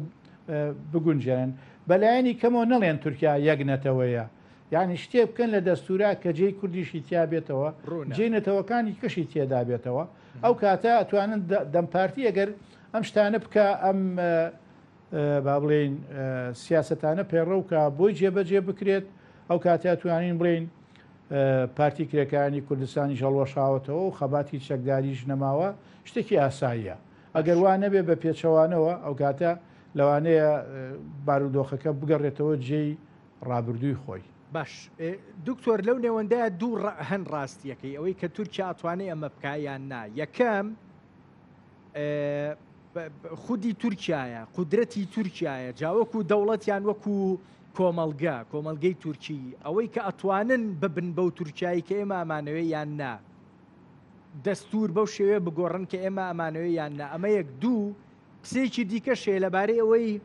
بگونجێنن. بەلایەنی کەمەوە نەڵێن تورکیا یەک نەتەوەیە، یعنی شتێ بکەن لە دەستورا کە جێی کوردیشی تیا بێتەوە، جێی نەتەوەکانی کەشی تێدا بێتەوە. ئەو کاتە ئەتوانن دەمپارتی ئەگەر ئەم شتانە بکە، ئەم با بڵێن سیاسەتانە پێڕەوکە بۆی جێبەجێ بکرێت، ئەو کاتە توانین بڵێن پارتی کرێکانی کوردستانی ژەڵوەشاوەتەوە و خەباتی چەکداریش نەماوە، شتێکی ئاساییە. ئەگەر وان نەبێ بە پێچەوانەوە، ئەو کاتە لەوانەیە بارودۆخەکە بگەڕێتەوە جێی ڕابردووی خۆی. باش دکتۆر لەو نێوەندایە دوو هەن ڕاستیەکەی ئەوەی کە تورکیا ئەتوانێت ئەمە بکایان نا. یەکەم خودی تورکایە، قودرەتی تورکایە، جاوەکو دەوڵەتیان وەکو کۆمەلگەی تورکی، ئەوەی کە ئەتوانن ببن بەو تورکایی کە ئێمە ئەمانەوەی یان نا، دەستور بەو شێوێ بگۆڕن کە ئێمە ئەمانەوەی یان نا. ئەمە یەک. دوو قسەیەکی دیکەشێ لەبارەی ئەوەی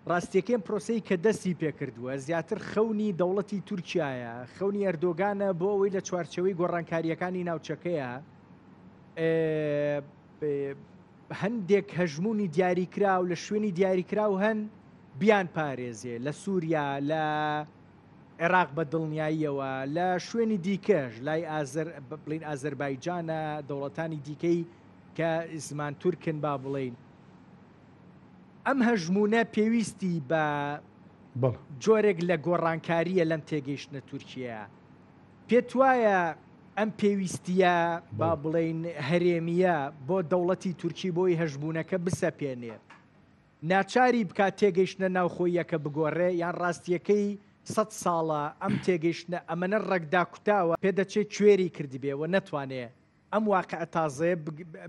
ڕاستیەکەم پرۆسەی کە دەستی پێکردووە زیاتر خەونی دەوڵەتی تورکایە، خەونی ئەردۆگانە بۆ ئەوەی لە چوارچەوەی گۆڕانکاریەکانی ناوچەکەیە هەندێک هەژمونی دیاریکرا و لە شوێنی دیاریکرا و هەن بیان پارێزێ لە سووریا، لە عێراق بە دڵنیاییەوە، لە شوێنی دیکەش لای بڵین ئازەربایجانە، دەوڵەتانی دیکەی کە زمان تورکن با بڵین. ئەم هەژمونە پێویستی بە جۆرێک لە گۆڕانکاریە لەم تێگەیشتنە تورکیا. پێت وایە ئەم پێویستیە با بڵین هەرێمیە بۆ دەوڵەتی تورکی بۆی هەژبوونەکە بسەپێنێ، ناچاری بکات تێگەیشتنە ناوخۆیەکە بگۆڕێ، یان ڕاستیەکەی 100 ساڵە ئەم تێگەیشتنە ئەمەنە ڕێکدا کوتاوە پێدەچێت کوێری کردبێەوە نەتوانێ ئەم واقعە تازەیە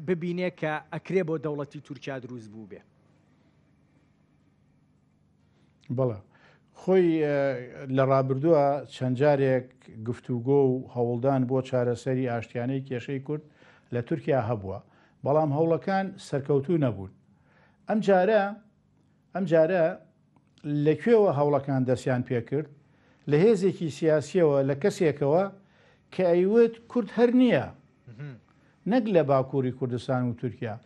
ببینێ کە ئەکرێ بۆ دەوڵەتی تورکیا دروست بوو بێ. بەڵێ خۆی لە ڕابردووە چەند جارێک گفتوگۆ و هەوڵدان بۆ چارەسەری ئاشتیانەی کێشەی کورد لە تورکیا هەبووە، بەڵام هەوڵەکان سەرکەوتوو نەبوون. ئەم جارە لەکوێوە هەوڵەکان دەستیان پێکرد؟ لە هێزێکی سیاسیەوە، لە کەسێکەوە کە ئەیوت کورد هەر نییە، نەک لە باکووری کوردستان و تورکیا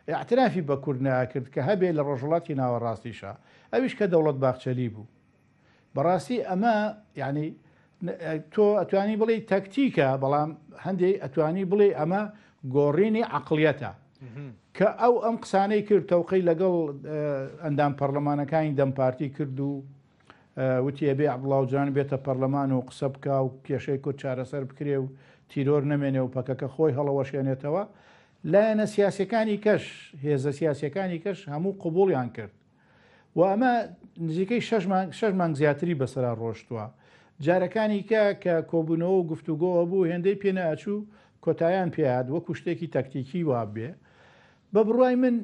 اعترافی بە کورد ناکرد کە هەبێ لە ڕۆژهڵاتی ناوەڕاستیشە، ئەویش کە دەوڵەت باخچەلی بوو. بەڕاستی ئەمە یعنی تۆ ئەتوانی بڵێ تەکتیکە، بەڵام هەندێک ئەتوانی بڵێ ئەمە گۆڕینی عەقڵیەتە کە ئەم قسانەی کرد تەوقەی لەگەڵ ئەندام پەرلەمانەکانی دەمپارتی کرد و وتی ئەبێ عەبدوڵڵاوجان بێتە پەرلەمان و قسە بکا و کێشەی کورد چارەسەر بکرێ و تیرۆر نەمێنێ و پەکەکە خۆی هەڵەوەشێنێتەوە. لایەنە سیاسەکانی کەش، هێزە سیاسەکانی کەش هەموو قبوڵیان کرد و ئەمە نزیکەی 6 مانگ زیاتری بەسەرا ڕۆشتووە. جارەکانی کە کۆبوونەوە و گفتوگۆوە بوو هێندەی پێ نەئەچوو، کۆتاییان پێهات وەکو شتێکی تەکتیکی وابێ. بە بڕوای من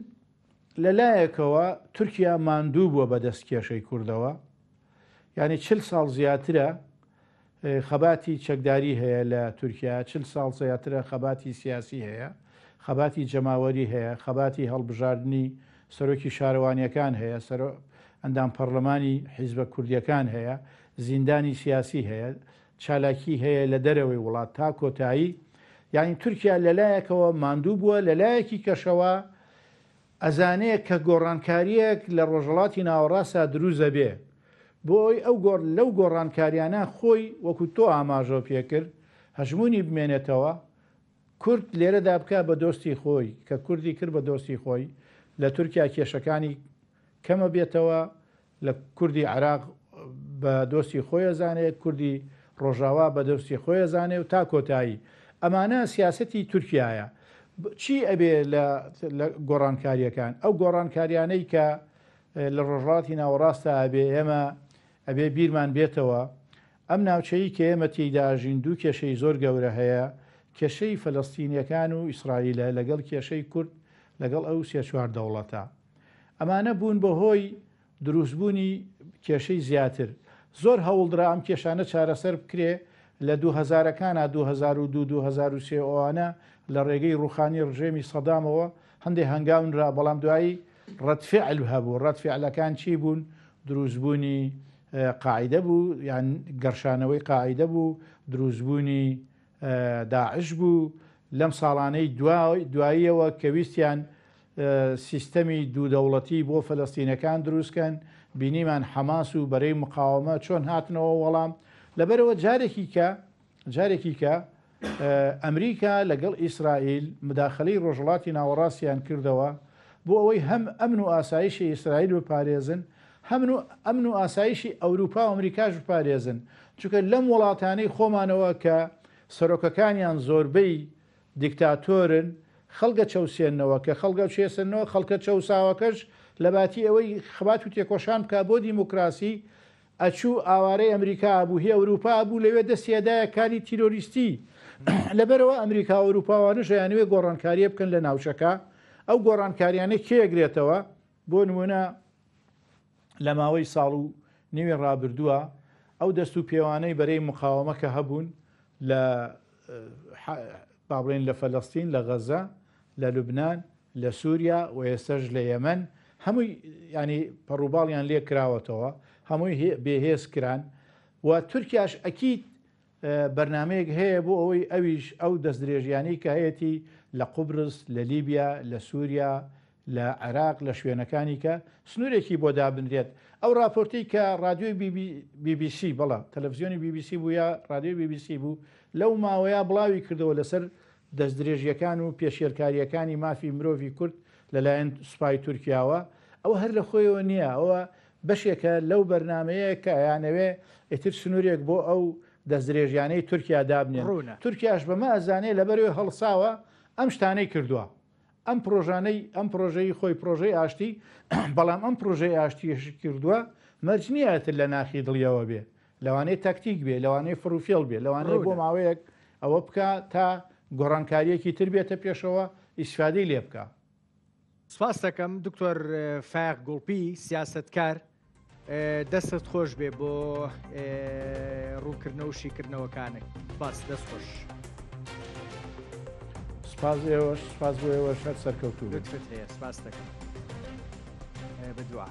لەلایەکەوە تورکیا ماندوو بووە بەدەست کێشەی کوردەوە، یعنی 40 ساڵ زیاترە خەباتی چەکداری هەیە لە تورکیا، 40 ساڵ زیاترە خەباتی سیاسی هەیە، خەباتی جەماوەری هەیە، خەباتی هەڵبژاردننی سەرۆکی شارەوانیەکان هەیە، ئەندام پەرلەمانی حیزبە کوردیەکان هەیە، زیندانی سیاسی هەیە، چالاکی هەیە لە دەرەوەی وڵات تا کۆتایی. یعنی تورکیا لەلایەکەوە ماندوو بووە، لەلایەکی کەشەوە ئەزانەیە کە گۆڕانکاریەک لە ڕۆژهڵاتی ناوەڕاستە دروزە بێ، بۆی لەو گۆڕانکاریانە خۆی وەکو تۆ ئاماژۆ پێکرد هەژمونی بمێنێتەوە، کورد لێرەدا بکە بە دۆستی خۆی، کە کوردی کرد بە دۆستی خۆی. لە تورکیا کێشەکانی کەمە بێتەوە، لە کوردی عێراق بە دۆستی خۆی زانێت، کوردی ڕۆژاوا بە دۆستی خۆی زانێ و تا کۆتایی. ئەمانە سیاسەتی تورکیایە. چی ئەبێ لە گۆڕانکاریەکان؟ ئەو گۆڕانکاریانەی کە لە ڕۆژهڵاتی ناوەڕاستە ئەبێ ئەبێ بیرمان بێتەوە، ئەم ناوچەیی کە ئێمە تێیداژین دوو کێشەی زۆر گەورە هەیە، کێشەی فەلەستینیەکان و ئیسرائیلە لەگەڵ کێشەی کورد لەگەڵ ئەو 3-4 دەوڵەتە. ئەمانە بوون بەهۆی دروستبوونی کێشەی زیاتر. زۆر هەوڵدرا ئەم کێشانە چارەسەر بکرێ لە 2000ەکانە 2002-2003 ئەوانە لە ڕێگەی ڕوخانی ڕژێمی سەدامەوە هەندێک هەنگاونرا، بەڵام دوایی ڕەتفعل هەبوو. ڕەتفعلەکان چی بوون؟ دروستبوونی قاعیدە بوو، یان گەرشانەوەی قاعیدە بوو، دروستبوونی داعش بوو. لەم ساڵانەی دواییەوە کە ویستیان سیستەمی دوودەوڵەتی بۆ فەلەستینەکان دروستکەن، بینیمان حەماس و بەرەی مقاومە چۆن هاتنەوە وەڵام. لەبەرەوە جارێکی کە ئەمریکا لەگەڵ ئیسرائیل مداخلەی ڕۆژهەڵاتی ناوەڕاستیان کردەوە بۆ ئەوەی هەم ئەمن و ئاسایشی ئیسرائیل بپارێزن، ئەمن و ئاسایشی ئەوروپا و ئەمریکاش بپارێزن. چونکە لەم وڵاتانەی خۆمانەوە کە سەرۆکەکانیان زۆربەی دیکتاتۆرن، خەڵگە چەوسێنەوە، کە خەڵگە چێسنەوە خەڵکە چەساوەکەش لە باتی ئەوەی خەبات و تێکۆشان بکە بۆ دیموکراسی، ئەچوو ئاوارەی ئەمریکا بوو، هی ئەوروپا بوو، لەوێ دەستێدایە کاری تیرۆریستی. لەبەرەوە ئەمریکا و ئەوروپاوانە ژیانوێ گۆڕانکاریە بکەن لە ناوچەکە. ئەو گۆڕانکاریانە کێگرێتەوە؟ بۆ نمونە لە ماوەی ساڵ و نیوێ ڕابردووە ئەو دەست و پێوانەی بەرەی مقاومە کە هەبوون لە بابڵێن لە فەلەستین، لە غەزە، لە لوبنان، لە سووریا و ئێستاش لە یەمەن، هەمووی ینی پەڕووباڵیان لێ کراوەتەوە، هەمووی بێهێز کران. و تورکیاش ئەکید بەرنمەیەک هەیە بۆ ئەوەی ئەویش ئەو دەستدرێژیانی کە هەیەی لە قوبرس، لە لیبیا، لە سووریا، لە عێراق، لە شوێنەکانی کە سنوورێکی بۆ دابنرێت. ئەو راپۆرتی کە رادیۆی BBC بەڵا تەلەڤیزیۆنی BBC بوو یا رادیۆی BBC بوو، لەو ماوەیە بڵاوی کردەوە لەسەر دەستدرێژیەکان و پێشێرکاریەکانی مافی مرۆڤی کورد لەلایەن سوپای تورکیاوە. ئەوە هەر لە خۆیەوە نییە، ئەوە بەشێکە لەو بەرنمەیە کە یانەوێ ئیتر سنوورێک بۆ ئەو دەستدرێژیانەی تورکیا دابنێن. تورکیاش بەمە ئەزانێ لەبەرەوەی هەڵساوە ئەم شتانەی کردووە، ئەم پرۆژەی خۆی پرۆژەی ئاشتی. بەڵام ئەم پرۆژەی ئاشتیش کردووە مەرج نیەتر لە ناخی دڵیەوە بێ، لەوانەیە تاکتیک بێ، لەوانەیە فروفێڵ بێ، لەوانەیە بۆ ماوەیەک ئەوە بکە تا گۆڕانکاریەکی تر بێتە پێشەوە ئیسفادەی لێ بکە. سپاس دەکەم دکتۆر فایق گوڵپی، سیاسەتکار. دەستت خۆش بێ بۆ ڕوونکردنەوە و شیکردنەوەکانێک. سپاس، دەست خۆش. سپاس ئێوەش، سپاس بۆ ئێوەش هەر سەرکەوتوو. لطفت هەیە، سپاس دەکەم. بەدوعا.